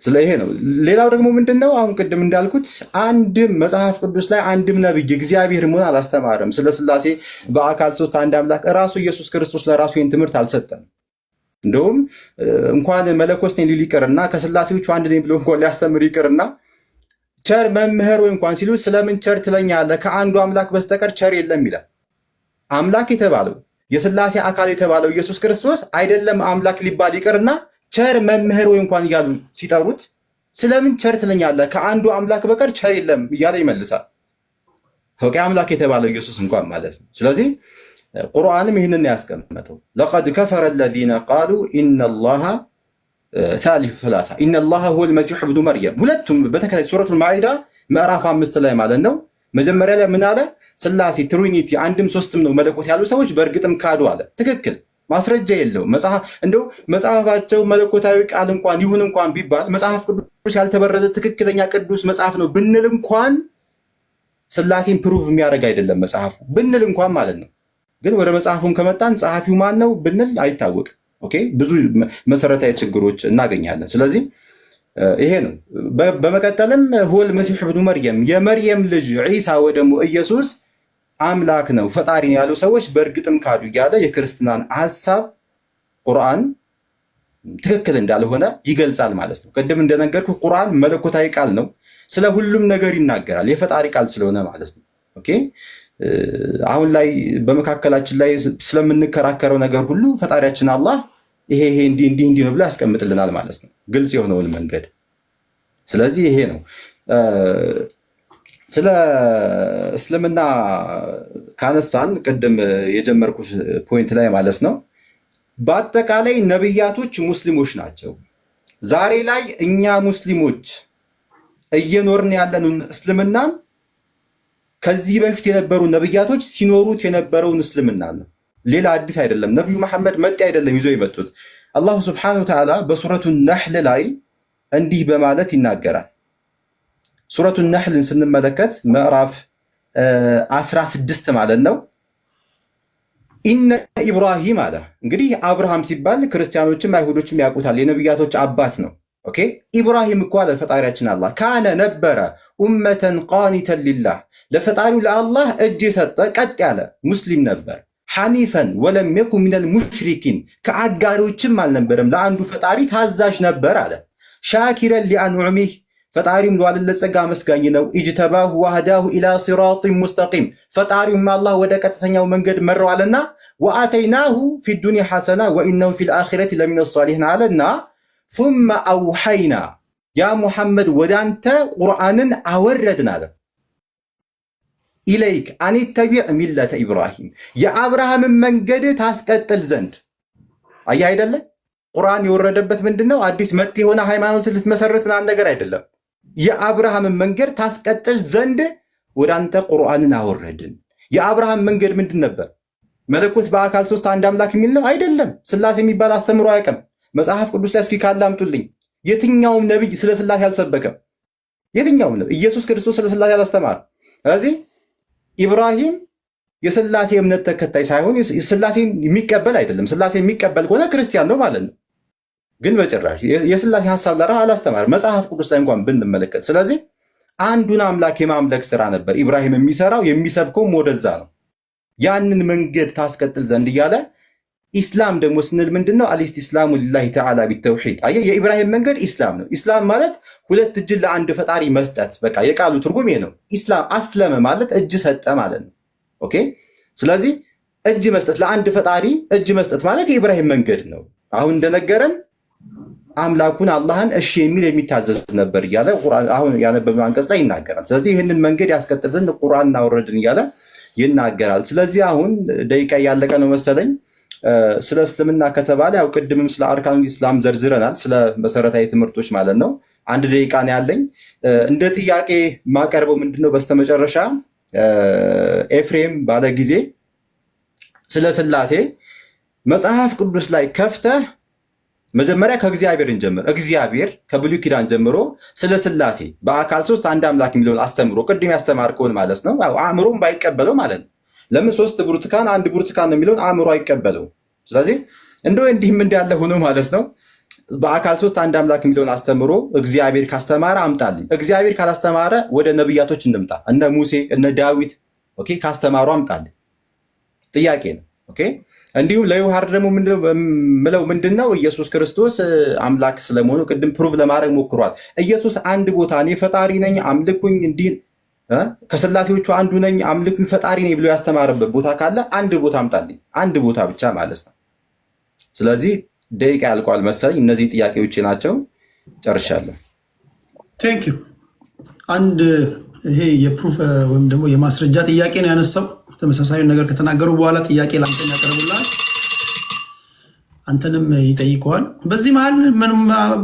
ስለ ይሄ ነው። ሌላው ደግሞ ምንድነው? አሁን ቅድም እንዳልኩት አንድም መጽሐፍ ቅዱስ ላይ አንድም ነብይ እግዚአብሔር መሆን አላስተማረም። ስለ ስላሴ በአካል 3 አንድ አምላክ ራሱ ኢየሱስ ክርስቶስ ለራሱ ይህን ትምህርት አልሰጠም። እንደውም እንኳን መለኮት ነኝ ሊል ይቅርና ከስላሴዎቹ አንድ ነኝ ብሎ እንኳን ሊያስተምር ይቅርና ቸር መምህር ወይ እንኳን ሲሉ ስለምን ቸር ትለኛለህ? ከአንዱ አምላክ በስተቀር ቸር የለም ይላል። አምላክ የተባለው የስላሴ አካል የተባለው ኢየሱስ ክርስቶስ አይደለም አምላክ ሊባል ይቅርና ቸር መምህር ወይ እንኳን እያሉ ሲጠሩት ስለምን ቸር ትለኛለህ? ከአንዱ አምላክ በቀር ቸር የለም እያለ ይመልሳል። ኦኬ አምላክ የተባለው ኢየሱስ እንኳን ማለት ነው። ስለዚህ ቁርአንም ይህንን ያስቀመጠው ለቀድ ከፈረ አለዚነ ቃሉ ኢነላሃ ሳሊሱ ሰላሳ ኢነላሃ ሁወል መሲሑ ብኑ መርየም። ሁለቱም በተከታታይ ሱረቱል ማኢዳ ምዕራፍ 5 ላይ ማለት ነው። መጀመሪያ ላይ ምን አለ? ስላሴ ትሪኒቲ አንድም ሶስትም ነው መለኮት ያሉ ሰዎች በእርግጥም ካዱ አለ። ትክክል፣ ማስረጃ የለው። እንደው መጽሐፋቸው መለኮታዊ ቃል እንኳን ይሁን እንኳን ቢባል መጽሐፍ ቅዱስ ያልተበረዘ ትክክለኛ ቅዱስ መጽሐፍ ነው ብንል እንኳን ስላሴን ፕሩቭ የሚያደርግ አይደለም መጽሐፉ ብንል እንኳን ማለት ነው። ግን ወደ መጽሐፉን ከመጣን ጸሐፊው ማን ነው ብንል አይታወቅም። ኦኬ ብዙ መሰረታዊ ችግሮች እናገኛለን። ስለዚህ ይሄ ነው። በመቀጠልም ሁወል መሲሑ ብኑ መርየም የመርየም ልጅ ዒሳ ወይ ደግሞ ኢየሱስ አምላክ ነው ፈጣሪ ነው ያሉ ሰዎች በእርግጥም ካዱ እያለ የክርስትናን ሐሳብ ቁርአን ትክክል እንዳልሆነ ይገልጻል ማለት ነው። ቅድም እንደነገርኩ ቁርአን መለኮታዊ ቃል ነው። ስለ ሁሉም ነገር ይናገራል የፈጣሪ ቃል ስለሆነ ማለት ነው። ኦኬ አሁን ላይ በመካከላችን ላይ ስለምንከራከረው ነገር ሁሉ ፈጣሪያችን አላህ ይሄ እንዲህ ነው ብሎ ያስቀምጥልናል ማለት ነው፣ ግልጽ የሆነውን መንገድ። ስለዚህ ይሄ ነው። ስለ እስልምና ካነሳን ቅድም የጀመርኩት ፖይንት ላይ ማለት ነው፣ በአጠቃላይ ነብያቶች ሙስሊሞች ናቸው። ዛሬ ላይ እኛ ሙስሊሞች እየኖርን ያለንን እስልምናን ከዚህ በፊት የነበሩ ነብያቶች ሲኖሩት የነበረውን እስልምና ነው። ሌላ አዲስ አይደለም። ነቢዩ መሐመድ መጤ አይደለም ይዞ የመጡት። አላሁ ስብሐነሁ ወተዓላ በሱረቱ ነሕል ላይ እንዲህ በማለት ይናገራል። ሱረቱ ነሕልን ስንመለከት ምዕራፍ 16 ማለት ነው። ኢነ ኢብራሂም አለ። እንግዲህ አብርሃም ሲባል ክርስቲያኖችም አይሁዶችም ያውቁታል፣ የነብያቶች አባት ነው። ኦኬ ኢብራሂም እኮ አለ ፈጣሪያችን አላህ ካነ ነበረ ኡመተን ቃኒተን ሊላህ ለፈጣሪው ለአላህ እጅ የሰጠ ቀጥ ያለ ሙስሊም ነበር። ሐኒፈን ወለም የኩ ሚነል ሙሽሪኪን ከአጋሪዎችም አልነበረም፣ ለአንዱ ፈጣሪ ታዛዥ ነበር አለ። ሻኪረን ሊአንዑሚህ ፈጣሪውም ለዋለለት ጸጋ መስጋኝ ነው። ኢጅተባሁ ወህዳሁ ኢላ ሲራጢን ሙስተቂም ፈጣሪውም አላህ ወደ ቀጥተኛው መንገድ መረዋልና ወአተይናሁ ፊዱንያ ሐሰና ወኢነሁ ፊል አኺረቲ ለሚነ ሷሊሒን አለና ሱመ አውሐይና ያ ሙሐመድ ወዳንተ ቁርአንን አወረድን አለ ኢለይክ አኒተቢዕ ሚለተ ኢብራሂም የአብርሃምን መንገድ ታስቀጥል ዘንድ። አየህ አይደለ? ቁርአን የወረደበት ምንድነው? አዲስ መጤ የሆነ ሃይማኖት ልትመሰረት ምናምን ነገር አይደለም። የአብርሃምን መንገድ ታስቀጥል ዘንድ ወደ አንተ ቁርአንን አወረድን። የአብርሃም መንገድ ምንድን ነበር? መለኮት በአካል ሶስት አንድ አምላክ የሚል ነው አይደለም። ስላሴ የሚባል አስተምሮ አያውቅም። መጽሐፍ ቅዱስ ላይ እስኪ ካለ አምጡልኝ። የትኛውም ነቢይ ስለ ስላሴ አልሰበከም። የትኛውም ነቢይ ኢየሱስ ክርስቶስ ስለ ስላሴ አላስተማርም። ስለዚህ ኢብራሂም የስላሴ እምነት ተከታይ ሳይሆን ስላሴን የሚቀበል አይደለም። ስላሴ የሚቀበል ከሆነ ክርስቲያን ነው ማለት ነው። ግን በጭራሽ የስላሴ ሀሳብ ለራ አላስተማርም መጽሐፍ ቅዱስ ላይ እንኳን ብንመለከት። ስለዚህ አንዱን አምላክ የማምለክ ስራ ነበር ኢብራሂም የሚሰራው፣ የሚሰብከውም ወደዛ ነው። ያንን መንገድ ታስቀጥል ዘንድ እያለ ኢስላም ደግሞ ስንል ምንድነው? አልኢስቲስላሙ ሊላሂ ተዓላ ቢተውሂድ። አየህ፣ የኢብራሂም መንገድ ኢስላም ነው። ኢስላም ማለት ሁለት እጅን ለአንድ ፈጣሪ መስጠት። በቃ የቃሉ ትርጉም ይሄ ነው። ኢስላም አስለመ ማለት እጅ ሰጠ ማለት ነው። ኦኬ። ስለዚህ እጅ መስጠት፣ ለአንድ ፈጣሪ እጅ መስጠት ማለት የኢብራሂም መንገድ ነው። አሁን እንደነገረን አምላኩን አላህን እሺ የሚል የሚታዘዝ ነበር እያለ አሁን ያነበብነው አንቀጽ ላይ ይናገራል። ስለዚህ ይህንን መንገድ ያስቀጥል ዘንድ ቁርአን እናወረድን እያለ ይናገራል። ስለዚህ አሁን ደቂቃ ያለቀ ነው መሰለኝ። ስለ እስልምና ከተባለ ያው ቅድምም ስለ አርካኑል ኢስላም ዘርዝረናል፣ ስለ መሰረታዊ ትምህርቶች ማለት ነው። አንድ ደቂቃ ነው ያለኝ። እንደ ጥያቄ ማቀርበው ምንድነው በስተመጨረሻ ኤፍሬም ባለ ጊዜ ስለ ስላሴ መጽሐፍ ቅዱስ ላይ ከፍተህ መጀመሪያ ከእግዚአብሔር እንጀምር። እግዚአብሔር ከብሉይ ኪዳን ጀምሮ ስለ ስላሴ በአካል ሶስት አንድ አምላክ የሚለውን አስተምሮ ቅድም ያስተማርከውን ማለት ነው። አእምሮም ባይቀበለው ማለት ነው። ለምን ሶስት ብርቱካን አንድ ብርቱካን ነው የሚለውን አእምሮ አይቀበለው። ስለዚህ እንዲህም እንዳለ ሆኖ ማለት ነው በአካል ሶስት አንድ አምላክ የሚለውን አስተምሮ እግዚአብሔር ካስተማረ አምጣልኝ። እግዚአብሔር ካላስተማረ ወደ ነብያቶች እንምጣ። እነ ሙሴ እነ ዳዊት ኦኬ ካስተማሩ አምጣልኝ። ጥያቄ ነው። ኦኬ። እንዲሁም ለዮሐር ደግሞ ምለው ምንድነው ኢየሱስ ክርስቶስ አምላክ ስለመሆኑ ቅድም ፕሩቭ ለማድረግ ሞክሯል። ኢየሱስ አንድ ቦታ እኔ ፈጣሪ ነኝ አምልኩኝ፣ እንዲህ ከስላሴዎቹ አንዱ ነኝ አምልኩኝ ፈጣሪ ነኝ ብሎ ያስተማረበት ቦታ ካለ አንድ ቦታ አምጣልኝ። አንድ ቦታ ብቻ ማለት ነው። ስለዚህ ደቂቃ ያልቋል መሰለኝ። እነዚህ ጥያቄዎች ናቸው። ጨርሻለሁ። ቴንክ ዩ። አንድ ይሄ የፕሩፍ ወይም ደግሞ የማስረጃ ጥያቄ ነው ያነሳው። ተመሳሳዩን ነገር ከተናገሩ በኋላ ጥያቄ ለአንተ ያቀርቡልሃል፣ አንተንም ይጠይቀዋል። በዚህ መሀል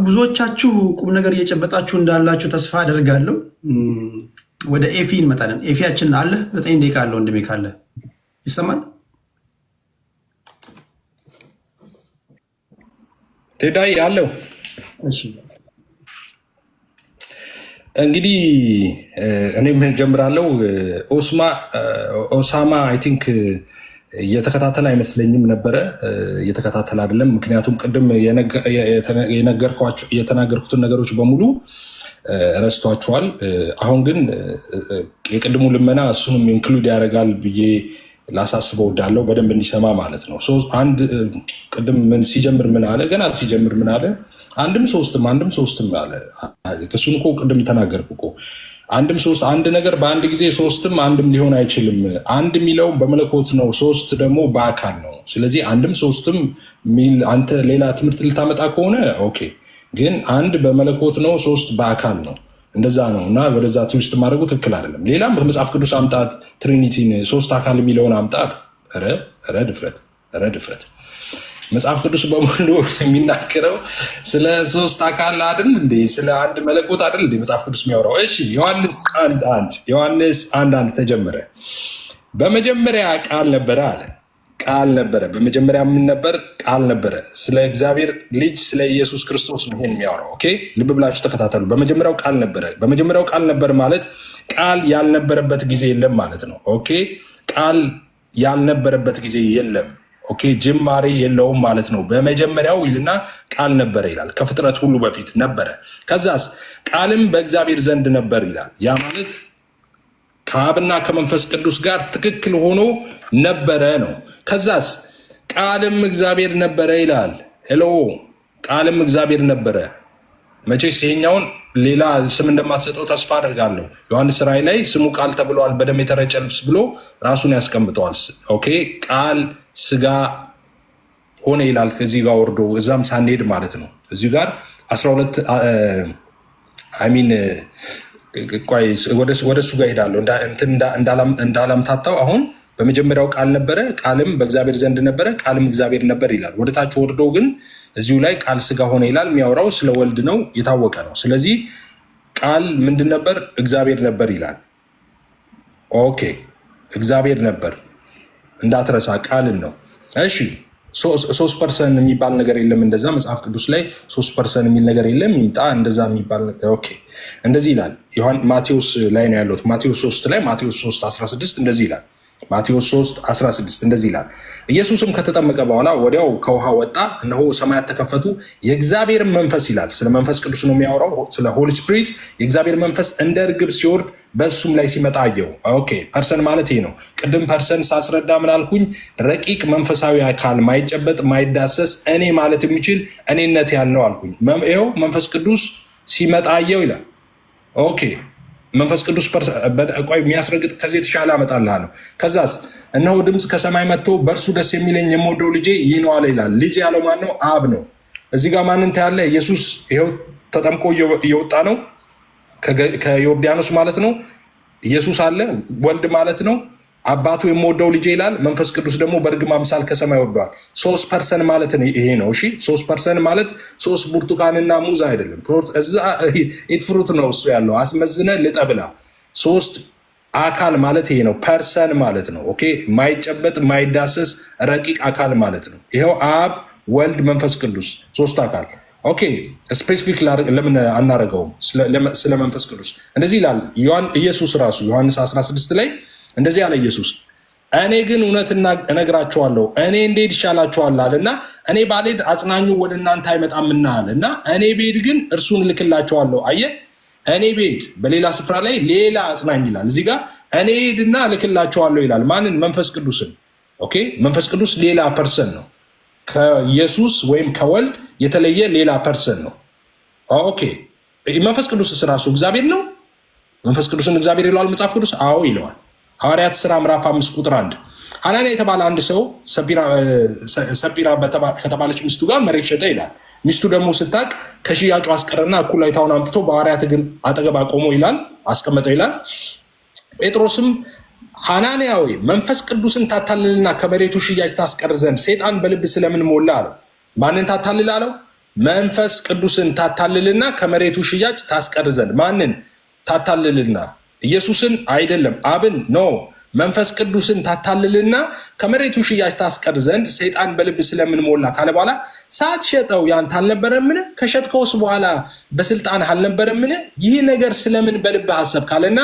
ብዙዎቻችሁ ቁም ነገር እየጨበጣችሁ እንዳላችሁ ተስፋ አደርጋለሁ። ወደ ኤፊ እንመጣለን። ኤፊያችን አለ 9 ደቂቃ አለ። ወንድሜ ካለ ይሰማል? ቴዳይ አለው። እሺ እንግዲህ እኔም ጀምራለሁ። ኦሳማ አይ ቲንክ እየተከታተለ አይመስለኝም ነበረ። እየተከታተለ አይደለም። ምክንያቱም ቅድም የተናገርኩትን ነገሮች በሙሉ ረስቷቸዋል። አሁን ግን የቅድሙ ልመና እሱንም ኢንክሉድ ያደርጋል ብዬ ላሳስበው እወዳለሁ፣ በደንብ እንዲሰማ ማለት ነው። አንድ ቅድም ሲጀምር ምን አለ? ገና ሲጀምር ምን አለ? አንድም ሶስትም አለ። እሱን እኮ ቅድም ተናገርኩ እኮ። አንድም ሶስት አንድ ነገር በአንድ ጊዜ ሶስትም አንድም ሊሆን አይችልም። አንድ የሚለው በመለኮት ነው፣ ሶስት ደግሞ በአካል ነው። ስለዚህ አንድም ሶስትም ሚል አንተ ሌላ ትምህርት ልታመጣ ከሆነ ኦኬ፣ ግን አንድ በመለኮት ነው፣ ሶስት በአካል ነው። እንደዛ ነው እና ወደዛ ትዊስት ማድረጉ ትክክል አይደለም። ሌላም በመጽሐፍ ቅዱስ አምጣት፣ ትሪኒቲን ሶስት አካል የሚለውን አምጣት። ረ ድፍረት። መጽሐፍ ቅዱስ በሙሉ የሚናገረው ስለ ሶስት አካል አይደል እንዴ? ስለ አንድ መለኮት አይደል እንዴ መጽሐፍ ቅዱስ የሚያወራው? እሺ ዮሐንስ 1:1 ተጀመረ። በመጀመሪያ ቃል ነበረ አለ። ቃል ነበረ። በመጀመሪያ ምን ነበር? ቃል ነበረ። ስለ እግዚአብሔር ልጅ ስለ ኢየሱስ ክርስቶስ ነው ይሄን የሚያወራው። ኦኬ፣ ልብ ብላችሁ ተከታተሉ። በመጀመሪያው ቃል ነበረ። በመጀመሪያው ቃል ነበር ማለት ቃል ያልነበረበት ጊዜ የለም ማለት ነው። ኦኬ፣ ቃል ያልነበረበት ጊዜ የለም። ኦኬ፣ ጅማሬ የለውም ማለት ነው። በመጀመሪያው ይልና ቃል ነበረ ይላል። ከፍጥረት ሁሉ በፊት ነበረ። ከዛስ ቃልም በእግዚአብሔር ዘንድ ነበር ይላል። ያ ማለት ከአብና ከመንፈስ ቅዱስ ጋር ትክክል ሆኖ ነበረ ነው። ከዛስ ቃልም እግዚአብሔር ነበረ ይላል። ሄሎ፣ ቃልም እግዚአብሔር ነበረ። መቼስ ይሄኛውን ሌላ ስም እንደማትሰጠው ተስፋ አደርጋለሁ። ዮሐንስ ራእይ ላይ ስሙ ቃል ተብለዋል፣ በደም የተረጨ ልብስ ብሎ ራሱን ያስቀምጠዋል። ኦኬ፣ ቃል ስጋ ሆነ ይላል። ከዚህ ጋር ወርዶ እዛም ሳንሄድ ማለት ነው። እዚህ ጋር 12 ወደ እሱ ጋር ሄዳለሁ እንዳላምታታው። አሁን በመጀመሪያው ቃል ነበረ፣ ቃልም በእግዚአብሔር ዘንድ ነበረ፣ ቃልም እግዚአብሔር ነበር ይላል። ወደታች ወርዶ ግን እዚሁ ላይ ቃል ስጋ ሆነ ይላል። የሚያወራው ስለ ወልድ ነው፣ የታወቀ ነው። ስለዚህ ቃል ምንድን ነበር? እግዚአብሔር ነበር ይላል። ኦኬ እግዚአብሔር ነበር እንዳትረሳ፣ ቃልን ነው። እሺ 3% የሚባል ነገር የለም። እንደዛ መጽሐፍ ቅዱስ ላይ 3% የሚል ነገር የለም። ይምጣ እንደዛ የሚባል ነገር። ኦኬ እንደዚህ ይላል። ማቴዎስ ላይ ነው ያለሁት። ማቴዎስ 3 ላይ ማቴዎስ 3:16 እንደዚህ ይላል። ማቴዎስ 3:16 እንደዚህ ይላል። ኢየሱስም ከተጠመቀ በኋላ ወዲያው ከውሃ ወጣ፣ እነሆ ሰማያት ተከፈቱ፣ የእግዚአብሔር መንፈስ ይላል። ስለ መንፈስ ቅዱስ ነው የሚያወራው፣ ስለ ሆሊ ስፒሪት። የእግዚአብሔር መንፈስ እንደ እርግብ ሲወርድ በእሱም ላይ ሲመጣ አየው። ኦኬ ፐርሰን ማለት ይሄ ነው። ቅድም ፐርሰን ሳስረዳ ምን አልኩኝ? ረቂቅ መንፈሳዊ አካል፣ ማይጨበጥ ማይዳሰስ፣ እኔ ማለት የሚችል እኔነት ያለው አልኩኝ። ይኸው መንፈስ ቅዱስ ሲመጣ አየው ይላል። ኦኬ መንፈስ ቅዱስ ቆይ የሚያስረግጥ ከዚህ የተሻለ አመጣልሃለሁ። ከዛስ እነሆ ድምፅ ከሰማይ መጥቶ በእርሱ ደስ የሚለኝ የምወደው ልጄ ይህ ነው አለ ይላል። ልጅ ያለው ማን ነው? አብ ነው። እዚህ ጋር ማንን ታያለ? ኢየሱስ ይኸው ተጠምቆ እየወጣ ነው ከዮርዳኖስ ማለት ነው። ኢየሱስ አለ፣ ወልድ ማለት ነው። አባቱ የምወደው ልጄ ይላል። መንፈስ ቅዱስ ደግሞ በእርግብ አምሳል ከሰማይ ወርዷል። 3% ማለት ይሄ ነው። እሺ 3% ማለት 3 ብርቱካንና ሙዝ አይደለም። ኢትፍሩት ነው እሱ ያለው። አስመዝነ ልጠብላ 3 አካል ማለት ይሄ ነው። ፐርሰን ማለት ነው። ኦኬ ማይጨበጥ ማይዳሰስ ረቂቅ አካል ማለት ነው። ይኸው አብ፣ ወልድ፣ መንፈስ ቅዱስ 3 አካል። ኦኬ ስፔሲፊክ ለምን አናረገውም? ስለ መንፈስ ቅዱስ እንደዚህ ይላል ኢየሱስ ራሱ ዮሐንስ 16 ላይ እንደዚህ ያለ ኢየሱስ፣ እኔ ግን እውነት እነግራቸዋለሁ እኔ እንዴት ይሻላቸዋል አለና፣ እኔ ባልሄድ አጽናኙ ወደ እናንተ አይመጣምና አለና፣ እኔ ብሄድ ግን እርሱን እልክላቸዋለሁ። አየህ፣ እኔ ብሄድ በሌላ ስፍራ ላይ ሌላ አጽናኝ ይላል። እዚህ ጋር እኔ ሄድና እልክላቸዋለሁ ይላል። ማንን? መንፈስ ቅዱስን። ኦኬ መንፈስ ቅዱስ ሌላ ፐርሰን ነው። ከኢየሱስ ወይም ከወልድ የተለየ ሌላ ፐርሰን ነው። ኦኬ መንፈስ ቅዱስስ ራሱ እግዚአብሔር ነው። መንፈስ ቅዱስን እግዚአብሔር ይለዋል መጽሐፍ ቅዱስ? አዎ ይለዋል። ሐዋርያት ሥራ ምዕራፍ 5 ቁጥር 1 ሐናንያ የተባለ አንድ ሰው ሰጲራ ከተባለች ሚስቱ ጋር መሬት ሸጠ ይላል። ሚስቱ ደግሞ ስታቅ ከሽያጩ አስቀረና እኩሌታውን አምጥቶ በሐዋርያት እግር አጠገብ አቆሞ ይላል አስቀመጠው ይላል። ጴጥሮስም ሐናንያ ሆይ መንፈስ ቅዱስን ታታልልና ከመሬቱ ሽያጭ ታስቀር ዘንድ ሰይጣን በልብ ስለምን ሞላ አለው። ማንን ታታልል አለው? መንፈስ ቅዱስን ታታልልና ከመሬቱ ሽያጭ ታስቀር ዘንድ። ማንን ታታልልና? ኢየሱስን አይደለም፣ አብን ኖ። መንፈስ ቅዱስን ታታልልና ከመሬቱ ሽያጭ ታስቀር ዘንድ ሰይጣን በልብ ስለምን ሞላ ካለ በኋላ ሳትሸጠው ያንተ አልነበረምን? ከሸጥከውስ በኋላ በስልጣን አልነበረምን? ይህ ነገር ስለምን በልብ ሐሰብ ካለና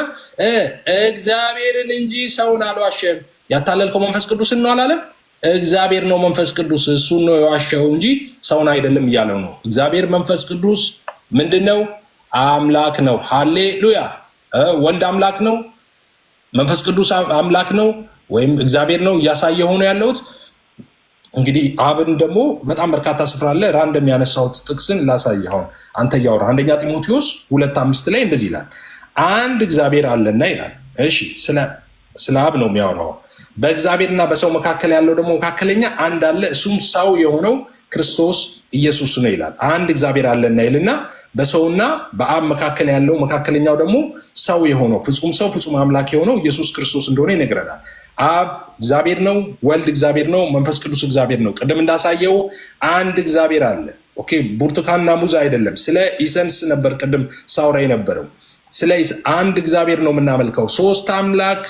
እግዚአብሔርን እንጂ ሰውን አልዋሸም። ያታለልከው መንፈስ ቅዱስን ነው አላለም? እግዚአብሔር ነው መንፈስ ቅዱስ፣ እሱን ነው የዋሸው እንጂ ሰውን አይደለም እያለው ነው። እግዚአብሔር መንፈስ ቅዱስ ምንድነው? አምላክ ነው። ሃሌሉያ። ወልድ አምላክ ነው፣ መንፈስ ቅዱስ አምላክ ነው ወይም እግዚአብሔር ነው እያሳየ ሆኖ ያለውት። እንግዲህ አብን ደግሞ በጣም በርካታ ስፍራ አለ። ራንደም ያነሳሁት ጥቅስን ላሳይ። አሁን አንተ እያወራህ 1 ጢሞቴዎስ 2:5 ላይ እንደዚህ ይላል፣ አንድ እግዚአብሔር አለና ይላል። እሺ ስለ አብ ነው የሚያወራው። በእግዚአብሔርና በሰው መካከል ያለው ደግሞ መካከለኛ አንድ አለ፣ እሱም ሰው የሆነው ክርስቶስ ኢየሱስ ነው ይላል። አንድ እግዚአብሔር አለና ይልና በሰውና በአብ መካከል ያለው መካከለኛው ደግሞ ሰው የሆነው ፍጹም ሰው ፍጹም አምላክ የሆነው ኢየሱስ ክርስቶስ እንደሆነ ይነግረናል። አብ እግዚአብሔር ነው፣ ወልድ እግዚአብሔር ነው፣ መንፈስ ቅዱስ እግዚአብሔር ነው። ቅድም እንዳሳየው አንድ እግዚአብሔር አለ። ኦኬ ብርቱካንና ሙዝ አይደለም። ስለ ኢሰንስ ነበር ቅድም ሳውራ የነበረው። ስለ አንድ እግዚአብሔር ነው የምናመልከው። ሶስት አምላክ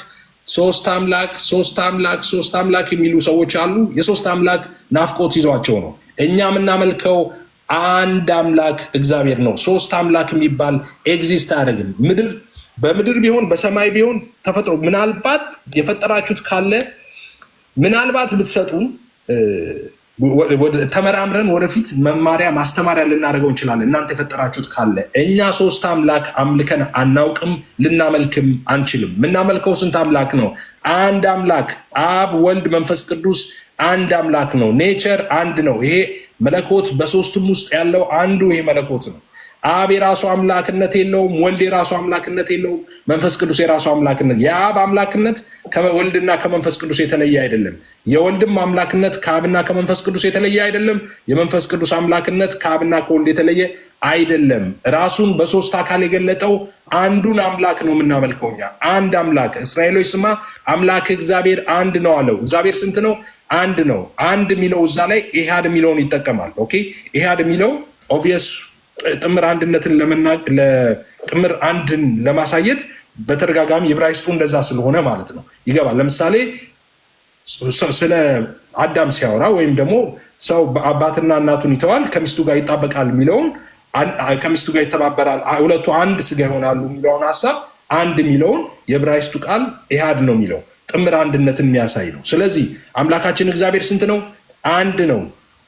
የሚሉ ሰዎች አሉ። የሶስት አምላክ ናፍቆት ይዟቸው ነው። እኛ የምናመልከው አንድ አምላክ እግዚአብሔር ነው። ሶስት አምላክ የሚባል ኤግዚስት አያደርግም። በምድር ቢሆን በሰማይ ቢሆን ተፈጥሮ ምናልባት የፈጠራችሁት ካለ ምናልባት ብትሰጡን ተመራምረን ወደፊት መማሪያ ማስተማሪያ ልናደርገው እንችላለን። እናንተ የፈጠራችሁት ካለ እኛ ሶስት አምላክ አምልከን አናውቅም፣ ልናመልክም አንችልም። የምናመልከው ስንት አምላክ ነው? አንድ አምላክ አብ፣ ወልድ፣ መንፈስ ቅዱስ አንድ አምላክ ነው። ኔቸር አንድ ነው። ይሄ መለኮት በሶስቱም ውስጥ ያለው አንዱ ይሄ መለኮት ነው። አብ የራሱ አምላክነት የለውም፣ ወልድ የራሱ አምላክነት የለውም፣ መንፈስ ቅዱስ የራሱ አምላክነት። የአብ አምላክነት ከወልድና ከመንፈስ ቅዱስ የተለየ አይደለም። የወልድም አምላክነት ከአብና ከመንፈስ ቅዱስ የተለየ አይደለም። የመንፈስ ቅዱስ አምላክነት ከአብና ከወልድ የተለየ አይደለም። ራሱን በሶስት አካል የገለጠው አንዱን አምላክ ነው የምናመልከው እኛ። አንድ አምላክ። እስራኤሎች ስማ አምላክ እግዚአብሔር አንድ ነው አለው። እግዚአብሔር ስንት ነው? አንድ ነው። አንድ የሚለው እዛ ላይ ኢሃድ የሚለውን ይጠቀማል። ኦኬ ኢሃድ የሚለው ኦብቪየስ ጥምር አንድነትን ጥምር አንድን ለማሳየት በተደጋጋሚ ዕብራይስጡ እንደዛ ስለሆነ ማለት ነው ይገባል። ለምሳሌ ስለ አዳም ሲያወራ ወይም ደግሞ ሰው አባትና እናቱን ይተዋል ከሚስቱ ጋር ይጣበቃል የሚለውን ከሚስቱ ጋር ይተባበራል ሁለቱ አንድ ስጋ ይሆናሉ የሚለውን ሀሳብ አንድ የሚለውን የዕብራይስጡ ቃል ኢሃድ ነው የሚለው ጥምር አንድነትን የሚያሳይ ነው። ስለዚህ አምላካችን እግዚአብሔር ስንት ነው? አንድ ነው።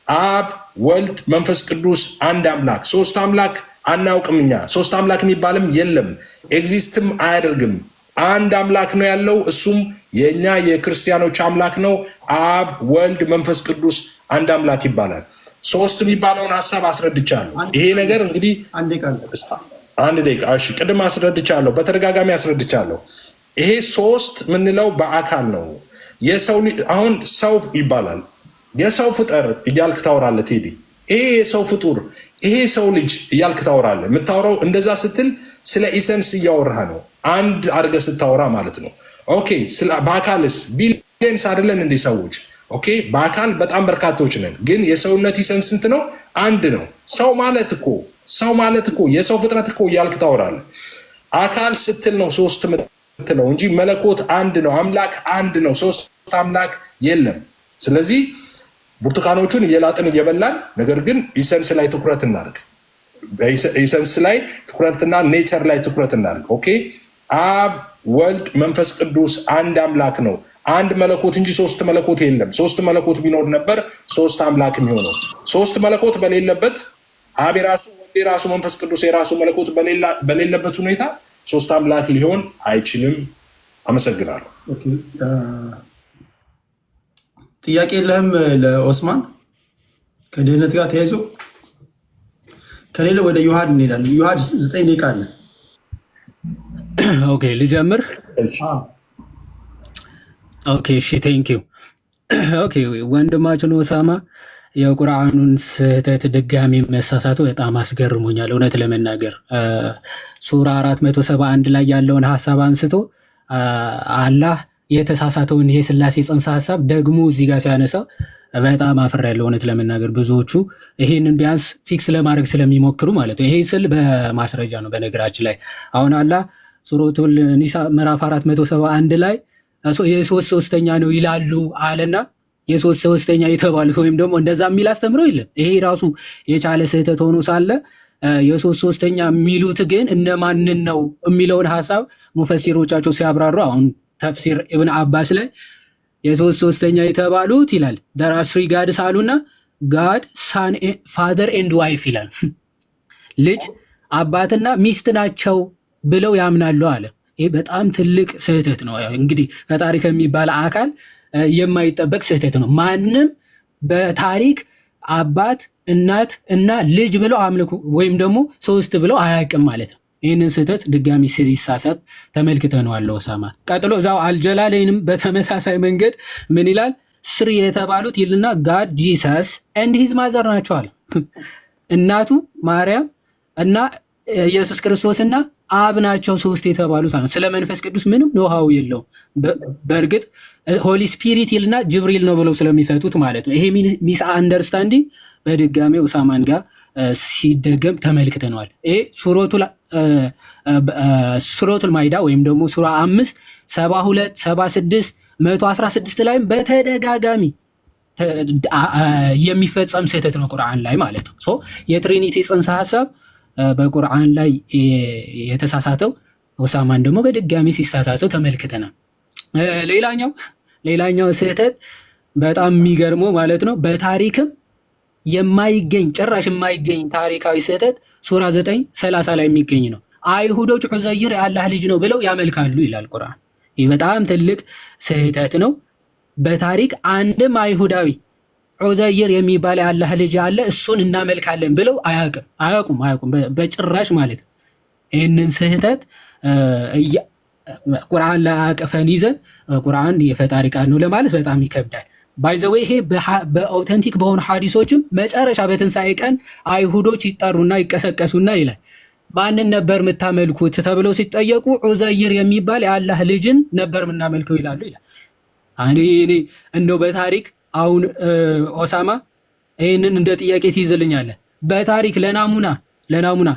አብ ወልድ መንፈስ ቅዱስ አንድ አምላክ። ሶስት አምላክ አናውቅም እኛ። ሶስት አምላክ የሚባልም የለም፣ ኤግዚስትም አያደርግም። አንድ አምላክ ነው ያለው፣ እሱም የእኛ የክርስቲያኖች አምላክ ነው። አብ ወልድ መንፈስ ቅዱስ አንድ አምላክ ይባላል። ሶስት የሚባለውን ሀሳብ አስረድቻለሁ። ይሄ ነገር እንግዲህ አንድ ደቂቃ እሺ፣ ቅድም አስረድቻለሁ፣ በተደጋጋሚ አስረድቻለሁ። ይሄ ሶስት የምንለው በአካል ነው። የሰው አሁን ሰው ይባላል። የሰው ፍጠር እያልክ ታወራለህ ቴዲ። ይሄ የሰው ፍጡር፣ ይሄ ሰው ልጅ እያልክ ታወራለህ። የምታወራው እንደዛ ስትል ስለ ኢሰንስ እያወራህ ነው፣ አንድ አድርገህ ስታወራ ማለት ነው። ኦኬ በአካልስ ቢሊየንስ አይደለን እንዴ ሰዎች? ኦኬ በአካል በጣም በርካቶች ነን፣ ግን የሰውነት ኢሰንስ ስንት ነው? አንድ ነው። ሰው ማለት እኮ የሰው ፍጥረት እኮ እያልክ ታወራለህ። አካል ስትል ነው ሶስት ምትለው እንጂ መለኮት አንድ ነው፣ አምላክ አንድ ነው፣ ሶስት አምላክ የለም። ስለዚህ ብርቱካኖቹን እየላጥን እየበላን፣ ነገር ግን ኢሰንስ ላይ ትኩረት እናድርግ። ኢሰንስ ላይ ትኩረትና ኔቸር ላይ ትኩረት እናድርግ። ኦኬ አብ ወልድ መንፈስ ቅዱስ አንድ አምላክ ነው። አንድ መለኮት እንጂ ሶስት መለኮት የለም። ሶስት መለኮት ቢኖር ነበር ሶስት አምላክ የሚሆነው። ሶስት መለኮት በሌለበት አብ የራሱ ወልድ የራሱ መንፈስ ቅዱስ የራሱ መለኮት በሌለበት ሁኔታ ሶስት አምላክ ሊሆን አይችልም። አመሰግናለሁ። ጥያቄ የለህም ለኦስማን? ከድህነት ጋር ተያይዞ ከሌለ ወደ ዮሐድ እንሄዳለን። ዮሐድ 9 ደቂቃ አለ። ኦኬ ልጀምር። ኦኬ እሺ ቴንኪው። ኦኬ ወንድማችን ኦሳማ የቁርአኑን ስህተት ድጋሚ መሳሳቱ በጣም አስገርሞኛል። እውነት ለመናገር ሱራ 471 ላይ ያለውን ሀሳብ አንስቶ አላህ የተሳሳተውን ይሄ ስላሴ ጽንሰ ሀሳብ ደግሞ እዚህ ጋር ሲያነሳ በጣም አፍሬያለሁ። እውነት ለመናገር ብዙዎቹ ይሄንን ቢያንስ ፊክስ ለማድረግ ስለሚሞክሩ ማለት ነው። ይሄ ስል በማስረጃ ነው። በነገራችን ላይ አሁን አላህ ሱረቱል ኒሳ ምዕራፍ 471 ላይ የሶስት ሶስተኛ ነው ይላሉ አለና የሶስት ሶስተኛ የተባሉት ወይም ደግሞ እንደዛ የሚል አስተምሮ የለም። ይሄ ራሱ የቻለ ስህተት ሆኖ ሳለ የሶስት ሶስተኛ የሚሉት ግን እነማንን ነው የሚለውን ሀሳብ ሙፈሲሮቻቸው ሲያብራሩ አሁን ተፍሲር ኢብን አባስ ላይ የሶስት ሶስተኛ የተባሉት ይላል there are three gods አሉና ጋድ ሳን ፋዘር ኤንድ ዋይፍ ይላል። ልጅ አባትና ሚስት ናቸው ብለው ያምናሉ አለ። ይሄ በጣም ትልቅ ስህተት ነው። እንግዲህ ፈጣሪ ከሚባል አካል የማይጠበቅ ስህተት ነው። ማንም በታሪክ አባት እናት እና ልጅ ብለው አምልኩ ወይም ደግሞ ሶስት ብለው አያውቅም ማለት ነው። ይህንን ስህተት ድጋሚ ሲሳሳት ተመልክተነዋል ኦሳማ። ቀጥሎ እዛው አልጀላለይንም በተመሳሳይ መንገድ ምን ይላል? ስሪ የተባሉት ይልና ጋድ ጂሰስ ኤንድ ሂዝ ማዘር ናቸዋል። እናቱ ማርያም እና ኢየሱስ ክርስቶስና አብ ናቸው ሶስት የተባሉት። ስለ መንፈስ ቅዱስ ምንም ኖሃው የለውም። በእርግጥ ሆሊ ስፒሪት ይልና ጅብሪል ነው ብለው ስለሚፈቱት ማለት ነው። ይሄ ሚስ አንደርስታንዲንግ በድጋሚ ኦሳማን ጋር ሲደገም ተመልክተነዋል። ይሄ ሱረቱል ማይዳ ወይም ደግሞ ሱራ 5 72 76 116 ላይም በተደጋጋሚ የሚፈጸም ስህተት ነው ቁርአን ላይ ማለት ነው። የትሪኒቲ ጽንሰ ሀሳብ በቁርአን ላይ የተሳሳተው ኦሳማን ደግሞ በድጋሚ ሲሳሳተው ተመልክተናል። ሌላኛው ስህተት በጣም የሚገርመው ማለት ነው በታሪክም የማይገኝ ጭራሽ የማይገኝ ታሪካዊ ስህተት ሱራ 9:30 ላይ የሚገኝ ነው። አይሁዶች ዑዘይር የአላህ ልጅ ነው ብለው ያመልካሉ ይላል ቁርአን። ይህ በጣም ትልቅ ስህተት ነው። በታሪክ አንድም አይሁዳዊ ዑዘይር የሚባል የአላህ ልጅ አለ እሱን እናመልካለን ብለው አያውቁም በጭራሽ ማለት ነው። ይህንን ስህተት ቁርአን ላይ አቅፈን ይዘን ቁርአን የፈጣሪ ቃል ነው ለማለት በጣም ይከብዳል። ባይዘዌ ይሄ በኦተንቲክ በሆኑ ሐዲሶችም መጨረሻ በትንሣኤ ቀን አይሁዶች ይጠሩና ይቀሰቀሱና ይላል ማንን ነበር የምታመልኩት ተብለው ሲጠየቁ ዑዘይር የሚባል የአላህ ልጅን ነበር የምናመልከው ይላሉ ይላል። እኔ እንደው በታሪክ አሁን ኦሳማ ይህንን እንደ ጥያቄ ትይዝልኛለህ። በታሪክ ለናሙና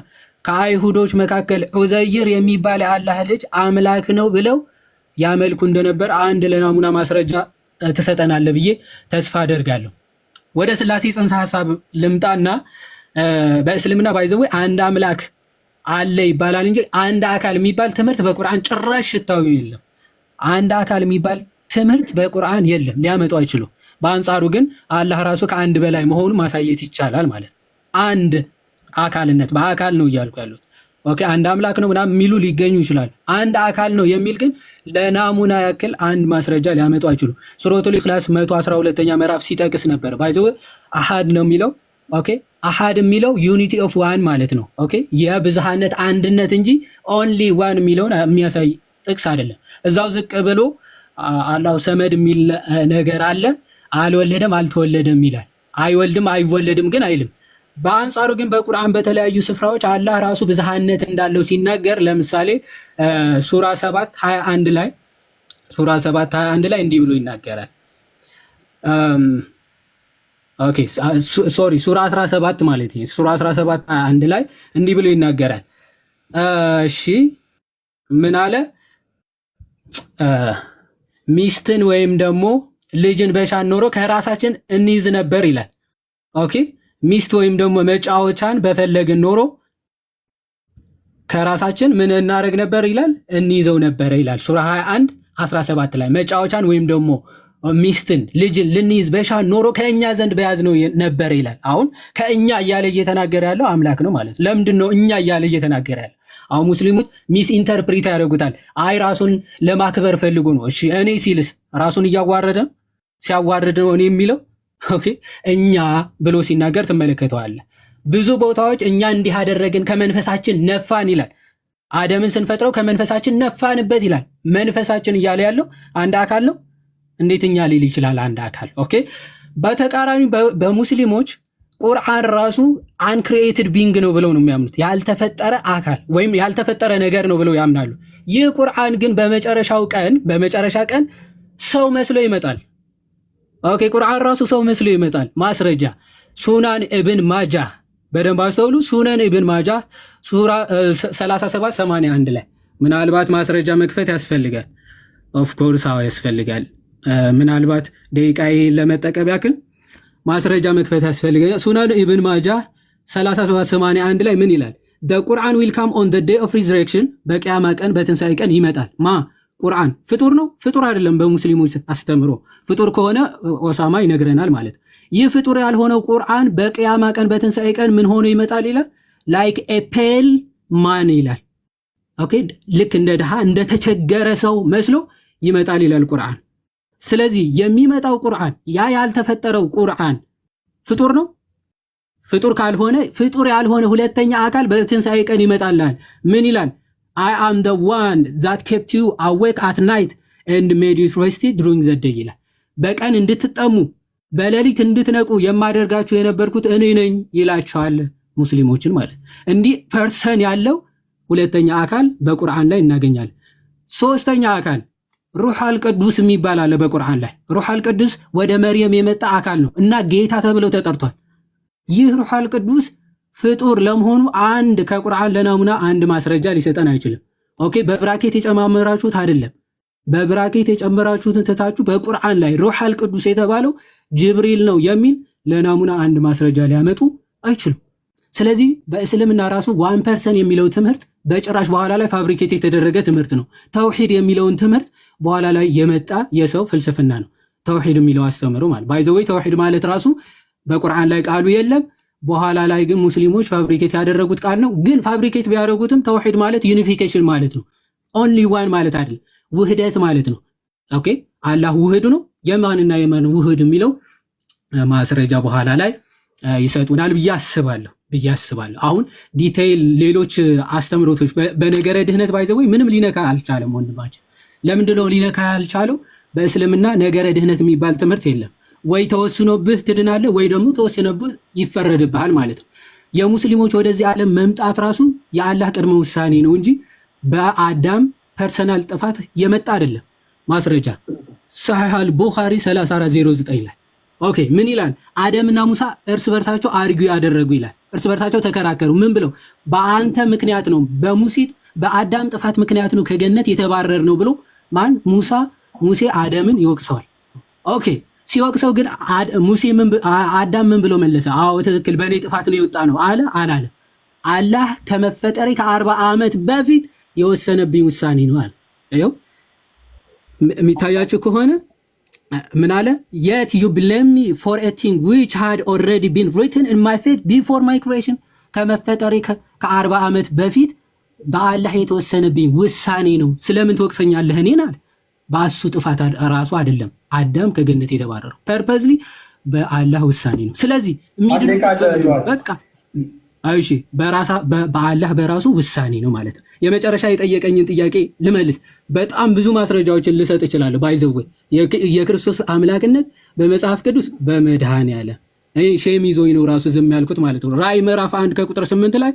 ከአይሁዶች መካከል ዑዘይር የሚባል የአላህ ልጅ አምላክ ነው ብለው ያመልኩ እንደነበር አንድ ለናሙና ማስረጃ ትሰጠናለህ ብዬ ተስፋ አደርጋለሁ። ወደ ስላሴ ጽንሰ ሐሳብ ልምጣና በእስልምና ባይዘው አንድ አምላክ አለ ይባላል እንጂ አንድ አካል የሚባል ትምህርት በቁርአን ጭራሽ ሽታው የለም። አንድ አካል የሚባል ትምህርት በቁርአን የለም፣ ሊያመጡ አይችሉም። በአንጻሩ ግን አላህ ራሱ ከአንድ በላይ መሆኑን ማሳየት ይቻላል ማለት አንድ አካልነት በአካል ነው እያልኩ ያሉት። ኦኬ አንድ አምላክ ነው ምናምን የሚሉ ሊገኙ ይችላል። አንድ አካል ነው የሚል ግን ለናሙና ያክል አንድ ማስረጃ ሊያመጡ አይችሉም። ሱረቱል ኢኽላስ 112ኛ ምዕራፍ ሲጠቅስ ነበር ባይዘው አሐድ ነው የሚለው። ኦኬ አሐድ የሚለው ዩኒቲ ኦፍ ዋን ማለት ነው። ኦኬ የብዝሃነት አንድነት እንጂ ኦንሊ ዋን የሚለውን የሚያሳይ ጥቅስ አይደለም። እዛው ዝቅ ብሎ አላሁ ሰመድ የሚል ነገር አለ። አልወለደም አልተወለደም ይላል። አይወልድም አይወለድም ግን አይልም። በአንጻሩ ግን በቁርአን በተለያዩ ስፍራዎች አላህ ራሱ ብዝሃነት እንዳለው ሲናገር ለምሳሌ ሱራ 7:21 ላይ እንዲህ ብሎ ይናገራል። ኦኬ ሶሪ ሱራ 17 ማለት ነው። ሱራ 17:21 ላይ እንዲህ ብሎ ይናገራል። እሺ ምን አለ? ሚስትን ወይም ደግሞ ልጅን በሻን ኖሮ ከራሳችን እንይዝ ነበር ይላል። ኦኬ ሚስት ወይም ደግሞ መጫወቻን በፈለግን ኖሮ ከራሳችን ምን እናደርግ ነበር ይላል? እንይዘው ነበር ይላል። ሱራ 21:17 ላይ መጫወቻን ወይም ደግሞ ሚስትን ልጅን ልንይዝ በሻን ኖሮ ከእኛ ዘንድ በያዝ ነው ነበር ይላል። አሁን ከእኛ እያለ እየተናገረ ያለው አምላክ ነው ማለት። ለምንድን ነው እኛ እያለ እየተናገረ ያለው? አሁን ሙስሊሞች ሚስ ኢንተርፕሪት ያደርጉታል። አይ ራሱን ለማክበር ፈልጎ ነው። እሺ እኔ ሲልስ ራሱን እያዋረደ ሲያዋርድ ነው እኔ የሚለው። ኦኬ እኛ ብሎ ሲናገር ትመለከተዋለህ። ብዙ ቦታዎች እኛ እንዲህ አደረግን ከመንፈሳችን ነፋን ይላል። አደምን ስንፈጥረው ከመንፈሳችን ነፋንበት ይላል። መንፈሳችን እያለ ያለው አንድ አካል ነው። እንዴት እኛ ሊል ይችላል አንድ አካል? ኦኬ በተቃራኒ በሙስሊሞች ቁርአን ራሱ አንክሪኤትድ ቢንግ ነው ብለው ነው የሚያምኑት። ያልተፈጠረ አካል ወይም ያልተፈጠረ ነገር ነው ብለው ያምናሉ። ይህ ቁርአን ግን በመጨረሻ ቀን ሰው መስሎ ይመጣል። ኦኬ ቁርአን ራሱ ሰው መስሎ ይመጣል። ማስረጃ ሱናን ኢብን ማጃህ በደንብ አስተውሉ። ሱናን ኢብን ማጃህ ሱራ 37:81 ላይ ምናልባት ማስረጃ መክፈት ያስፈልጋል። ኦፍ ኮርስ አዎ ያስፈልጋል። ምናልባት ደቂቃዬ ለመጠቀም ያክል ማስረጃ መክፈት ያስፈልጋል። ሱናን ኢብን ማጃህ 37:81 ላይ ምን ይላል? the Quran will come on the day of resurrection በቂያማ ቀን በትንሣኤ ቀን ይመጣል። ቁርአን ፍጡር ነው? ፍጡር አይደለም። በሙስሊሞች አስተምሮ ፍጡር ከሆነ ኦሳማ ይነግረናል ማለት። ይህ ፍጡር ያልሆነው ቁርአን በቂያማ ቀን በትንሣኤ ቀን ምን ሆኖ ይመጣል ይላል? ላይክ ኤ ፔል ማን ይላል። ኦኬ ልክ እንደ ድሃ እንደ ተቸገረ ሰው መስሎ ይመጣል ይላል ቁርአን። ስለዚህ የሚመጣው ቁርአን ያ ያልተፈጠረው ቁርአን ፍጡር ነው? ፍጡር ካልሆነ ፍጡር ያልሆነ ሁለተኛ አካል በትንሣኤ ቀን ይመጣልሃል። ምን ይላል? I am the one that kept you awake at night and made you rested during the day ይላል። በቀን እንድትጠሙ በሌሊት እንድትነቁ የማደርጋችሁ የነበርኩት እኔ ነኝ ይላቸዋል ሙስሊሞችን ማለት። እንዲህ ፐርሰን ያለው ሁለተኛ አካል በቁርአን ላይ እናገኛለን። ሶስተኛ አካል ሩህ አልቅዱስ የሚባል አለ በቁርአን ላይ። ሩህ አልቅዱስ ወደ መርየም የመጣ አካል ነው እና ጌታ ተብለው ተጠርቷል። ይህ ሩህ አልቅዱስ ፍጡር ለመሆኑ አንድ ከቁርአን ለናሙና አንድ ማስረጃ ሊሰጠን አይችልም። ኦኬ በብራኬት የጨማመራችሁት አይደለም። በብራኬት የጨመራችሁትን ትታችሁ በቁርአን ላይ ሩህ አልቅዱስ የተባለው ጅብሪል ነው የሚል ለናሙና አንድ ማስረጃ ሊያመጡ አይችሉም። ስለዚህ በእስልምና ራሱ 1% የሚለው ትምህርት በጭራሽ በኋላ ላይ ፋብሪኬት የተደረገ ትምህርት ነው። ተውሂድ የሚለውን ትምህርት በኋላ ላይ የመጣ የሰው ፍልስፍና ነው። ተውሂድ የሚለው አስተምሮ ማለት ባይዘዌ ተውሂድ ማለት ራሱ በቁርአን ላይ ቃሉ የለም። በኋላ ላይ ግን ሙስሊሞች ፋብሪኬት ያደረጉት ቃል ነው። ግን ፋብሪኬት ቢያደርጉትም ተውሂድ ማለት ዩኒፊኬሽን ማለት ነው። ኦንሊ ዋን ማለት አይደለም፣ ውህደት ማለት ነው። ኦኬ አላህ ውህድ ነው። የማንና የማን ውህድ የሚለው ማስረጃ በኋላ ላይ ይሰጡናል ብዬ አስባለሁ። አሁን ዲቴይል ሌሎች አስተምሮቶች በነገረ ድህነት ባይዘው ምንም ሊነካ አልቻለም ወንድማችን። ለምንድነው ሊነካ ያልቻለው? በእስልምና ነገረ ድህነት የሚባል ትምህርት የለም። ወይ ተወስኖብህ ትድናለህ ወይ ደግሞ ተወስኖብህ ይፈረድብሃል ማለት ነው። የሙስሊሞች ወደዚህ ዓለም መምጣት ራሱ የአላህ ቅድመ ውሳኔ ነው እንጂ በአዳም ፐርሰናል ጥፋት የመጣ አይደለም። ማስረጃ ሰሒህ አልቡኻሪ 3409 ላይ ኦኬ ምን ይላል? አደምና ሙሳ እርስ በርሳቸው አርጊው ያደረጉ ይላል። እርስ በርሳቸው ተከራከሩ። ምን ብለው? በአንተ ምክንያት ነው፣ በአዳም ጥፋት ምክንያት ነው ከገነት የተባረር ነው ብሎ ማን? ሙሴ አደምን ይወቅሰዋል። ኦኬ ሲወቅሰው ግን አዳም ምን ብሎ መለሰ? አዎ ትክክል፣ በእኔ ጥፋት ነው የወጣ ነው አለ አላለ? አላህ ከመፈጠሬ ከ40 ዓመት በፊት የወሰነብኝ ውሳኔ ነው አለ። ይኸው የሚታያችሁ ከሆነ ምን አለ? yet you blame me for a thing which had already been written in my fate before my creation ከመፈጠሬ ከ40 ዓመት በፊት በአላህ የተወሰነብኝ ውሳኔ ነው፣ ስለምን ትወቅሰኛለህ እኔን አለ። በአሱ ጥፋት ራሱ አይደለም አዳም ከገነት የተባረረው ፐርፐዝሊ በአላህ ውሳኔ ነው። ስለዚህ በቃ አይሺ በአላህ በራሱ ውሳኔ ነው ማለት ነው። የመጨረሻ የጠየቀኝን ጥያቄ ልመልስ። በጣም ብዙ ማስረጃዎችን ልሰጥ እችላለሁ። ባይዘው የክርስቶስ አምላክነት በመጽሐፍ ቅዱስ በመድኃኔዓለም ሼም ይዞኝ ነው ራሱ ዝም ያልኩት ማለት ነው። ራእይ ምዕራፍ 1 ከቁጥር 8 ላይ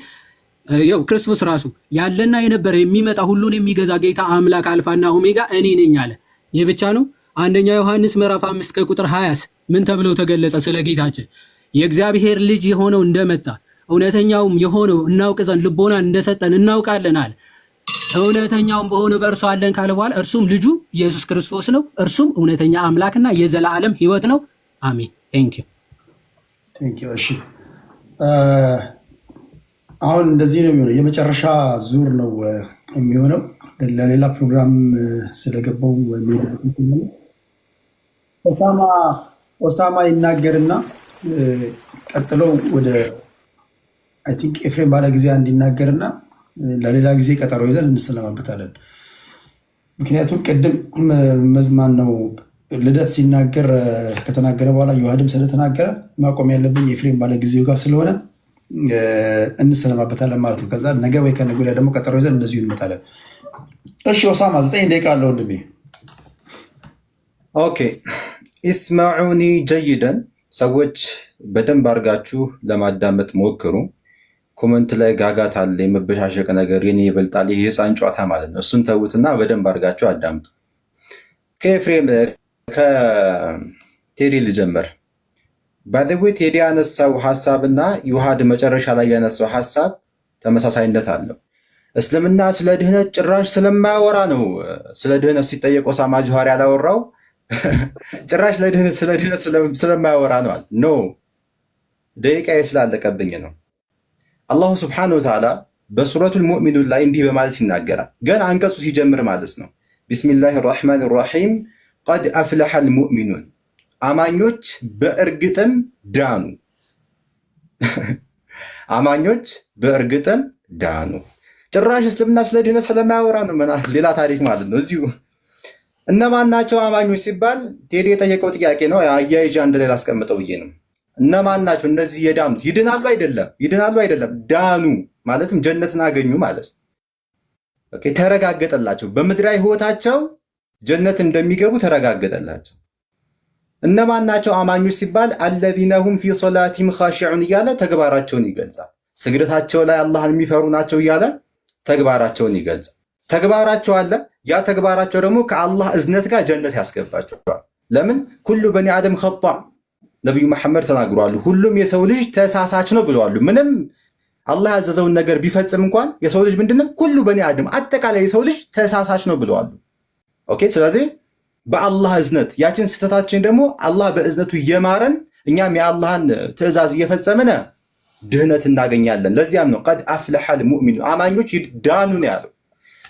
ያው ክርስቶስ ራሱ ያለና የነበረ የሚመጣ ሁሉን የሚገዛ ጌታ አምላክ አልፋና ኦሜጋ እኔ ነኝ አለ። ይህ ብቻ ነው? አንደኛ ዮሐንስ ምዕራፍ 5 ከቁጥር 20 ምን ተብሎ ተገለጸ? ስለ ጌታችን የእግዚአብሔር ልጅ የሆነው እንደመጣ እውነተኛውም የሆነው እናውቅ ዘንድ ልቦናን እንደሰጠን እናውቃለን አለ። እውነተኛውም በሆነ በእርሱ አለን ካለ በኋላ እርሱም ልጁ ኢየሱስ ክርስቶስ ነው። እርሱም እውነተኛ አምላክና የዘላለም ሕይወት ነው። አሜን። ቴንክ ዩ። እሺ አሁን እንደዚህ ነው የሚሆነው። የመጨረሻ ዙር ነው የሚሆነው። ለሌላ ፕሮግራም ስለገባው ኦሳማ ይናገርና ቀጥለው ወደ አይ ቲንክ ኤፍሬም ባለ ጊዜ እንዲናገርና ለሌላ ጊዜ ቀጠሮ ይዘን እንሰለማበታለን። ምክንያቱም ቅድም መዝማን ነው ልደት ሲናገር ከተናገረ በኋላ ዮሐድም ስለተናገረ ማቆም ያለብኝ ኤፍሬም ባለ ጊዜው ጋር ስለሆነ እንሰለማበታለን ማለት ነው። ከዛ ነገ ወይ ከነገ ወዲያ ደግሞ ቀጠሮ ይዘን እንደዚሁ እንመጣለን። እሺ ኦሳማ 9 ደቂቃ አለው ወንድሜ። ኦኬ ኢስማዑኒ ጀይደን። ሰዎች በደንብ አድርጋችሁ ለማዳመጥ ሞክሩ። ኮመንት ላይ ጋጋት አለ፣ የመበሻሸቅ ነገር፣ የኔ ይበልጣል፣ ይህ የህፃን ጨዋታ ማለት ነው። እሱን ተዉትና በደንብ አድርጋችሁ አዳምጡ። ከኤፍሬም ከቴዲ ልጀምር። ባይዘዌ ቴዲ ያነሳው ሀሳብና ዩሃድ መጨረሻ ላይ ያነሳው ሀሳብ ተመሳሳይነት አለው። እስልምና ስለ ድህነት ጭራሽ ስለማያወራ ነው። ስለ ድህነት ሲጠየቅ ኦሳማ ጆሃር ያላወራው ጭራሽ ስለ ድህነት ስለማያወራ ነው። ኖ ደቂቃዬ ስላለቀብኝ ነው። አላሁ ስብሓነሁ ወተዓላ በሱረቱል ሙእሚኑን ላይ እንዲህ በማለት ይናገራል። ገና አንቀጹ ሲጀምር ማለት ነው። ቢስሚላህ ራሕማን ራሒም ቀድ አፍለሐል ሙእሚኑን፣ አማኞች በእርግጥም ዳኑ። አማኞች በእርግጥም ዳኑ። ጭራሽ እስልምና ስለ ድህነት ስለማያወራ ነው። ሌላ ታሪክ ማለት ነው። እዚሁ እነማን ናቸው አማኞች ሲባል ቴዲ የጠየቀው ጥያቄ ነው። አያይዣ እንደሌላ አስቀምጠው ብዬ ነው። እነማን ናቸው እነዚህ የዳኑት? ይድናሉ አይደለም፣ ዳኑ ማለትም ጀነትን አገኙ ማለት ነው። ኦኬ ተረጋገጠላቸው። በምድራዊ ህይወታቸው ጀነት እንደሚገቡ ተረጋገጠላቸው። እነማን ናቸው አማኞች ሲባል አለዚነ ሁም ፊ ሶላቲሂም ኻሺዑን እያለ ተግባራቸውን ይገልጻል። ስግደታቸው ላይ አላህን የሚፈሩ ናቸው እያለ ተግባራቸውን ይገልጻል። ተግባራቸው አለ። ያ ተግባራቸው ደግሞ ከአላህ እዝነት ጋር ጀነት ያስገባቸዋል። ለምን? ኩሉ በኒ አደም ኸጣ ነቢዩ መሐመድ ተናግሯሉ። ሁሉም የሰው ልጅ ተሳሳች ነው ብለዋሉ። ምንም አላህ ያዘዘውን ነገር ቢፈጽም እንኳን የሰው ልጅ ምንድነው? ኩሉ በኒ አደም አጠቃላይ የሰው ልጅ ተሳሳች ነው ብለዋሉ። ኦኬ ስለዚህ በአላህ እዝነት ያችን ስህተታችን ደግሞ አላህ በእዝነቱ እየማረን እኛም የአላህን ትእዛዝ እየፈጸምን ድህነት እናገኛለን። ለዚያም ነው ቀድ አፍለሐል ሙእሚኑ አማኞች ዳኑ ነው ያለው።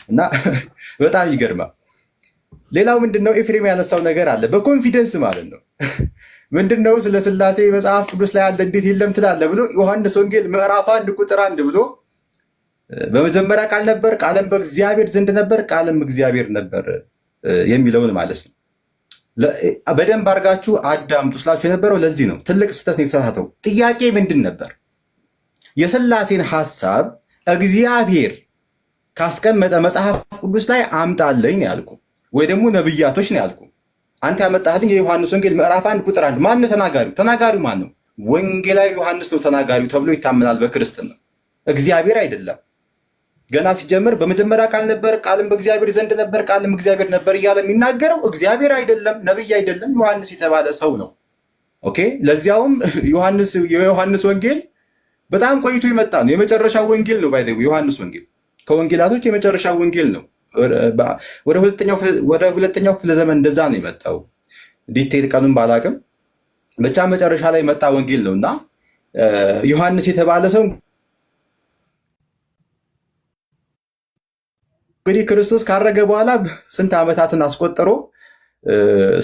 እና በጣም ይገርማል። ሌላው ምንድነው? ኤፍሬም ያነሳው ነገር አለ በኮንፊደንስ ማለት ነው። ምንድነው? ስለ ስላሴ መጽሐፍ ቅዱስ ላይ አለ እንዴት የለም ትላለህ ብሎ ዮሐንስ ወንጌል ምዕራፍ 1 ቁጥር 1 ብሎ በመጀመሪያ ቃል ነበር፣ ቃልም በእግዚአብሔር ዘንድ ነበር፣ ቃልም እግዚአብሔር ነበር የሚለውን ማለት ነው። በደንብ አድርጋችሁ አዳምጡ ስላችሁ የነበረው ለዚህ ነው። ትልቅ ስህተት ነው የተሳሳተው። ጥያቄ ምንድን ነበር? የሥላሴን ሐሳብ እግዚአብሔር ካስቀመጠ መጽሐፍ ቅዱስ ላይ አምጣለኝ ነው ያልኩ፣ ወይ ደግሞ ነብያቶች ነው ያልኩ። አንተ ያመጣህልኝ የዮሐንስ ወንጌል ምዕራፍ 1 ቁጥር 1። ማን ነው ተናጋሪው? ተናጋሪው ማን ነው? ወንጌላዊ ዮሐንስ ነው ተናጋሪው ተብሎ ይታመናል በክርስትና። እግዚአብሔር አይደለም። ገና ሲጀምር በመጀመሪያ ቃል ነበር፣ ቃልም በእግዚአብሔር ዘንድ ነበር፣ ቃልም እግዚአብሔር ነበር እያለ የሚናገረው እግዚአብሔር አይደለም፣ ነብይ አይደለም፣ ዮሐንስ የተባለ ሰው ነው። ኦኬ። ለዚያውም የዮሐንስ ወንጌል በጣም ቆይቶ የመጣ ነው። የመጨረሻው ወንጌል ነው። ባይ ዮሐንስ ወንጌል ከወንጌላቶች የመጨረሻው ወንጌል ነው። ወደ ሁለተኛው ክፍለ ዘመን እንደዛ ነው የመጣው። ዲቴይል ቀኑን ባላቅም ብቻ መጨረሻ ላይ መጣ ወንጌል ነው እና ዮሐንስ የተባለ ሰው እንግዲህ ክርስቶስ ካረገ በኋላ ስንት ዓመታትን አስቆጥሮ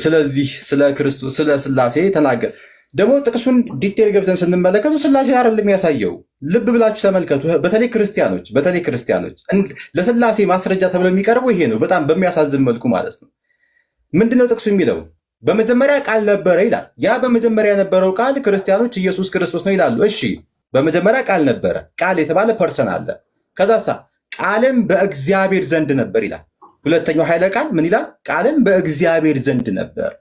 ስለዚህ ስለ ክርስቶስ ስለ ሥላሴ ተናገረ። ደግሞ ጥቅሱን ዲቴል ገብተን ስንመለከቱ ሥላሴ አይደለም የሚያሳየው። ልብ ብላችሁ ተመልከቱ። በተለይ ክርስቲያኖች ለሥላሴ ማስረጃ ተብሎ የሚቀርበው ይሄ ነው፣ በጣም በሚያሳዝን መልኩ ማለት ነው። ምንድነው ጥቅሱ የሚለው? በመጀመሪያ ቃል ነበረ ይላል። ያ በመጀመሪያ የነበረው ቃል ክርስቲያኖች ኢየሱስ ክርስቶስ ነው ይላሉ። እሺ፣ በመጀመሪያ ቃል ነበረ። ቃል የተባለ ፐርሰን አለ። ከዛሳ ቃልም በእግዚአብሔር ዘንድ ነበር ይላል። ሁለተኛው ኃይለ ቃል ምን ይላል? ቃልም በእግዚአብሔር ዘንድ ነበር።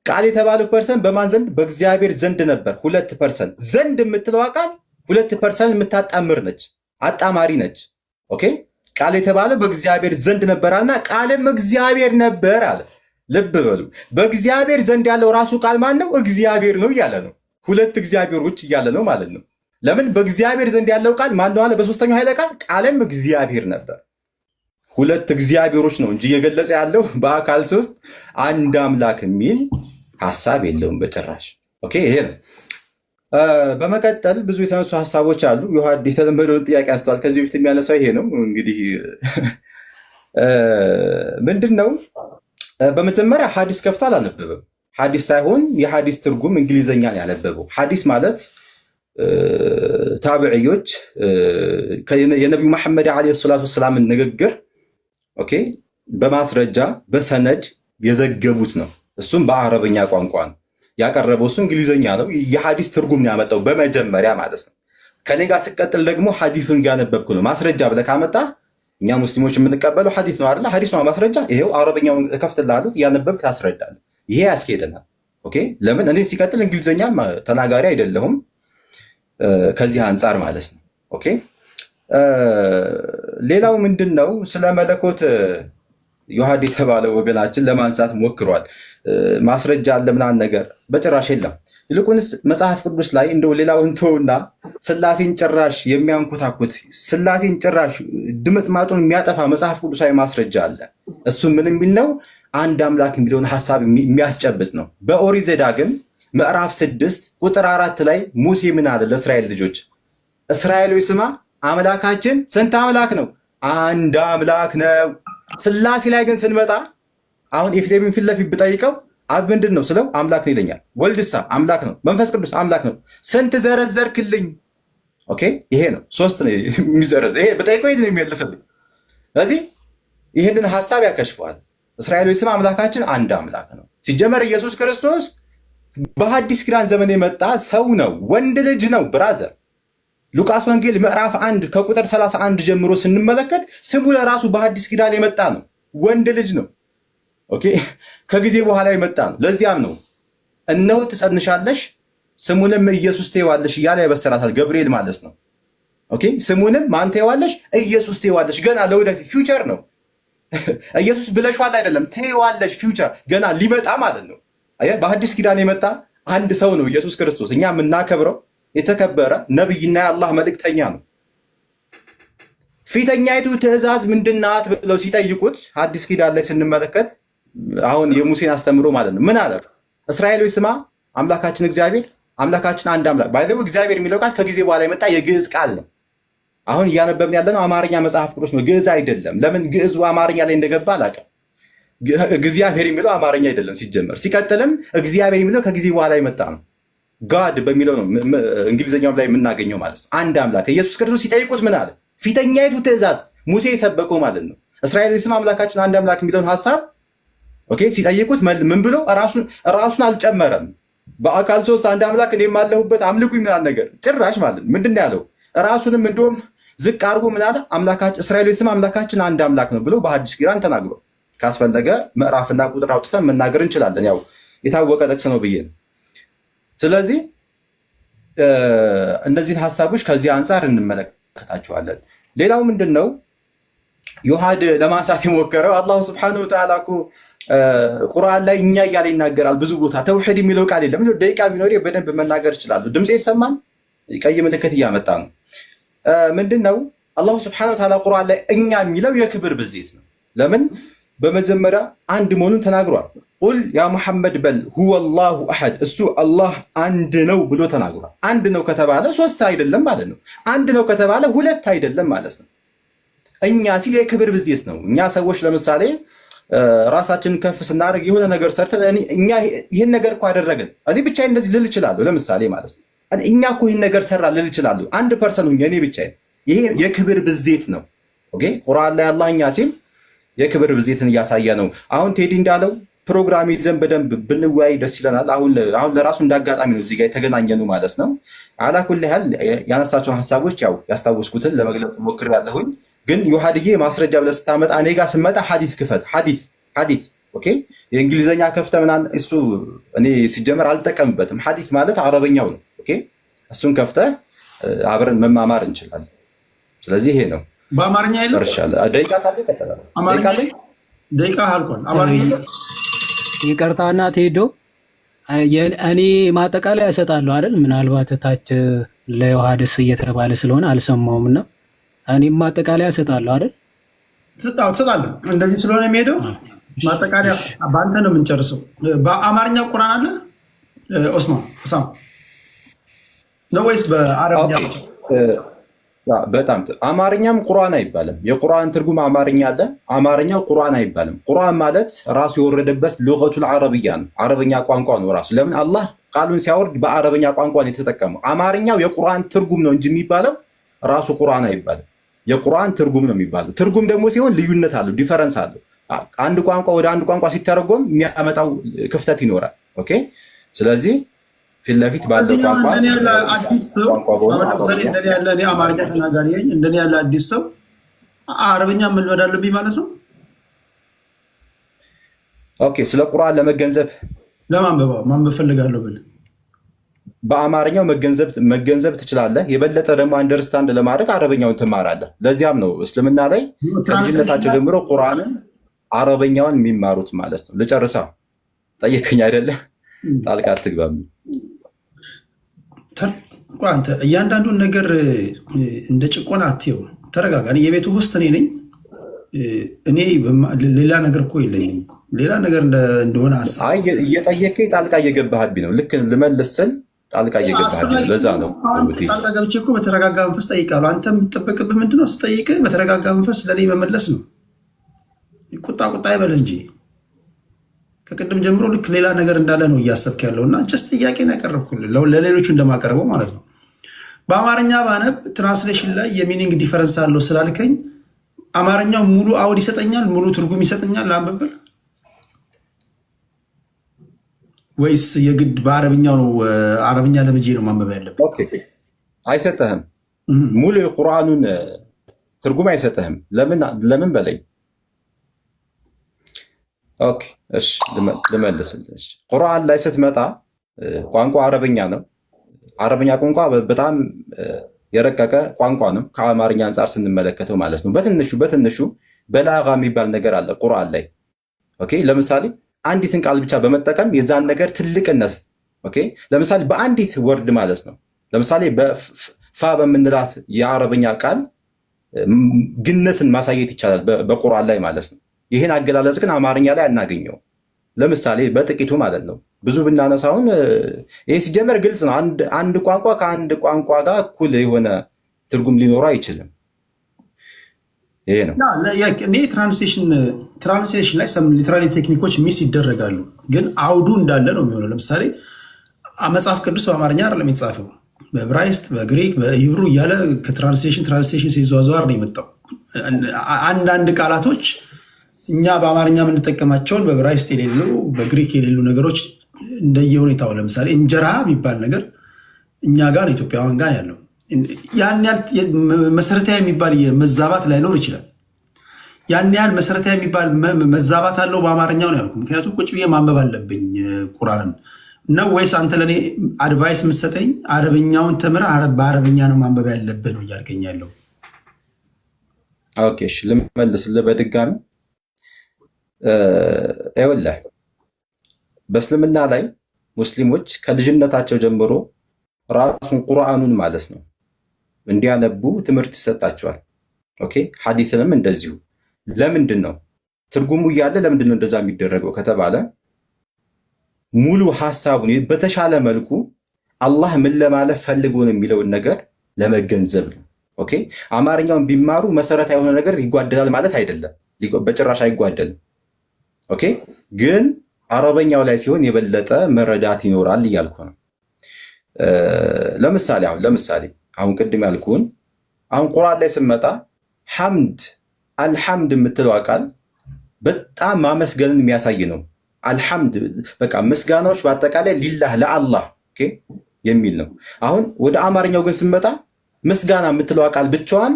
ቃል የተባለው ፐርሰን በማን ዘንድ? በእግዚአብሔር ዘንድ ነበር። ሁለት ፐርሰን ዘንድ የምትለዋ ቃል ሁለት ፐርሰን የምታጣምር ነች፣ አጣማሪ ነች። ኦኬ። ቃል የተባለው በእግዚአብሔር ዘንድ ነበርና ቃልም እግዚአብሔር ነበር አለ። ልብ በሉ። በእግዚአብሔር ዘንድ ያለው ራሱ ቃል ማን ነው? እግዚአብሔር ነው እያለ ነው። ሁለት እግዚአብሔሮች እያለ ነው ማለት ነው። ለምን? በእግዚአብሔር ዘንድ ያለው ቃል ማን ነው አለ? በሶስተኛው ኃይለ ቃል ቃልም እግዚአብሔር ነበር። ሁለት እግዚአብሔሮች ነው እንጂ እየገለጸ ያለው በአካል ሶስት አንድ አምላክ የሚል ሐሳብ የለውም በጭራሽ። ኦኬ፣ ይሄ ነው። በመቀጠል ብዙ የተነሱ ሐሳቦች አሉ። ዮሐድ የተለመደውን ጥያቄ አንስተዋል። ከዚህ በፊት የሚያነሳው ይሄ ነው። እንግዲህ ምንድን ነው? በመጀመሪያ ሐዲስ ከፍቶ አላነበበም። ሐዲስ ሳይሆን የሐዲስ ትርጉም እንግሊዘኛ ነው ያነበበው። ሐዲስ ማለት ታብዕዮች የነቢዩ መሐመድ ዓለይሂ ሰላቱ ወሰላምን ንግግር ኦኬ በማስረጃ በሰነድ የዘገቡት ነው። እሱም በአረበኛ ቋንቋ ነው ያቀረበው። እሱ እንግሊዘኛ ነው። የሐዲስ ትርጉም ነው ያመጣው በመጀመሪያ ማለት ነው። ከኔ ጋር ስቀጥል ደግሞ ሐዲሱን ያነበብኩ ነው። ማስረጃ ብለህ ካመጣ እኛ ሙስሊሞች የምንቀበለው ሐዲስ ነው አይደል? ሐዲስ ነው ማስረጃ። ይሄው አረበኛውን እከፍትልሃለሁ፣ እያነበብክ ታስረዳለህ። ይሄ ያስኬደናል። ኦኬ። ለምን እኔ ሲቀጥል እንግሊዘኛ ተናጋሪ አይደለሁም ከዚህ አንጻር ማለት ነው። ኦኬ። ሌላው ምንድን ነው? ስለ መለኮት ዮሐድ የተባለው ወገናችን ለማንሳት ሞክሯል። ማስረጃ አለ ምናምን ነገር በጭራሽ የለም። ይልቁንስ መጽሐፍ ቅዱስ ላይ እንደው ሌላው እንተውና ሥላሴን ጭራሽ የሚያንኮታኩት ሥላሴን ጭራሽ ድምጥማጡን የሚያጠፋ መጽሐፍ ቅዱሳዊ ማስረጃ አለ። እሱ ምን የሚል ነው? አንድ አምላክ የሚለውን ሐሳብ የሚያስጨብጥ ነው። በኦሪት ዘዳግም ምዕራፍ 6 ቁጥር 4 ላይ ሙሴ ምን አለ ለእስራኤል ልጆች? እስራኤሎች ስማ፣ አምላካችን ስንት አምላክ ነው? አንድ አምላክ ነው። ሥላሴ ላይ ግን ስንመጣ አሁን ኤፍሬምን ፊት ለፊት ብጠይቀው አብ ምንድን ነው ስለው አምላክ ነው ይለኛል። ወልድሳ አምላክ ነው። መንፈስ ቅዱስ አምላክ ነው። ስንት ዘረዘርክልኝ? ኦኬ፣ ይሄ ነው ሶስት ነው የሚዘረዝ። ይሄ ብጠይቀው ይሄን የሚመልስልኝ። ስለዚህ ይህንን ሐሳብ ያከሽፈዋል። እስራኤሎች ስም አምላካችን አንድ አምላክ ነው። ሲጀመር ኢየሱስ ክርስቶስ በሐዲስ ኪዳን ዘመን የመጣ ሰው ነው፣ ወንድ ልጅ ነው። ብራዘር ሉቃስ ወንጌል ምዕራፍ 1 ከቁጥር 31 ጀምሮ ስንመለከት ስሙ ለራሱ በሐዲስ ኪዳን የመጣ ነው፣ ወንድ ልጅ ነው። ኦኬ፣ ከጊዜ በኋላ የመጣ ነው። ለዚያም ነው እነሆ ትጸንሻለሽ ስሙንም ኢየሱስ ትይዋለሽ እያለ ያበሰራታል ገብርኤል ማለት ነው። ኦኬ፣ ስሙንም ማን ትይዋለሽ? ኢየሱስ ትይዋለሽ። ገና ለወደፊት ፊውቸር ነው። ኢየሱስ ብለሽዋል አይደለም፣ ትይዋለሽ፣ ፊውቸር ገና ሊመጣ ማለት ነው። በሐዲስ ኪዳን የመጣ አንድ ሰው ነው ኢየሱስ ክርስቶስ። እኛ የምናከብረው የተከበረ ነቢይና የአላህ መልእክተኛ ነው። ፊተኛይቱ ትእዛዝ ምንድናት ብለው ሲጠይቁት ሐዲስ ኪዳን ላይ ስንመለከት አሁን የሙሴን አስተምሮ ማለት ነው ምን አለ? እስራኤሎች ስማ አምላካችን እግዚአብሔር አምላካችን አንድ አምላክ። ባይደው እግዚአብሔር የሚለው ቃል ከጊዜ በኋላ የመጣ የግዕዝ ቃል ነው። አሁን እያነበብን ያለነው አማርኛ መጽሐፍ ቅዱስ ነው፣ ግዕዝ አይደለም። ለምን ግዕዙ አማርኛ ላይ እንደገባ አላውቅም። እግዚአብሔር የሚለው አማርኛ አይደለም ሲጀመር። ሲቀጥልም እግዚአብሔር የሚለው ከጊዜ በኋላ የመጣ ነው። ጋድ በሚለው ነው እንግሊዝኛውም ላይ የምናገኘው ማለት ነው። አንድ አምላክ። ኢየሱስ ክርስቶስ ሲጠይቁት ምን አለ? ፊተኛይቱ ትእዛዝ ሙሴ የሰበከው ማለት ነው። እስራኤል ስም አምላካችን አንድ አምላክ የሚለውን ሐሳብ ኦኬ ሲጠይቁት ምን ብሎ ራሱን አልጨመረም። በአካል ሶስት አንድ አምላክ እኔም አለሁበት አምልኩኝ ምናምን ነገር ጭራሽ ማለት ምንድን ነው ያለው? ራሱንም እንደውም ዝቅ አድርጎ ምን አለ? አምላካችን እስራኤሎች ስም አምላካችን አንድ አምላክ ነው ብሎ በሐዲስ ኪዳን ተናግሮ ካስፈለገ ምዕራፍና ቁጥር አውጥተን መናገር እንችላለን። ያው የታወቀ ጥቅስ ነው ብዬ ነው። ስለዚህ እነዚህን ሀሳቦች ከዚህ አንጻር እንመለከታቸዋለን። ሌላው ምንድን ነው ዮሐድ ለማንሳት የሞከረው አላሁ ስብሐነሁ ወተዓላ እኮ ቁርአን ላይ እኛ እያለ ይናገራል። ብዙ ቦታ ተውሂድ የሚለው ቃል የለም። ደቂቃ ቢኖር በደንብ መናገር ይችላሉ። ድምፅ ይሰማል? ቀይ ምልክት እያመጣ ነው። ምንድን ነው አላሁ ስብሐነሁ ወተዓላ ቁርአን ላይ እኛ የሚለው የክብር ብዜት ነው። ለምን? በመጀመሪያ አንድ መሆኑን ተናግሯል። ቁል ያ ሙሐመድ በል ሁወ አላሁ አሐድ፣ እሱ አላህ አንድ ነው ብሎ ተናግሯል። አንድ ነው ከተባለ ሶስት አይደለም ማለት ነው። አንድ ነው ከተባለ ሁለት አይደለም ማለት ነው። እኛ ሲል የክብር ብዜት ነው። እኛ ሰዎች ለምሳሌ ራሳችንን ከፍ ስናደርግ የሆነ ነገር ሰርተን እኛ ይህን ነገር እኮ አደረግን እኔ ብቻዬን እንደዚህ ልል እችላለሁ። ለምሳሌ ማለት ነው እኛ እኮ ይህን ነገር ሰራ ልል እችላለሁ። አንድ ፐርሰን ሁኜ እኔ ብቻዬን። ይሄ የክብር ብዜት ነው። ኦኬ ቁርአን ላይ አላህ እኛ ሲል የክብር ብዜትን እያሳየ ነው። አሁን ቴዲ እንዳለው ፕሮግራም ይዘን በደንብ ብንወያይ ደስ ይለናል። አሁን ለራሱ እንዳጋጣሚ ነው እዚህ ጋር የተገናኘኑ ማለት ነው። አላኩል ያህል ያነሳቸውን ሀሳቦች ያው ያስታወስኩትን ለመግለጽ ሞክሬያለሁኝ። ግን ዮሐድዬ ማስረጃ ብለህ ስታመጣ እኔ ጋር ስመጣ ሐዲስ ክፈት። ሐዲስ ኦኬ የእንግሊዝኛ ከፍተ ምናምን እሱ እኔ ሲጀመር አልጠቀምበትም። ሐዲስ ማለት አረበኛው ነው። ኦኬ እሱን ከፍተህ አብረን መማማር እንችላለን። ስለዚህ ይሄ ነው። በአማርኛ የለም። ደቂቃ ካለ ይቀጥላል። ደቂቃ አልቋል። አማርኛ ይቅርታና ቴዶ እኔ ማጠቃለያ እሰጣለሁ አይደል? ምናልባት ታች ለዮሐድስ እየተባለ ስለሆነ አልሰማውም እና እኔም ማጠቃለያ እሰጣለሁ አይደል? ትሰጣለህ። እንደዚህ ስለሆነ የሚሄደው ማጠቃለያ በአንተ ነው የምንጨርሰው። በአማርኛ ቁርአን አለ ኦስማን ነው ወይስ በአረብኛ? በጣም አማርኛም ቁርአን አይባልም። የቁርአን ትርጉም አማርኛ አለ፣ አማርኛው ቁርአን አይባልም። ቁርአን ማለት ራሱ የወረደበት ሉገቱል አረብያ ነው፣ አረበኛ ቋንቋ ነው ራሱ። ለምን አላህ ቃሉን ሲያወርድ በአረበኛ ቋንቋ ነው የተጠቀመው። አማርኛው የቁርአን ትርጉም ነው እንጂ የሚባለው ራሱ ቁርአን አይባልም። የቁርአን ትርጉም ነው የሚባለው። ትርጉም ደግሞ ሲሆን ልዩነት አለው፣ ዲፈረንስ አለው። አንድ ቋንቋ ወደ አንድ ቋንቋ ሲተረጎም የሚያመጣው ክፍተት ይኖራል። ኦኬ ስለዚህ ፊት ለፊት ባለው ቋንቋ አማርኛ ተናጋሪ እንደኔ ያለ አዲስ ሰው አረብኛ መልመድ አለብኝ ማለት ነው። ኦኬ ስለ ቁርአን ለመገንዘብ ማንበብ ፈልጋለሁ ብል በአማርኛው መገንዘብ ትችላለህ። የበለጠ ደግሞ አንደርስታንድ ለማድረግ አረበኛውን ትማራለህ። ለዚያም ነው እስልምና ላይ ከልጅነታቸው ጀምሮ ቁርአንን አረበኛውን የሚማሩት ማለት ነው። ልጨርሳ ጠየቀኝ አይደለ? ጣልቃ አትግባም። አንተ እያንዳንዱን ነገር እንደ ጭቆና አትየው። ተረጋጋ። የቤቱ ውስጥ እኔ ነኝ። እኔ ሌላ ነገር እኮ የለኝም። ሌላ ነገር እንደሆነ እየጠየቀኝ ጣልቃ እየገባህብኝ ነው። ልክ ልመልስ ስል ጣልቃ እየገባህብኝ ነው። ለዛ ነው ጣልቃ ገብቼ እኮ በተረጋጋ መንፈስ ጠይቃለሁ። አንተ የምትጠበቅብህ ምንድነው? ስጠይቅህ በተረጋጋ መንፈስ ለእኔ መመለስ ነው። ቁጣ ይበል እንጂ ከቅድም ጀምሮ ልክ ሌላ ነገር እንዳለ ነው እያሰብክ ያለው እና ጀስት ጥያቄን ያቀረብኩልህ ለሌሎቹ እንደማቀርበው ማለት ነው። በአማርኛ ባነብ ትራንስሌሽን ላይ የሚኒንግ ዲፈረንስ አለው ስላልከኝ አማርኛው ሙሉ አውድ ይሰጠኛል፣ ሙሉ ትርጉም ይሰጠኛል ለአንበብል ወይስ የግድ በአረብኛው ነው? አረብኛ ለምጄ ነው ማንበብ ያለብህ? አይሰጠህም። ሙሉ የቁርአኑን ትርጉም አይሰጠህም። ለምን በላይ ኦኬ እሺ ልመልስልሽ። ቁርአን ላይ ስትመጣ ቋንቋ አረበኛ ነው። አረበኛ ቋንቋ በጣም የረቀቀ ቋንቋ ነው ከአማርኛ አንጻር ስንመለከተው ማለት ነው። በትንሹ በላጋ የሚባል ነገር አለ ቁርአን ላይ። ኦኬ ለምሳሌ አንዲትን ቃል ብቻ በመጠቀም የዛን ነገር ትልቅነት ኦኬ ለምሳሌ በአንዲት ወርድ ማለት ነው። ለምሳሌ በፋ በምንላት የአረበኛ ቃል ግነትን ማሳየት ይቻላል በቁርአን ላይ ማለት ነው። ይህን አገላለጽ ግን አማርኛ ላይ አናገኘው። ለምሳሌ በጥቂቱ ማለት ነው። ብዙ ብናነሳውን ይህ ሲጀመር ግልጽ ነው። አንድ ቋንቋ ከአንድ ቋንቋ ጋር እኩል የሆነ ትርጉም ሊኖረው አይችልም። ይሄ ነው። እኔ ትራንስሌሽን ላይ ሰም ሊትራሊ ቴክኒኮች ሚስ ይደረጋሉ፣ ግን አውዱ እንዳለ ነው የሚሆነው። ለምሳሌ መጽሐፍ ቅዱስ በአማርኛ አይደለም የተጻፈው፣ በዕብራይስጥ፣ በግሪክ፣ በሂብሩ እያለ ከትራንስሌሽን ሲዟዟር ነው የመጣው። አንዳንድ ቃላቶች እኛ በአማርኛ የምንጠቀማቸውን በዕብራይስጥ የሌሉ በግሪክ የሌሉ ነገሮች እንደየሁኔታው ለምሳሌ እንጀራ የሚባል ነገር እኛ ጋር ኢትዮጵያውያን ጋር ያለው ያን ያህል መሰረታዊ የሚባል መዛባት ላይኖር ይችላል። ያን ያህል መሰረታዊ የሚባል መዛባት አለው በአማርኛው ነው ያልኩ። ምክንያቱም ቁጭ ብዬ ማንበብ አለብኝ ቁርአንን ነው ወይስ አንተ ለእኔ አድቫይስ የምትሰጠኝ አረብኛውን ተምረህ በአረብኛ ነው ማንበብ ያለብህ ነው እያልከኝ ያለው? ኦኬ እሺ ልመልስልህ በድጋሚ ይኸውልህ በእስልምና ላይ ሙስሊሞች ከልጅነታቸው ጀምሮ ራሱን ቁርአኑን ማለት ነው እንዲያነቡ ትምህርት ይሰጣቸዋል። ኦኬ ሐዲስንም እንደዚሁ። ለምንድን ነው ትርጉሙ እያለ ለምንድን ነው እንደዛ የሚደረገው ከተባለ ሙሉ ሐሳቡን በተሻለ መልኩ አላህ ምን ለማለት ፈልጎ ነው የሚለውን ነገር ለመገንዘብ ነው። ኦኬ አማርኛውን ቢማሩ መሰረታዊ የሆነ ነገር ይጓደላል ማለት አይደለም፣ በጭራሽ አይጓደልም። ኦኬ ግን አረበኛው ላይ ሲሆን የበለጠ መረዳት ይኖራል እያልኩ ነው። ለምሳሌ አሁን ቅድም ያልኩን አሁን ቁርአን ላይ ስመጣ ሐምድ አልሐምድ የምትለው ቃል በጣም ማመስገንን የሚያሳይ ነው። አልሐምድ በቃ ምስጋናዎች በአጠቃላይ ሊላህ ለአላህ የሚል ነው። አሁን ወደ አማርኛው ግን ስመጣ ምስጋና የምትለው ቃል ብቻዋን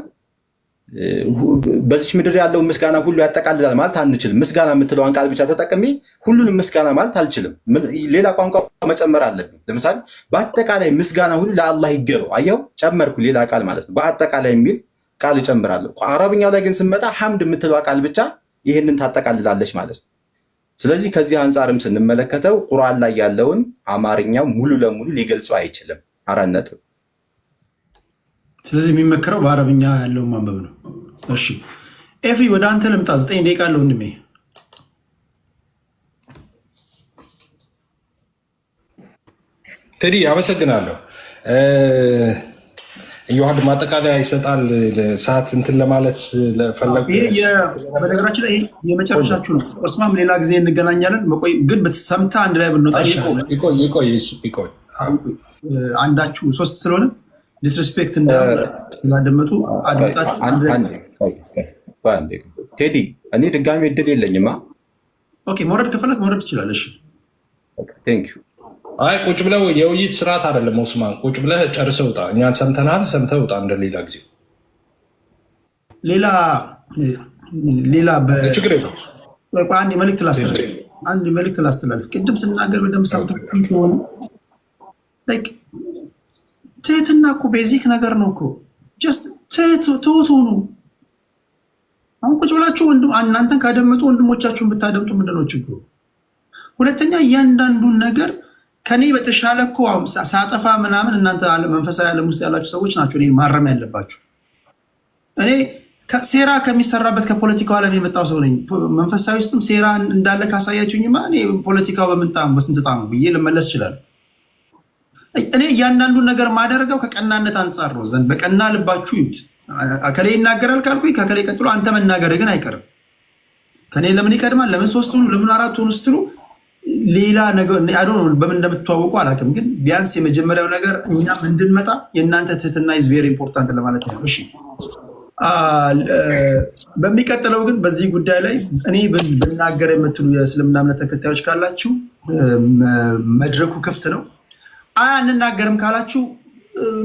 በዚች ምድር ያለው ምስጋና ሁሉ ያጠቃልላል ማለት አንችልም። ምስጋና የምትለዋን ቃል ብቻ ተጠቅሜ ሁሉንም ምስጋና ማለት አልችልም። ሌላ ቋንቋ መጨመር አለብኝ። ለምሳሌ በአጠቃላይ ምስጋና ሁሉ ለአላህ ይገባው፣ አየው ጨመርኩ ሌላ ቃል ማለት ነው። በአጠቃላይ የሚል ቃል እጨምራለሁ። አረብኛው ላይ ግን ስመጣ ሐምድ የምትለዋ ቃል ብቻ ይህንን ታጠቃልላለች ማለት ነው። ስለዚህ ከዚህ አንጻርም ስንመለከተው ቁርአን ላይ ያለውን አማርኛው ሙሉ ለሙሉ ሊገልጸው አይችልም። 4 ነጥብ። ስለዚህ የሚመከረው በአረብኛ ያለውን ማንበብ ነው። እሺ ኤፊ ወደ አንተ ልምጣ። 9 ደቂቃ አለ ወንድሜ። ቴዲ አመሰግናለሁ። ዮሐድ ማጠቃለያ ይሰጣል። ሰዓት እንትን ለማለት ለፈለጉ በነገራችን ላይ የመጨረሻችሁ ነው። ኦስማም ሌላ ጊዜ እንገናኛለን። ግን በተሰምታ አንድ ላይ ብንወጣ ይቆይ አንዳችሁ 3 ስለሆነ ዲስሪስፔክት ስላደመጡ ቴዲ እኔ ድጋሚ እድል የለኝማ። መውረድ ከፈለግ መውረድ ትችላለሽ። አይ ቁጭ ብለው የውይይት ስርዓት አይደለም ኦስማን፣ ቁጭ ብለህ ጨርሰህ ውጣ። እኛን ሰምተናል፣ ሰምተህ ውጣ። እንደሌላ ጊዜ ችግር የለም። አንድ መልዕክት ላስተላልፍ። ቅድም ስናገር በደምብ ሰምተህ ከሆነ ትህትና እኮ ቤዚክ ነገር ነው እኮ። ጀስት ትሁት ሁኑ። አሁን ቁጭ ብላችሁ እናንተን ካደመጡ ወንድሞቻችሁን ብታደምጡ ምንድነው ችግሩ? ሁለተኛ እያንዳንዱን ነገር ከኔ በተሻለ እኮ ሳጠፋ ምናምን እናንተ መንፈሳዊ ዓለም ውስጥ ያላችሁ ሰዎች ናቸው እኔ ማረም ያለባችሁ። እኔ ሴራ ከሚሰራበት ከፖለቲካው ዓለም የመጣው ሰው ነኝ። መንፈሳዊ ውስጥም ሴራ እንዳለ ካሳያችሁኝማ እኔ ፖለቲካው በስንት ጣም ብዬ ልመለስ ይችላል። እኔ እያንዳንዱን ነገር ማደረገው ከቀናነት አንጻር ነው። ዘንድ በቀና ልባችሁ ይዩት። ከሌ ይናገራል ካልኩኝ ከከሌ ቀጥሎ አንተ መናገር ግን አይቀርም። ከኔ ለምን ይቀድማል? ለምን 3 ሆኑ? ለምን 4 ሆኑ ስትሉ ሌላ ነገር በምን እንደምትተዋወቁ አላውቅም። ግን ቢያንስ የመጀመሪያው ነገር እኛም እንድንመጣ የእናንተ ትህትና ኢዝ ቬሪ ኢምፖርታንት ለማለት ነው። እሺ በሚቀጥለው ግን በዚህ ጉዳይ ላይ እኔ ብናገር የምትሉ የእስልምና እምነት ተከታዮች ካላችሁ መድረኩ ክፍት ነው። አንናገርም ካላችሁ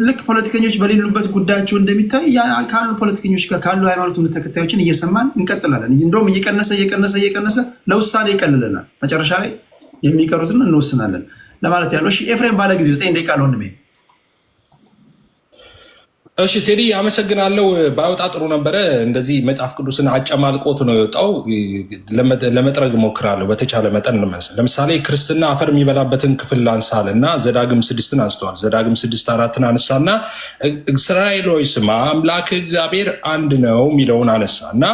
ልክ ፖለቲከኞች በሌሉበት ጉዳያቸው እንደሚታይ ካሉ ፖለቲከኞች ካሉ ሃይማኖት ተከታዮችን እየሰማን እንቀጥላለን። እንደውም እየቀነሰ ለውሳኔ ይቀልልናል። መጨረሻ ላይ የሚቀሩትን እንወስናለን ለማለት ያለው። እሺ ኤፍሬም ባለ ጊዜ 9 ደቂቃ ነው። እሺ ቴዲ አመሰግናለሁ። ባይወጣ ጥሩ ነበረ። እንደዚህ መጽሐፍ ቅዱስን አጨማልቆት ነው የወጣው። ለመጥረግ ሞክራለሁ በተቻለ መጠን እንመልስ። ለምሳሌ ክርስትና አፈር የሚበላበትን ክፍል ላንሳል እና ዘዳግም 6ን አንስተዋል። ዘዳግም 6:4 አነሳና እስራኤል ሆይ ስማ አምላክ እግዚአብሔር አንድ ነው የሚለውን አነሳ እና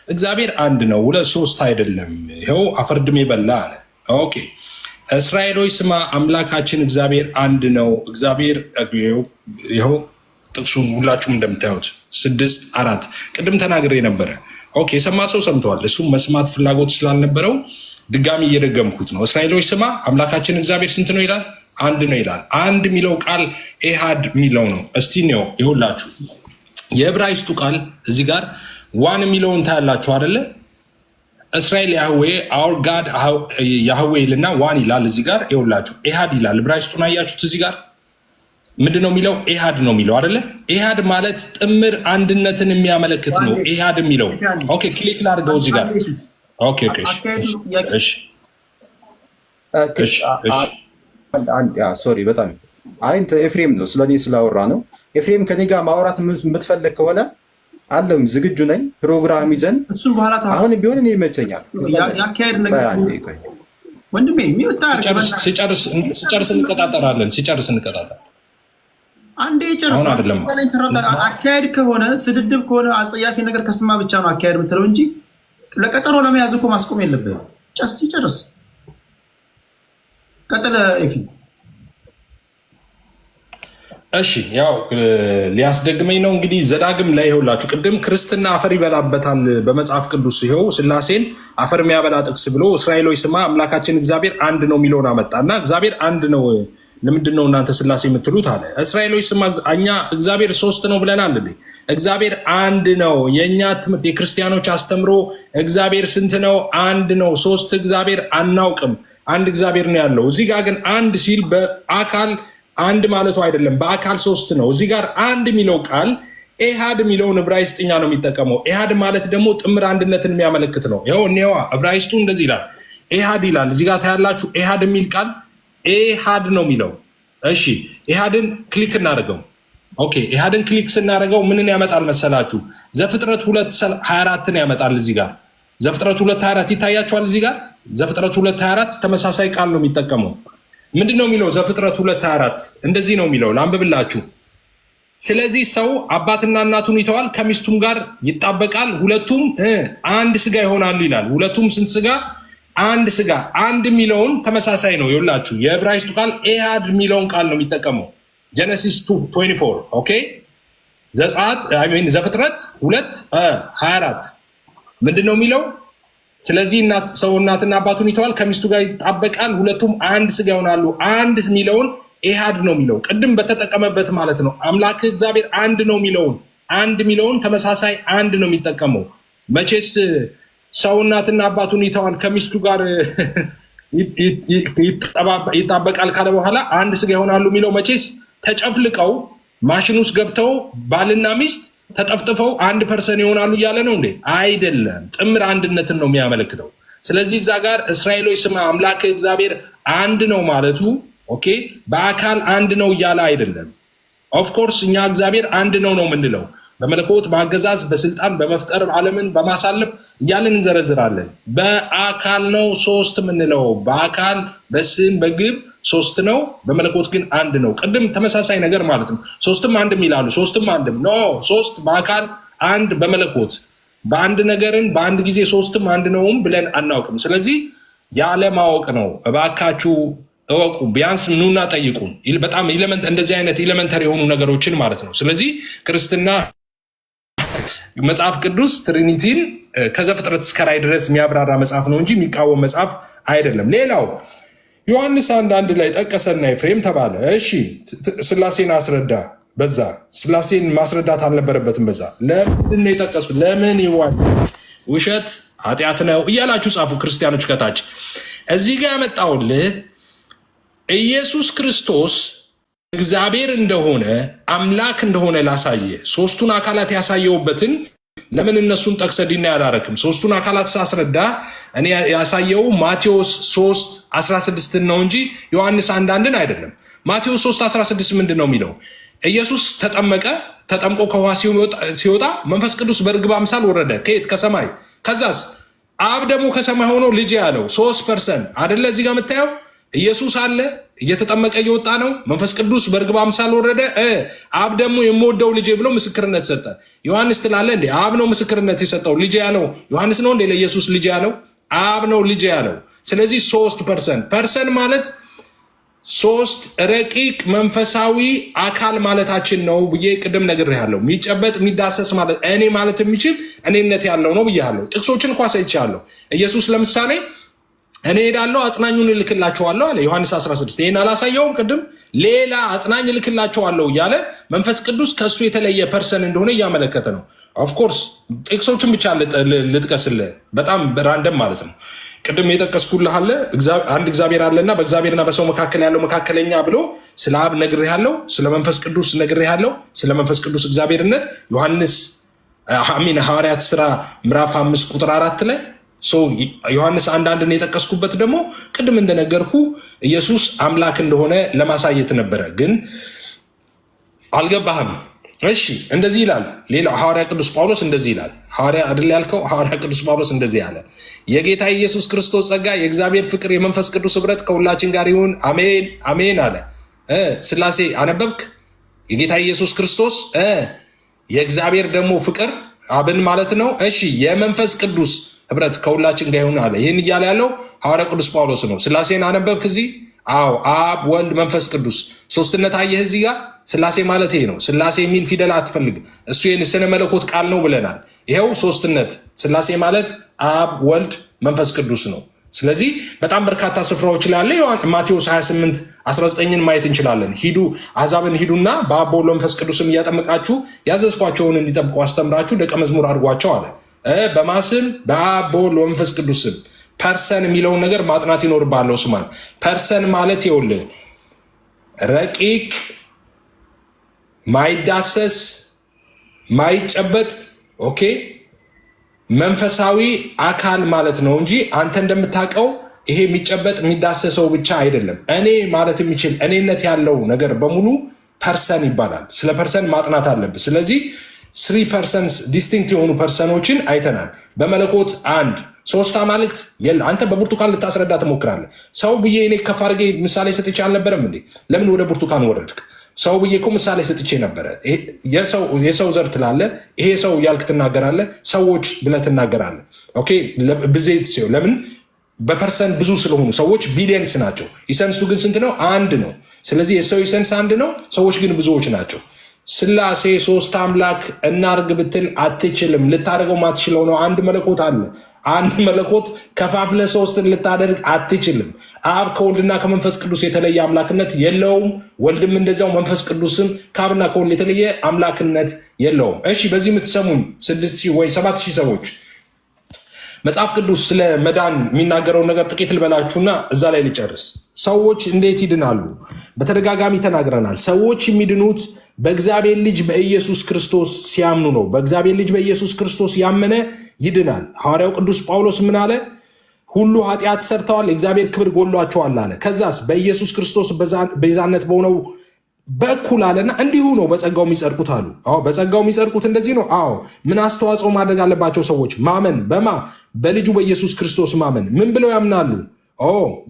እግዚአብሔር አንድ ነው 2 3 አይደለም፣ ይኸው አፈር ድሜ በላ አለ። ኦኬ እስራኤል ሆይ ስማ አምላካችን እግዚአብሔር አንድ ነው። እግዚአብሔር ይኸው ጥቅሱን ሁላችሁም እንደምታዩት 6:4 ቅድም ተናግሬ ነበረ። ኦኬ የሰማ ሰው ሰምተዋል። እሱም መስማት ፍላጎት ስላልነበረው ድጋሚ እየደገምኩት ነው። እስራኤሎች ስማ አምላካችን እግዚአብሔር ስንት ነው ይላል? አንድ ነው ይላል። አንድ የሚለው ቃል ኤሃድ የሚለው ነው። እስቲ ነው ይሁላችሁ የዕብራይስጡ ቃል እዚህ ጋር ዋን የሚለውን ታያላችሁ አይደለ? እስራኤል ያህዌ አውር ጋድ ያህዌ ይልና ዋን ይላል። እዚህ ጋር ይኸውላችሁ ኤሃድ ይላል። ዕብራይስጡን አያችሁት? እዚህ ጋር ምንድን ነው የሚለው? ኤሃድ ነው የሚለው አይደለ? ኤሃድ ማለት ጥምር አንድነትን የሚያመለክት ነው። ኤሃድ የሚለው ኦኬ፣ ክሊክ ላድርገው እዚህ ጋር ኦኬ። ሶሪ በጣም አይንተ ኤፍሬም ነው ስለኔ ስላወራ ነው። ኤፍሬም ከኔ ጋር ማውራት የምትፈልግ ከሆነ አለው ዝግጁ ነኝ። ፕሮግራም ይዘን አሁን ቢሆን እኔ ይመቸኛል። ሲጨርስ እንቀጣጠራለን። ሲጨርስ እንቀጣጠር። አንዴ ጨርስ። አካሄድ ከሆነ ስድድብ ከሆነ አጸያፊ ነገር ከስማ ብቻ ነው አካሄድ የምትለው እንጂ ለቀጠሮ ለመያዝ እኮ ማስቆም የለብህም። ጨርስ። ቀጥለ ኤፊ። እሺ ያው ሊያስደግመኝ ነው እንግዲህ ዘዳግም ላይ ይኸውላችሁ፣ ቅድም ክርስትና አፈር ይበላበታል በመጽሐፍ ቅዱስ ይኸው ስላሴን አፈር የሚያበላ ጥቅስ ብሎ እስራኤሎች ስማ አምላካችን እግዚአብሔር አንድ ነው የሚለውን አመጣና እግዚአብሔር አንድ ነው ለምንድን ነው እናንተ ስላሴ የምትሉት አለ። እስራኤሎች ስማ እኛ እግዚአብሔር ሶስት ነው ብለናል እንዴ? እግዚአብሔር አንድ ነው። የእኛ ትምህርት የክርስቲያኖች አስተምሮ እግዚአብሔር ስንት ነው? አንድ ነው። ሶስት እግዚአብሔር አናውቅም። አንድ እግዚአብሔር ነው ያለው። እዚህ ጋር ግን አንድ ሲል በአካል አንድ ማለቱ አይደለም፣ በአካል ሶስት ነው። እዚህ ጋር አንድ የሚለው ቃል ኤሃድ የሚለውን ዕብራይስጥኛ ነው የሚጠቀመው። ኤሃድ ማለት ደግሞ ጥምር አንድነትን የሚያመለክት ነው። ይኸው እኔዋ ዕብራይስጡ እንደዚህ ይላል፣ ኤሃድ ይላል። እዚህ ጋር ታያላችሁ፣ ኤሃድ የሚል ቃል ኤሃድ ነው የሚለው። እሺ ኤሃድን ክሊክ እናደርገው። ኦኬ ኤሃድን ክሊክ ስናደርገው ምንን ያመጣል መሰላችሁ? ዘፍጥረት 2:24ን ያመጣል። እዚህ ጋር ዘፍጥረት 2:24 ይታያችኋል። እዚህ ጋር ዘፍጥረት 2:24 ተመሳሳይ ቃል ነው የሚጠቀመው። ምንድን ነው የሚለው? ዘፍጥረት 2:24 እንደዚህ ነው የሚለው፣ ላንብብላችሁ። ስለዚህ ሰው አባትና እናቱን ይተዋል፣ ከሚስቱም ጋር ይጣበቃል፣ ሁለቱም አንድ ስጋ ይሆናሉ ይላል። ሁለቱም ስንት ስጋ? አንድ ስጋ። አንድ የሚለውን ተመሳሳይ ነው። ይኸውላችሁ የዕብራይስጡ ቃል ኤሃድ የሚለውን ቃል ነው የሚጠቀመው። ጀነሲስ 2:24 ኦኬ። ዘፍጥረት 2:24 ምንድን ነው የሚለው? ስለዚህ ሰው እናትና አባቱን ይተዋል፣ ከሚስቱ ጋር ይጣበቃል፣ ሁለቱም አንድ ስጋ ይሆናሉ። አንድ የሚለውን ኤሃድ ነው የሚለው፣ ቅድም በተጠቀመበት ማለት ነው። አምላክ እግዚአብሔር አንድ ነው የሚለውን አንድ የሚለውን ተመሳሳይ አንድ ነው የሚጠቀመው። መቼስ ሰው እናትና አባቱን ይተዋል ከሚስቱ ጋር ይጣበቃል ካለ በኋላ አንድ ስጋ ይሆናሉ የሚለው መቼስ ተጨፍልቀው ማሽን ውስጥ ገብተው ባልና ሚስት ተጠፍጥፈው አንድ ፐርሰን ይሆናሉ እያለ ነው እንዴ? አይደለም። ጥምር አንድነትን ነው የሚያመለክተው። ስለዚህ እዛ ጋር እስራኤሎች ስማ አምላክ እግዚአብሔር አንድ ነው ማለቱ ኦኬ፣ በአካል አንድ ነው እያለ አይደለም። ኦፍኮርስ እኛ እግዚአብሔር አንድ ነው ነው የምንለው በመለኮት በአገዛዝ በስልጣን በመፍጠር ዓለምን በማሳለፍ እያለን እንዘረዝራለን። በአካል ነው ሶስት የምንለው፣ በአካል በስም በግብ ሶስት ነው፣ በመለኮት ግን አንድ ነው። ቅድም ተመሳሳይ ነገር ማለት ነው። ሶስትም አንድም ይላሉ። ሶስትም አንድም ኖ፣ ሶስት በአካል አንድ በመለኮት በአንድ ነገርን በአንድ ጊዜ ሶስትም አንድ ነውም ብለን አናውቅም። ስለዚህ ያለማወቅ ነው። እባካችሁ እወቁ። ቢያንስ ኑና ጠይቁን። በጣም እንደዚህ አይነት ኤሌመንተሪ የሆኑ ነገሮችን ማለት ነው። ስለዚህ ክርስትና መጽሐፍ ቅዱስ ትሪኒቲን ከዘፍጥረት እስከ ራዕይ ድረስ የሚያብራራ መጽሐፍ ነው እንጂ የሚቃወም መጽሐፍ አይደለም። ሌላው ዮሐንስ 1:1 ላይ ጠቀሰና ኤፍሬም ተባለ። እሺ ስላሴን አስረዳ። በዛ ስላሴን ማስረዳት አልነበረበትም። በዛ ለምንድን ነው የጠቀሱት? ለምን ይዋል ውሸት ኃጢአት ነው እያላችሁ ጻፉ ክርስቲያኖች ከታች። እዚህ ጋር ያመጣውልህ ኢየሱስ ክርስቶስ እግዚአብሔር እንደሆነ አምላክ እንደሆነ ላሳየ ሶስቱን አካላት ያሳየውበትን ለምን እነሱን ጠቅሰ ዲና ያላረክም? ሶስቱን አካላት ሳስረዳ እኔ ያሳየው ማቴዎስ 3:16 ነው እንጂ ዮሐንስ 1:1 አይደለም። ማቴዎስ 3:16 ምንድን ነው የሚለው? ኢየሱስ ተጠመቀ። ተጠምቆ ከውሃ ሲወጣ መንፈስ ቅዱስ በርግብ አምሳል ወረደ። ከየት? ከሰማይ። ከዛስ አብ ደግሞ ከሰማይ ሆኖ ልጅ ያለው 3% አይደለ? እዚህ ጋር የምታየው ኢየሱስ አለ፣ እየተጠመቀ እየወጣ ነው። መንፈስ ቅዱስ በርግብ አምሳል ወረደ። አብ ደግሞ የምወደው ልጄ ብሎ ምስክርነት ሰጠ። ዮሐንስ ትላለ እንዴ? አብ ነው ምስክርነት የሰጠው። ልጄ ያለው ዮሐንስ ነው እንዴ? ለኢየሱስ ልጄ ያለው አብ ነው ልጄ ያለው። ስለዚህ 3% ማለት 3 ረቂቅ መንፈሳዊ አካል ማለታችን ነው ብዬ ቅድም ነግሬሃለሁ። የሚጨበጥ የሚዳሰስ ማለት እኔ ማለት የሚችል እኔነት ያለው ነው ብያለሁ። ጥቅሶችን እንኳ ሰይቻለሁ። ኢየሱስ ለምሳሌ እኔ ሄዳለሁ አጽናኙን እልክላቸዋለሁ አለ ዮሐንስ 16። ይህን አላሳየውም? ቅድም ሌላ አጽናኝ እልክላቸዋለሁ እያለ መንፈስ ቅዱስ ከእሱ የተለየ ፐርሰን እንደሆነ እያመለከተ ነው። ኦፍኮርስ ጥቅሶችን ብቻ ልጥቀስልህ፣ በጣም ራንደም ማለት ነው። ቅድም የጠቀስኩልህ አለ አንድ እግዚአብሔር አለና በእግዚአብሔርና በሰው መካከል ያለው መካከለኛ ብሎ ስለ አብ ነግሬሃለሁ፣ ስለ መንፈስ ቅዱስ ነግሬሃለሁ፣ ስለ መንፈስ ቅዱስ እግዚአብሔርነት ሐዋርያት ሥራ ምዕራፍ 5 ቁጥር 4 ላይ ዮሐንስ አንዳንድን የጠቀስኩበት ደግሞ ቅድም እንደነገርኩ ኢየሱስ አምላክ እንደሆነ ለማሳየት ነበረ፣ ግን አልገባህም። እሺ እንደዚህ ይላል። ሌላው ሐዋርያ ቅዱስ ጳውሎስ እንደዚህ ይላል። ሐዋርያ አይደል ያልከው? ሐዋርያ ቅዱስ ጳውሎስ እንደዚህ ያለ የጌታ ኢየሱስ ክርስቶስ ጸጋ፣ የእግዚአብሔር ፍቅር፣ የመንፈስ ቅዱስ ኅብረት ከሁላችን ጋር ይሁን አሜን አሜን አለ። ሥላሴ አነበብክ? የጌታ ኢየሱስ ክርስቶስ የእግዚአብሔር ደግሞ ፍቅር አብን ማለት ነው። እሺ የመንፈስ ቅዱስ ኅብረት ከሁላችን ጋር ይሁን አለ። ይህን እያለ ያለው ሐዋርያ ቅዱስ ጳውሎስ ነው። ሥላሴን አነበብክ እዚህ? አዎ፣ አብ ወልድ መንፈስ ቅዱስ ሶስትነት አየህ እዚህ ጋር። ሥላሴ ማለት ይሄ ነው። ሥላሴ የሚል ፊደል አትፈልግ፣ እሱ የስነ መለኮት ቃል ነው ብለናል። ይኸው ሶስትነት ሥላሴ ማለት አብ ወልድ መንፈስ ቅዱስ ነው። ስለዚህ በጣም በርካታ ስፍራዎች ላይ ያለ ማቴዎስ 28:19ን ማየት እንችላለን። ሂዱ አሕዛብን ሂዱና በአብ በወልድ መንፈስ ቅዱስም እያጠመቃችሁ ያዘዝኳቸውን እንዲጠብቁ አስተምራችሁ ደቀ መዝሙር አድርጓቸው አለ። በማስም በአብ በወልድ በመንፈስ ቅዱስ ስም ፐርሰን የሚለውን ነገር ማጥናት ይኖርብሃል። ዑስማን ፐርሰን ማለት ይኸውልህ ረቂቅ፣ ማይዳሰስ፣ ማይጨበጥ ኦኬ መንፈሳዊ አካል ማለት ነው እንጂ አንተ እንደምታውቀው ይሄ የሚጨበጥ የሚዳሰሰው ብቻ አይደለም። እኔ ማለት የሚችል እኔነት ያለው ነገር በሙሉ ፐርሰን ይባላል። ስለ ፐርሰን ማጥናት አለብህ። ስለዚህ 3 ፐርሰንስ ዲስቲንክት የሆኑ ፐርሰኖችን አይተናል። በመለኮት አንድ፣ 3 አማልክት የለ። አንተ በብርቱካን ልታስረዳ ትሞክራለህ። ሰው ብዬ እኔ ከፍ አድርጌ ምሳሌ ሰጥቼ አልነበረም እንዴ? ለምን ወደ ብርቱካን ወረድክ? ሰው ብዬ እኮ ምሳሌ ሰጥቼ ነበረ። የሰው ዘር ትላለህ፣ ይሄ ሰው እያልክ ትናገራለህ፣ ሰዎች ብለህ ትናገራለህ። ኦኬ ብዜት ሲሆን ለምን በፐርሰን ብዙ ስለሆኑ ሰዎች ቢሊየንስ ናቸው። ኢሰንሱ ግን ስንት ነው? አንድ ነው። ስለዚህ የሰው ኢሰንስ አንድ ነው፣ ሰዎች ግን ብዙዎች ናቸው። ሥላሴ 3 አምላክ እናርግ ብትል አትችልም። ልታደርገው ማትችለው ነው። አንድ መለኮት አለ። አንድ መለኮት ከፋፍለ 3ን ልታደርግ አትችልም። አብ ከወልድና ከመንፈስ ቅዱስ የተለየ አምላክነት የለውም። ወልድም እንደዚያው፣ መንፈስ ቅዱስም ከአብና ከወልድ የተለየ አምላክነት የለውም። እሺ በዚህ የምትሰሙን 6,000 ወይ 7,000 ሰዎች መጽሐፍ ቅዱስ ስለ መዳን የሚናገረውን ነገር ጥቂት ልበላችሁና እዛ ላይ ልጨርስ። ሰዎች እንዴት ይድናሉ? በተደጋጋሚ ተናግረናል። ሰዎች የሚድኑት በእግዚአብሔር ልጅ በኢየሱስ ክርስቶስ ሲያምኑ ነው። በእግዚአብሔር ልጅ በኢየሱስ ክርስቶስ ያመነ ይድናል። ሐዋርያው ቅዱስ ጳውሎስ ምን አለ? ሁሉ ኃጢአት ሰርተዋል፣ የእግዚአብሔር ክብር ጎሏቸዋል አለ። ከዛስ በኢየሱስ ክርስቶስ ቤዛነት በሆነው በኩል አለና እንዲሁ ነው በጸጋው የሚጸድቁት አሉ። አዎ በጸጋው የሚጸድቁት እንደዚህ ነው። አዎ ምን አስተዋጽኦ ማድረግ አለባቸው ሰዎች? ማመን። በማ በልጁ በኢየሱስ ክርስቶስ ማመን። ምን ብለው ያምናሉ?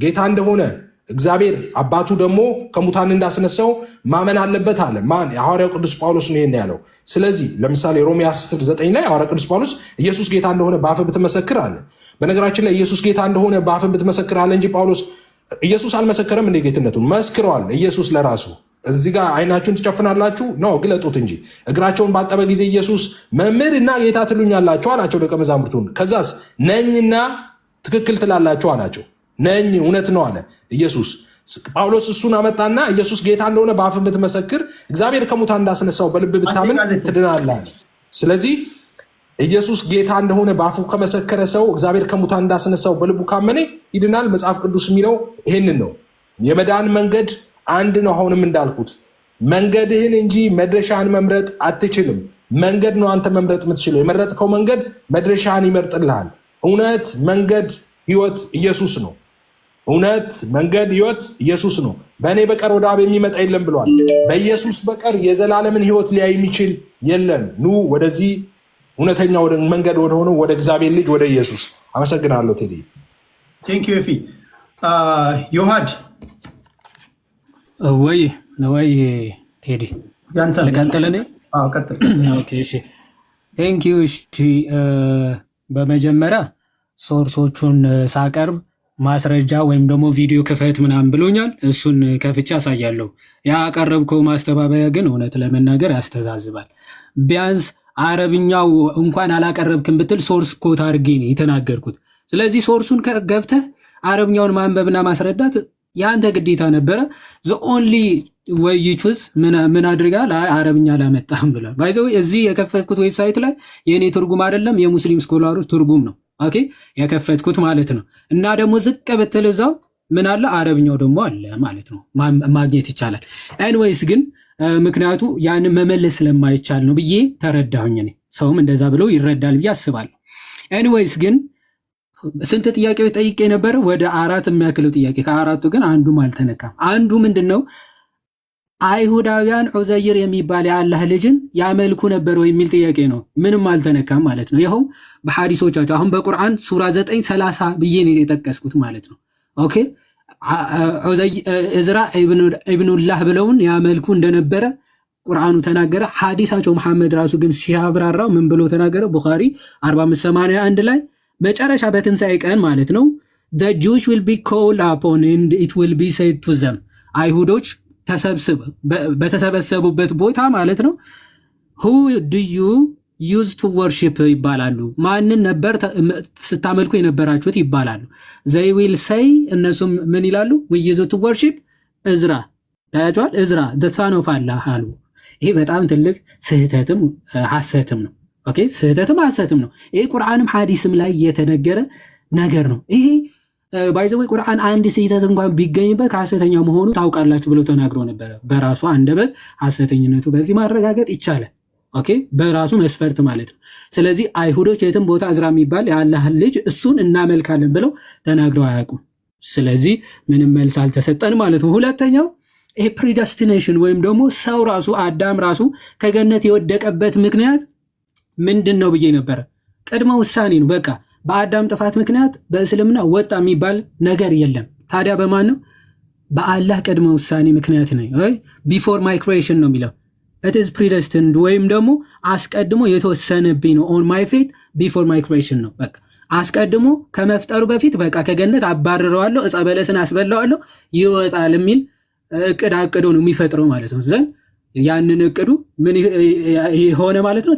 ጌታ እንደሆነ እግዚአብሔር አባቱ ደግሞ ከሙታን እንዳስነሳው ማመን አለበት አለ። ማን? የሐዋርያው ቅዱስ ጳውሎስ ነው ይሄን ያለው። ስለዚህ ለምሳሌ ሮሜ 10:9 ላይ ሐዋርያው ቅዱስ ጳውሎስ ኢየሱስ ጌታ እንደሆነ በአፍህ ብትመሰክር አለ። በነገራችን ላይ ኢየሱስ ጌታ እንደሆነ በአፍህ ብትመሰክር አለ እንጂ ጳውሎስ ኢየሱስ አልመሰከረም እንደ ጌትነቱን መስክረዋል። ኢየሱስ ለራሱ እዚህ ጋር አይናችሁን ትጨፍናላችሁ ነው ግለጡት እንጂ እግራቸውን ባጠበ ጊዜ ኢየሱስ መምህርና ጌታ ትሉኛላችሁ አላቸው ደቀ መዛሙርቱን። ከዛስ ነኝና ትክክል ትላላችሁ አላቸው። ነኝ እውነት ነው አለ ኢየሱስ። ጳውሎስ እሱን አመጣና ኢየሱስ ጌታ እንደሆነ በአፍ ብትመሰክር እግዚአብሔር ከሙታን እንዳስነሳው በልብ ብታምን ትድናለህ። ስለዚህ ኢየሱስ ጌታ እንደሆነ በአፉ ከመሰከረ ሰው እግዚአብሔር ከሙታን እንዳስነሳው በልቡ ካመነ ይድናል። መጽሐፍ ቅዱስ የሚለው ይሄንን ነው። የመዳን መንገድ አንድ ነው። አሁንም እንዳልኩት መንገድህን እንጂ መድረሻህን መምረጥ አትችልም። መንገድ ነው አንተ መምረጥ የምትችለው። የመረጥከው መንገድ መድረሻህን ይመርጥልሃል። እውነት፣ መንገድ፣ ህይወት ኢየሱስ ነው። እውነት፣ መንገድ፣ ህይወት ኢየሱስ ነው። በእኔ በቀር ወደ አብ የሚመጣ የለም ብሏል። በኢየሱስ በቀር የዘላለምን ህይወት ሊያይ የሚችል የለም። ኑ ወደዚህ እውነተኛ መንገድ ወደሆነው ወደ እግዚአብሔር ልጅ ወደ ኢየሱስ። አመሰግናለሁ ቴዲ። ቴንክ ዩ ኤፊ። ዮሐድ ወይ ቴዲ ልቀጥል እኔ? ቀጥል። እሺ ቴንክ ዩ። እሺ በመጀመሪያ ሶርሶቹን ሳቀርብ ማስረጃ ወይም ደግሞ ቪዲዮ ክፈት ምናምን ብሎኛል። እሱን ከፍቼ አሳያለሁ። ያቀረብከው ማስተባበያ ግን እውነት ለመናገር ያስተዛዝባል። ቢያንስ አረብኛው እንኳን አላቀረብክም ብትል ሶርስ ኮት አድርጌ ነው የተናገርኩት። ስለዚህ ሶርሱን ገብተህ አረብኛውን ማንበብና ማስረዳት የአንተ ግዴታ ነበረ። ኦንሊ ወይቹስ ምን አድርጋል? አረብኛ አላመጣም ብሏል። ባይዘው እዚህ የከፈትኩት ዌብሳይት ላይ የኔ ትርጉም አይደለም የሙስሊም ስኮላሮች ትርጉም ነው። ኦኬ የከፈትኩት ማለት ነው። እና ደግሞ ዝቅ ብትል እዛው ምን አለ አረብኛው ደግሞ አለ ማለት ነው፣ ማግኘት ይቻላል። ኤንዌይስ ግን ምክንያቱ ያን መመለስ ስለማይቻል ነው ብዬ ተረዳሁኝ። እኔ ሰውም እንደዛ ብለው ይረዳል ብዬ አስባለሁ። ኤንዌይስ ግን ስንት ጥያቄዎች ጠይቄ ነበረ? ወደ 4 የሚያክለው ጥያቄ፣ ከአራቱ ግን አንዱም አልተነካም። አንዱ ምንድነው አይሁዳውያን ዑዘይር የሚባል የአላህ ልጅን ያመልኩ ነበር ወይ የሚል ጥያቄ ነው። ምንም አልተነካም ማለት ነው። ይኸው በሐዲሶቻቸው አሁን በቁርአን ሱራ 9:30 ብዬ ነው የጠቀስኩት ማለት ነው። ኦኬ እዝራ ኢብኑላህ ብለውን ያመልኩ እንደነበረ ቁርአኑ ተናገረ። ሐዲሳቸው መሐመድ ራሱ ግን ሲያብራራው ምን ብሎ ተናገረ? ቡኻሪ 4581 ላይ መጨረሻ በትንሣኤ ቀን ማለት ነው the Jews will be called upon and it will be said to them አይሁዶች በተሰበሰቡበት ቦታ ማለት ነው who do you use to worship ይባላሉ። ማንን ነበር ስታመልኩ የነበራችሁት ይባላሉ። they will say እነሱም ምን ይላሉ? we use to worship እዝራ ታያቸዋል። እዝራ the son of Allah አሉ። ይሄ በጣም ትልቅ ስህተትም ሐሰትም ነው። ኦኬ ስህተትም ሐሰትም ነው። ይሄ ቁርአንም ሐዲስም ላይ የተነገረ ነገር ነው። ይሄ ባይዘው ቁርአን አንድ ስህተት እንኳን ቢገኝበት ሐሰተኛ መሆኑ ታውቃላችሁ ብሎ ተናግሮ ነበር። በራሱ አንደበት ሐሰተኝነቱ በዚህ ማረጋገጥ ይቻላል። ኦኬ በራሱ መስፈርት ማለት ነው። ስለዚህ አይሁዶች የትም ቦታ እዝራ የሚባል የአላህ ልጅ እሱን እናመልካለን ብለው ተናግረው አያውቁም። ስለዚህ ምንም መልስ አልተሰጠን ማለት ነው። ሁለተኛው ይሄ ፕሪደስቲኔሽን ወይም ደግሞ ሰው ራሱ አዳም ራሱ ከገነት የወደቀበት ምክንያት ምንድን ነው ብዬ ነበረ። ቅድመ ውሳኔ ነው። በቃ በአዳም ጥፋት ምክንያት በእስልምና ወጣ የሚባል ነገር የለም። ታዲያ በማን ነው? በአላህ ቅድመ ውሳኔ ምክንያት ነው። ቢፎር ማይ ክሬሽን ነው የሚለው it is predestined ወይም ደግሞ አስቀድሞ የተወሰነብኝ ነው። on my fate before my creation ነው። በቃ አስቀድሞ ከመፍጠሩ በፊት በቃ ከገነት አባርረዋለሁ፣ ዕፀ በለስን አስበላዋለሁ ይወጣል የሚል እቅድ አቅዶ ነው የሚፈጥረው ማለት ነው። ዘን ያንን እቅዱ ምን ሆነ ማለት ነው?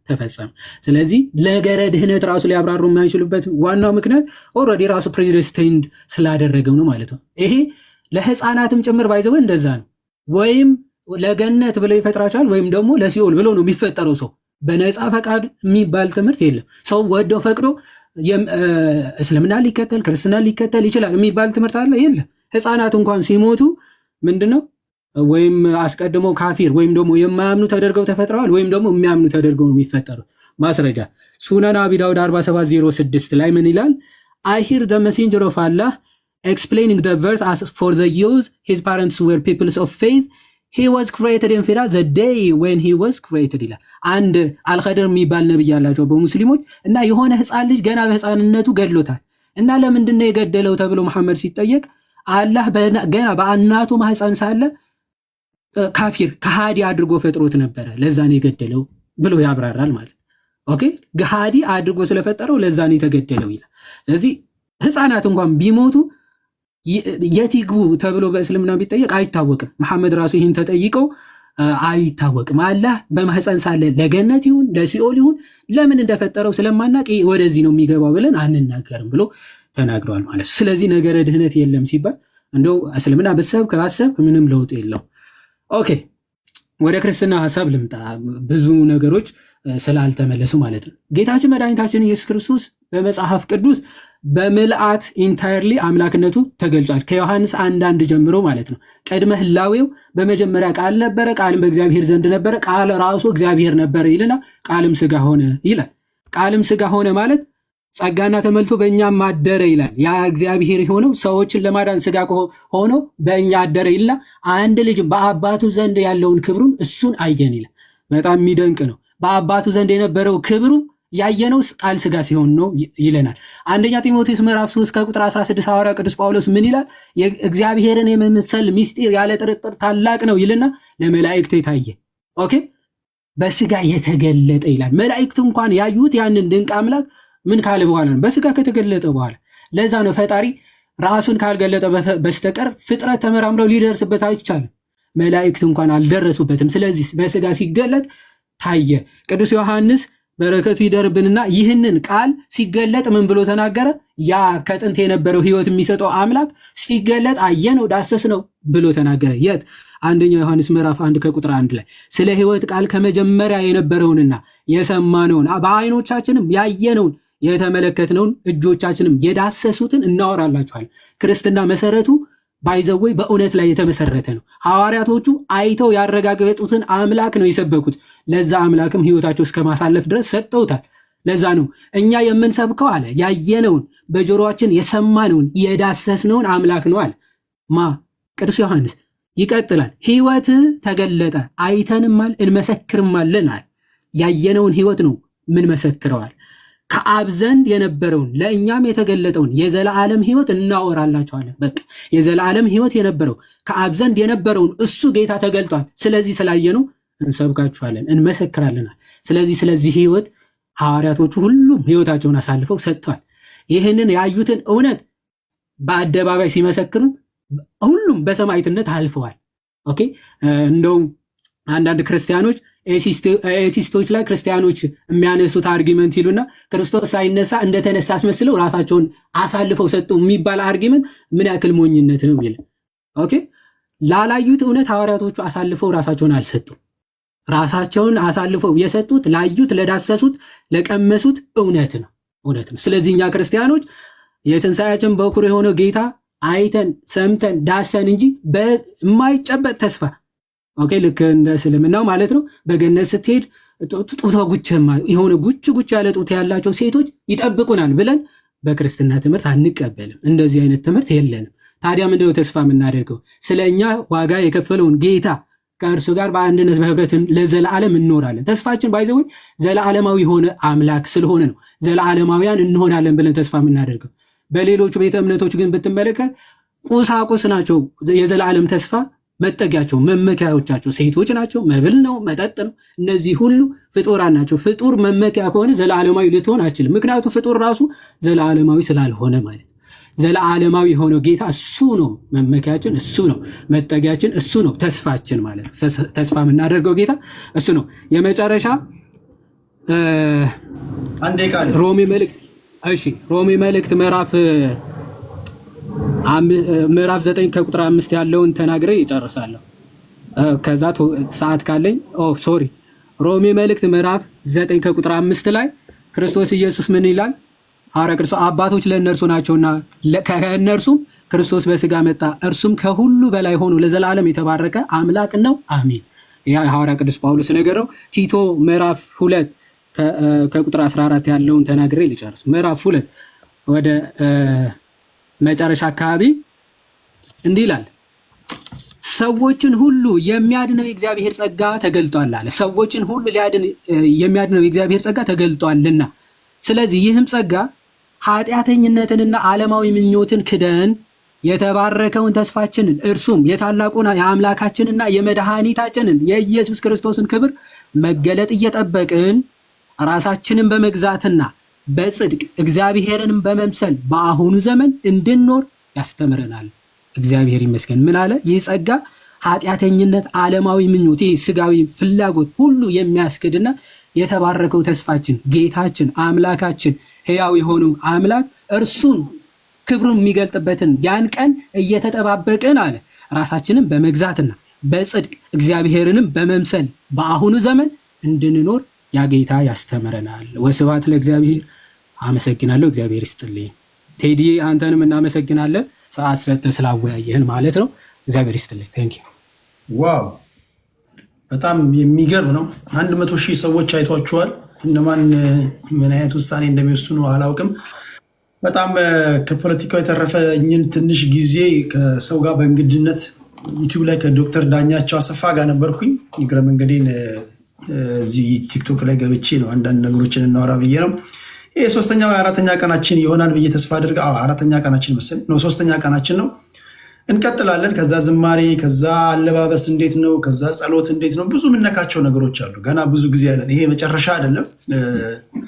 ተፈጸመ። ስለዚህ ነገረ ድህነት ራሱ ሊያብራሩ የማይችሉበት ዋናው ምክንያት ኦልሬዲ ራሱ ፕሬዲስቲንድ ስላደረገው ነው ማለት ነው። ይሄ ለህፃናትም ጭምር ባይዘው እንደዛ ነው። ወይም ለገነት ብለው ይፈጥራቸዋል ወይም ደግሞ ለሲኦል ብለው ነው የሚፈጠረው። ሰው በነፃ ፈቃድ የሚባል ትምህርት የለም። ሰው ወዶ ፈቅዶ እስልምና ሊከተል ክርስትና ሊከተል ይችላል የሚባል ትምህርት አለ? የለም። ህፃናት እንኳን ሲሞቱ ምንድነው ወይም አስቀድሞ ካፊር ወይም ደግሞ የማያምኑ ተደርገው ተፈጥረዋል ወይም ደግሞ የሚያምኑ ተደርገው ነው የሚፈጠሩት። ማስረጃ ሱነን አቢ ዳውድ 4706 ላይ ምን ይላል? I hear the messenger of Allah explaining the verse as for the youth his parents were peoples of faith he was created in Firah the day when he was created ይላል። አንድ አልኸድር የሚባል ነብይ ያላቸው በሙስሊሞች እና የሆነ ህፃን ልጅ ገና በህፃንነቱ ገድሎታል እና ለምንድን ነው የገደለው ተብሎ መሐመድ ሲጠየቅ አላህ ገና በእናቱ ማህፀን ሳለ ካፊር ከሃዲ አድርጎ ፈጥሮት ነበረ ለዛ ነው የገደለው ብሎ ያብራራል ማለት። ኦኬ ከሃዲ አድርጎ ስለፈጠረው ለዛ ነው የተገደለው ይላል። ስለዚህ ህፃናት እንኳን ቢሞቱ የቲግቡ ተብሎ በእስልምና ቢጠየቅ አይታወቅም። መሐመድ ራሱ ይህን ተጠይቀው አይታወቅም። አላህ በማህፀን ሳለ ለገነት ይሁን ለሲኦል ይሁን ለምን እንደፈጠረው ስለማናቅ ወደዚህ ነው የሚገባው ብለን አንናገርም ብሎ ተናግረዋል ማለት። ስለዚህ ነገረ ድህነት የለም ሲባል እንደው እስልምና በሰብክ ባሰብክ ምንም ለውጥ የለው። ኦኬ ወደ ክርስትና ሐሳብ ልምጣ። ብዙ ነገሮች ስላልተመለሱ ማለት ነው። ጌታችን መድኃኒታችን ኢየሱስ ክርስቶስ በመጽሐፍ ቅዱስ በምልአት ኢንታየርሊ አምላክነቱ ተገልጿል። ከዮሐንስ 1:1 ጀምሮ ማለት ነው። ቅድመ ህላዌው በመጀመሪያ ቃል ነበረ፣ ቃልም በእግዚአብሔር ዘንድ ነበረ፣ ቃል ራሱ እግዚአብሔር ነበረ ይልና ቃልም ስጋ ሆነ ይላል። ቃልም ስጋ ሆነ ማለት ጸጋና ተመልቶ በእኛም አደረ ይላል። ያ እግዚአብሔር የሆነው ሰዎችን ለማዳን ስጋ ሆኖ በእኛ አደረ ይልና አንድ ልጅ በአባቱ ዘንድ ያለውን ክብሩን እሱን አየን ይላል። በጣም የሚደንቅ ነው። በአባቱ ዘንድ የነበረው ክብሩ ያየነው ቃል ስጋ ሲሆን ነው ይለናል። አንደኛ ጢሞቴዎስ ምዕራፍ 3 ከቁጥር 16 ሐዋርያው ቅዱስ ጳውሎስ ምን ይላል? እግዚአብሔርን የመምሰል ምስጢር ያለ ጥርጥር ታላቅ ነው ይልና ለመላእክት የታየ ኦኬ በስጋ የተገለጠ ይላል። መላእክት እንኳን ያዩት ያንን ድንቅ አምላክ ምን ካለ በኋላ ነው? በስጋ ከተገለጠ በኋላ። ለዛ ነው ፈጣሪ ራሱን ካልገለጠ በስተቀር ፍጥረት ተመራምረው ሊደርስበት አይቻልም። መላእክት እንኳን አልደረሱበትም። ስለዚህ በስጋ ሲገለጥ ታየ። ቅዱስ ዮሐንስ በረከቱ ይደርብንና ይህንን ቃል ሲገለጥ ምን ብሎ ተናገረ? ያ ከጥንት የነበረው ሕይወት የሚሰጠው አምላክ ሲገለጥ አየነው ዳሰስነው ብሎ ተናገረ። የት? አንደኛው ዮሐንስ ምዕራፍ 1 ከቁጥር 1 ላይ ስለ ሕይወት ቃል ከመጀመሪያ የነበረውንና የሰማነውን በዓይኖቻችንም ያየነውን የተመለከትነውን እጆቻችንም የዳሰሱትን እናወራላችኋለን። ክርስትና መሰረቱ ባይዘወይ በእውነት ላይ የተመሰረተ ነው። ሐዋርያቶቹ አይተው ያረጋገጡትን አምላክ ነው የሰበኩት። ለዛ አምላክም ሕይወታቸው እስከ ማሳለፍ ድረስ ሰጠውታል። ለዛ ነው እኛ የምንሰብከው አለ ያየነውን በጆሮአችን የሰማነውን የዳሰስነውን አምላክ ነው አለ ማ ቅዱስ ዮሐንስ። ይቀጥላል። ሕይወት ተገለጠ አይተንማል እንመሰክርማለን አለ። ያየነውን ሕይወት ነው ምን መሰክረዋል። ከአብ ዘንድ የነበረውን ለእኛም የተገለጠውን የዘላለም ሕይወት እናወራላችኋለን። በቃ የዘላለም ሕይወት የነበረው ከአብ ዘንድ የነበረውን እሱ ጌታ ተገልጧል። ስለዚህ ስላየነው እንሰብካችኋለን እንመሰክራለናል። ስለዚህ ሕይወት ሐዋርያቶቹ ሁሉም ሕይወታቸውን አሳልፈው ሰጥተዋል። ይህንን ያዩትን እውነት በአደባባይ ሲመሰክሩ ሁሉም በሰማዕትነት አልፈዋል። ኦኬ እንደውም አንዳንድ ክርስቲያኖች ኤቲስቶች ላይ ክርስቲያኖች የሚያነሱት አርጊመንት ይሉና ክርስቶስ ሳይነሳ እንደተነሳ አስመስለው ራሳቸውን አሳልፈው ሰጡ የሚባል አርጊመንት ምን ያክል ሞኝነት ነው ይላል። ኦኬ ላላዩት እውነት ሐዋርያቶቹ አሳልፈው ራሳቸውን አልሰጡም። ራሳቸውን አሳልፈው የሰጡት ላዩት፣ ለዳሰሱት፣ ለቀመሱት እውነት ነው። ስለዚህ እኛ ክርስቲያኖች የትንሣኤያችን በኩር የሆነው ጌታ አይተን ሰምተን ዳሰን እንጂ በማይጨበጥ ተስፋ ኦኬ ልክ እንደ እስልምናው ማለት ነው። በገነት ስትሄድ ጡቷ ጉቸማ የሆነ ጉች ያለ ጡት ያላቸው ሴቶች ይጠብቁናል ብለን በክርስትና ትምህርት አንቀበልም። እንደዚህ አይነት ትምህርት የለንም። ታዲያ ምንድነው ተስፋ የምናደርገው? ስለኛ ዋጋ የከፈለውን ጌታ ከእርሱ ጋር በአንድነት በህብረት ለዘላለም እንኖራለን። ተስፋችን ባይዘው ዘላለማዊ የሆነ አምላክ ስለሆነ ነው ዘላለማውያን እንሆናለን ብለን ተስፋ የምናደርገው። በሌሎቹ ቤተ እምነቶች ግን ብትመለከት ቁሳቁስ ናቸው የዘላለም ተስፋ መጠጊያቸው፣ መመኪያዎቻቸው ሴቶች ናቸው፣ መብል ነው፣ መጠጥ ነው። እነዚህ ሁሉ ፍጡራን ናቸው። ፍጡር መመኪያ ከሆነ ዘላለማዊ ልትሆን አችልም። ምክንያቱም ፍጡር ራሱ ዘላለማዊ ስላልሆነ ማለት ዘላለማዊ የሆነው ጌታ እሱ ነው መመኪያችን፣ እሱ ነው መጠጊያችን፣ እሱ ነው ተስፋችን ማለት ነው። ተስፋ የምናደርገው ጌታ እሱ ነው። የመጨረሻ ሮሜ መልእክት ምዕራፍ 9 ከቁጥር 5 ያለውን ተናግሬ ይጨርሳለሁ። ከዛ ሰዓት ካለኝ ሮሜ መልእክት ምዕራፍ 9 ከቁጥር 5 ላይ ክርስቶስ ኢየሱስ ምን ይላል? ሐዋርያ ክርስቶስ አባቶች ለእነርሱ ናቸውና ከእነርሱም ክርስቶስ በስጋ መጣ፣ እርሱም ከሁሉ በላይ ሆኖ ለዘላለም የተባረከ አምላክ ነው፣ አሜን። ያ ሐዋርያ ቅዱስ ጳውሎስ ነገረው። ቲቶ ምዕራፍ 2 ከቁጥር 14 ያለውን ተናግሬ ልጨርስ። ምዕራፍ 2 ወደ መጨረሻ አካባቢ እንዲህ ይላል፣ ሰዎችን ሁሉ የሚያድነው የእግዚአብሔር ጸጋ ተገልጧል አለ። ሰዎችን ሁሉ የሚያድነው የእግዚአብሔር ጸጋ ተገልጧልና፣ ስለዚህ ይህም ጸጋ ኃጢአተኝነትንና ዓለማዊ ምኞትን ክደን የተባረከውን ተስፋችንን እርሱም የታላቁን የአምላካችንና የመድኃኒታችንን የኢየሱስ ክርስቶስን ክብር መገለጥ እየጠበቅን ራሳችንን በመግዛትና በጽድቅ እግዚአብሔርንም በመምሰል በአሁኑ ዘመን እንድንኖር ያስተምረናል። እግዚአብሔር ይመስገን። ምን አለ? ይህ ጸጋ ኃጢአተኝነት፣ ዓለማዊ ምኞት፣ ስጋዊ ፍላጎት ሁሉ የሚያስክድና የተባረከው ተስፋችን ጌታችን አምላካችን ሕያው የሆነው አምላክ እርሱን ክብሩን የሚገልጥበትን ያን ቀን እየተጠባበቅን አለ ራሳችንን በመግዛትና በጽድቅ እግዚአብሔርንም በመምሰል በአሁኑ ዘመን እንድንኖር ያ ጌታ ያስተምረናል። ወስብሐት ለእግዚአብሔር። አመሰግናለሁ። እግዚአብሔር ይስጥልኝ። ቴዲ አንተንም እናመሰግናለን፣ ሰዓት ሰጥተህ ስላወያየህን ማለት ነው። እግዚአብሔር ይስጥልኝ። ቴንክ ዩ። ዋው በጣም የሚገርም ነው። 100,000 ሰዎች አይቷችኋል። እነማን ምን አይነት ውሳኔ እንደሚወስኑ አላውቅም። በጣም ከፖለቲካው የተረፈኝን ትንሽ ጊዜ ከሰው ጋር በእንግድነት ዩቲዩብ ላይ ከዶክተር ዳኛቸው አሰፋ ጋር ነበርኩኝ። እግረ መንገዴን እዚህ ቲክቶክ ላይ ገብቼ ነው አንዳንድ ነገሮችን እናወራ ብዬ ነው። ይሄ 3ኛ ወይ 4ኛ ቀናችን ይሆናል ብዬ ተስፋ አድርጋ 4ኛ ቀናችን መሰለኝ ነው፣ 3ኛ ቀናችን ነው። እንቀጥላለን። ከዛ ዝማሬ፣ ከዛ አለባበስ እንዴት ነው፣ ከዛ ጸሎት እንዴት ነው፣ ብዙ የምነካቸው ነገሮች አሉ። ገና ብዙ ጊዜ ያለን፣ ይሄ መጨረሻ አይደለም።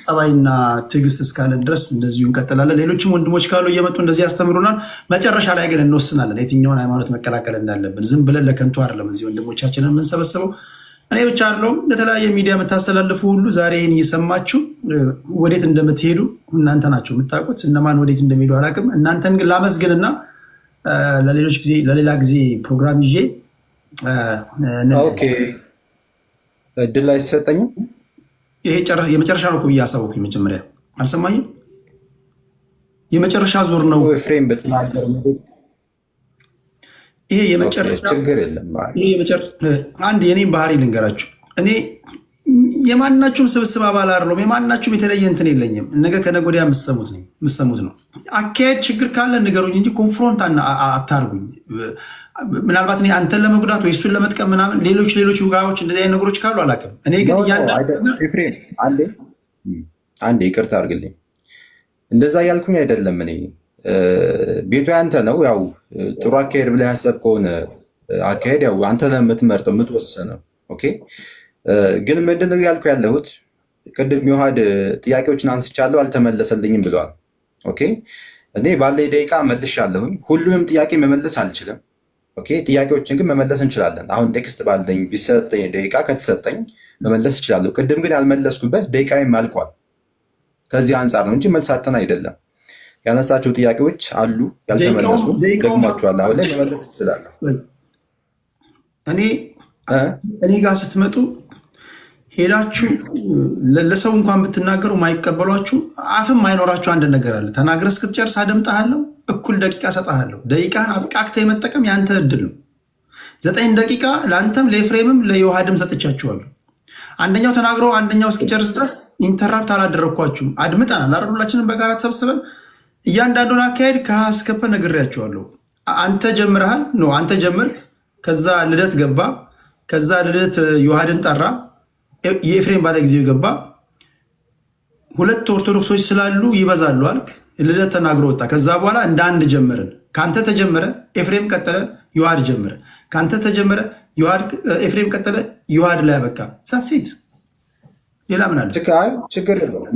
ጸባይና ትዕግስት እስካለን ድረስ እንደዚሁ እንቀጥላለን። ሌሎችም ወንድሞች ካሉ እየመጡ እንደዚህ ያስተምሩናል። መጨረሻ ላይ ግን እንወስናለን የትኛውን ሃይማኖት መቀላቀል እንዳለብን። ዝም ብለን ለከንቱ አይደለም እዚህ ወንድሞቻችንን የምንሰበስበው። እኔ ብቻ አለውም ለተለያየ ሚዲያ የምታስተላልፉ ሁሉ ዛሬ ይህን እየሰማችሁ ወዴት እንደምትሄዱ እናንተ ናቸው የምታውቁት። እነማን ወዴት እንደሚሄዱ አላውቅም። እናንተን ግን ላመስግንና ለሌላ ጊዜ ፕሮግራም ይዤ ኦኬ እድል ላይ ሲሰጠኝ ይሄ የመጨረሻ ነው ብዬ አሳወኩኝ። መጀመሪያ አልሰማኝም። የመጨረሻ ዙር ነው ፍሬም በተናገር ይሄ የመጨረሻ ችግር የለም። አንድ የኔም ባህሪ ልንገራችሁ። እኔ የማናችሁም ስብስብ አባል አይደለሁም። የማናችሁም የተለየ እንትን የለኝም። ነገ ከነገ ወዲያ የምትሰሙት ነው። አካሄድ ችግር ካለ ንገሩኝ እንጂ ኮንፍሮንት አታርጉኝ። ምናልባት እኔ አንተን ለመጉዳት ወይ እሱን ለመጥቀም ምናምን ሌሎች ውጋዎች እንደዚህ አይነት ነገሮች ካሉ አላውቅም። እኔ ግን አንዴ ይቅርታ አድርግልኝ። እንደዛ ያልኩኝ አይደለም። እኔ ቤቱ ያንተ ነው። ያው ጥሩ አካሄድ ብለህ ያሰብከውን አካሄድ ያው አንተ ለምትመርጠው የምትወሰነው። ኦኬ ግን ምንድነው ያልኩ ያለሁት ቅድም የውሃድ ጥያቄዎችን አንስቻለሁ አልተመለሰልኝም ብለዋል። ኦኬ እኔ ባለኝ ደቂቃ መልሻለሁኝ። ሁሉንም ጥያቄ መመለስ አልችልም። ኦኬ ጥያቄዎችን ግን መመለስ እንችላለን። አሁን ቴክስት ባለኝ ቢሰጠኝ ደቂቃ ከተሰጠኝ መመለስ እችላለሁ። ቅድም ግን ያልመለስኩበት ደቂቃዬም አልቋል። ከዚህ አንጻር ነው እንጂ መልሳተን አይደለም። ያነሳቸው ጥያቄዎች አሉ ያልተመለሱ፣ ደግሟቸዋል። አሁን ላይ መመለስ እችላለሁ። እኔ ጋር ስትመጡ ሄዳችሁ ለሰው እንኳን ብትናገሩ ማይቀበሏችሁ አፍም ማይኖራችሁ አንድ ነገር አለ። ተናግረህ እስክትጨርስ አደምጥሃለሁ፣ እኩል ደቂቃ ሰጥሃለሁ። ደቂቃህን አብቃቅተህ የመጠቀም ያንተ እድል ነው። 9 ደቂቃ ለአንተም ለኤፍሬምም ለዮሐድም ሰጥቻችኋለሁ። አንደኛው ተናግሮ አንደኛው እስኪጨርስ ድረስ ኢንተራፕት አላደረግኳችሁም። አድምጠናል አይደል? ሁላችንም በጋራ ተሰብስበን እያንዳንዱን አካሄድ ከሀ እስከ ፐ ነግሬያችኋለሁ። አንተ ጀምረሃል ነው አንተ ጀምርክ። ከዛ ልደት ገባ። ከዛ ልደት ዮሐድን ጠራ። የኤፍሬም ባለ ጊዜው ገባ። 2 ኦርቶዶክሶች ስላሉ ይበዛሉ አልክ። ልደት ተናግሮ ወጣ። ከዛ በኋላ እንደ አንድ ጀመርን። ከአንተ ተጀመረ፣ ኤፍሬም ቀጠለ፣ ዮሐድ ጀመረ። ከአንተ ተጀመረ፣ ኤፍሬም ቀጠለ፣ ዮሐድ ላይ ያበቃ። ሳትሴት ሌላ ምን አለ? ችግር የለውም።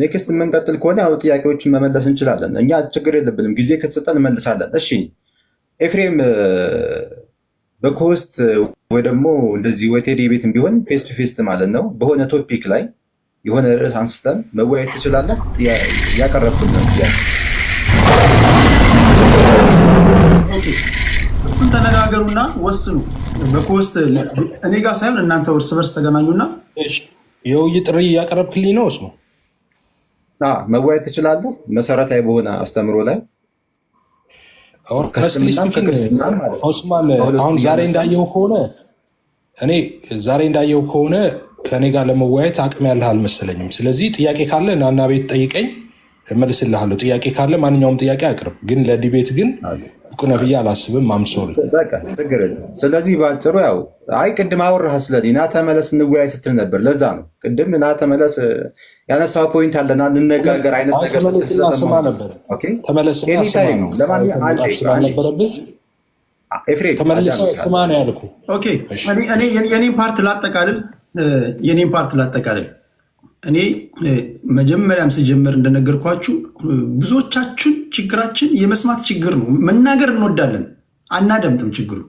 ኔክስት የምንቀጥል ከሆነ ያው ጥያቄዎችን መመለስ እንችላለን። እኛ ችግር የለብንም። ጊዜ ከተሰጠን እንመልሳለን። እሺ ኤፍሬም በኮስት ወይ ደግሞ እንደዚህ ወይ ቴዲ ቤትም ቢሆን ፌስ ቱ ፌስ ማለት ነው በሆነ ቶፒክ ላይ የሆነ ርዕስ አንስተን መወያየት ትችላለህ። ያቀረብኩልን እሱን ተነጋገሩና ወስኑ። በኮስት እኔ ጋር ሳይሆን እናንተ እርስ በርስ ተገናኙና የውይይት ጥሪ እያቀረብክልኝ ነው። እሱ መወያየት ትችላለህ መሰረታዊ በሆነ አስተምሮ ላይ ኦስማን። አሁን ዛሬ እንዳየው ከሆነ ከኔ ጋር ለመወያየት አቅም ያለህ አልመሰለኝም። ስለዚህ ጥያቄ ካለ ናና ቤት ጠይቀኝ እመልስልሃለሁ። ጥያቄ ካለ ማንኛውም ጥያቄ አቅርብ። ግን ለዲቤት ግን ብቁ ነህ ብዬ አላስብም። ማምሶል ስለዚህ በአጭሩ ያው ቅድም አወራህ ስለዚህ ና ተመለስ እንወያይ ስትል ነበር። ለዛ ነው ቅድም ና ተመለስ ያነሳው ፖይንት አለና እንነጋገር አይነት ነገር ስማ ነበር። ተመለስና ስማ ነው ያልኩህ። የኔን ፓርት ላጠቃልል። እኔ መጀመሪያም ስጀምር እንደነገርኳችሁ ብዙዎቻችን ችግራችን የመስማት ችግር ነው። መናገር እንወዳለን፣ አናደምጥም። ችግሩ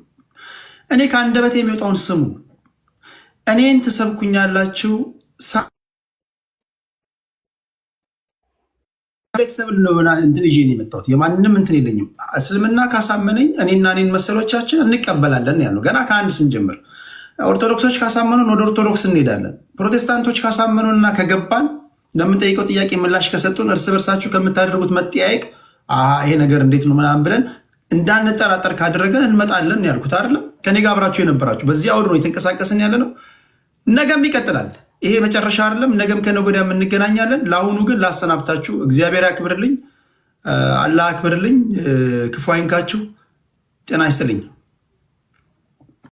እኔ ከአንደበቴ የሚወጣውን ስሙ። እኔን ትሰብኩኛላችሁ። እንትን ይዤ ነው የመጣሁት። የማንም እንትን የለኝም። እስልምና ካሳመነኝ እኔና እኔን መሰሎቻችን እንቀበላለን ያለው ገና ከአንድ ስንጀምር። ኦርቶዶክሶች ካሳመኑን ወደ ኦርቶዶክስ እንሄዳለን። ፕሮቴስታንቶች ካሳመኑንና ከገባን ለምንጠይቀው ጥያቄ ምላሽ ከሰጡን እርስ በርሳችሁ ከምታደርጉት መጠያየቅ ይሄ ነገር እንዴት ነው ምናምን ብለን እንዳንጠራጠር ካደረገን እንመጣለን ያልኩት አይደለም። ከኔ ጋር አብራችሁ የነበራችሁ በዚህ አውድ ነው የተንቀሳቀስን ያለ ነው። ነገም ይቀጥላል። ይሄ መጨረሻ አይደለም። ነገም ከነገ ወዲያ እንገናኛለን። ለአሁኑ ግን ላሰናብታችሁ። እግዚአብሔር ያክብርልኝ፣ አላህ ያክብርልኝ፣ ክፉ አይንካችሁ፣ ጤና ይስጥልኝ።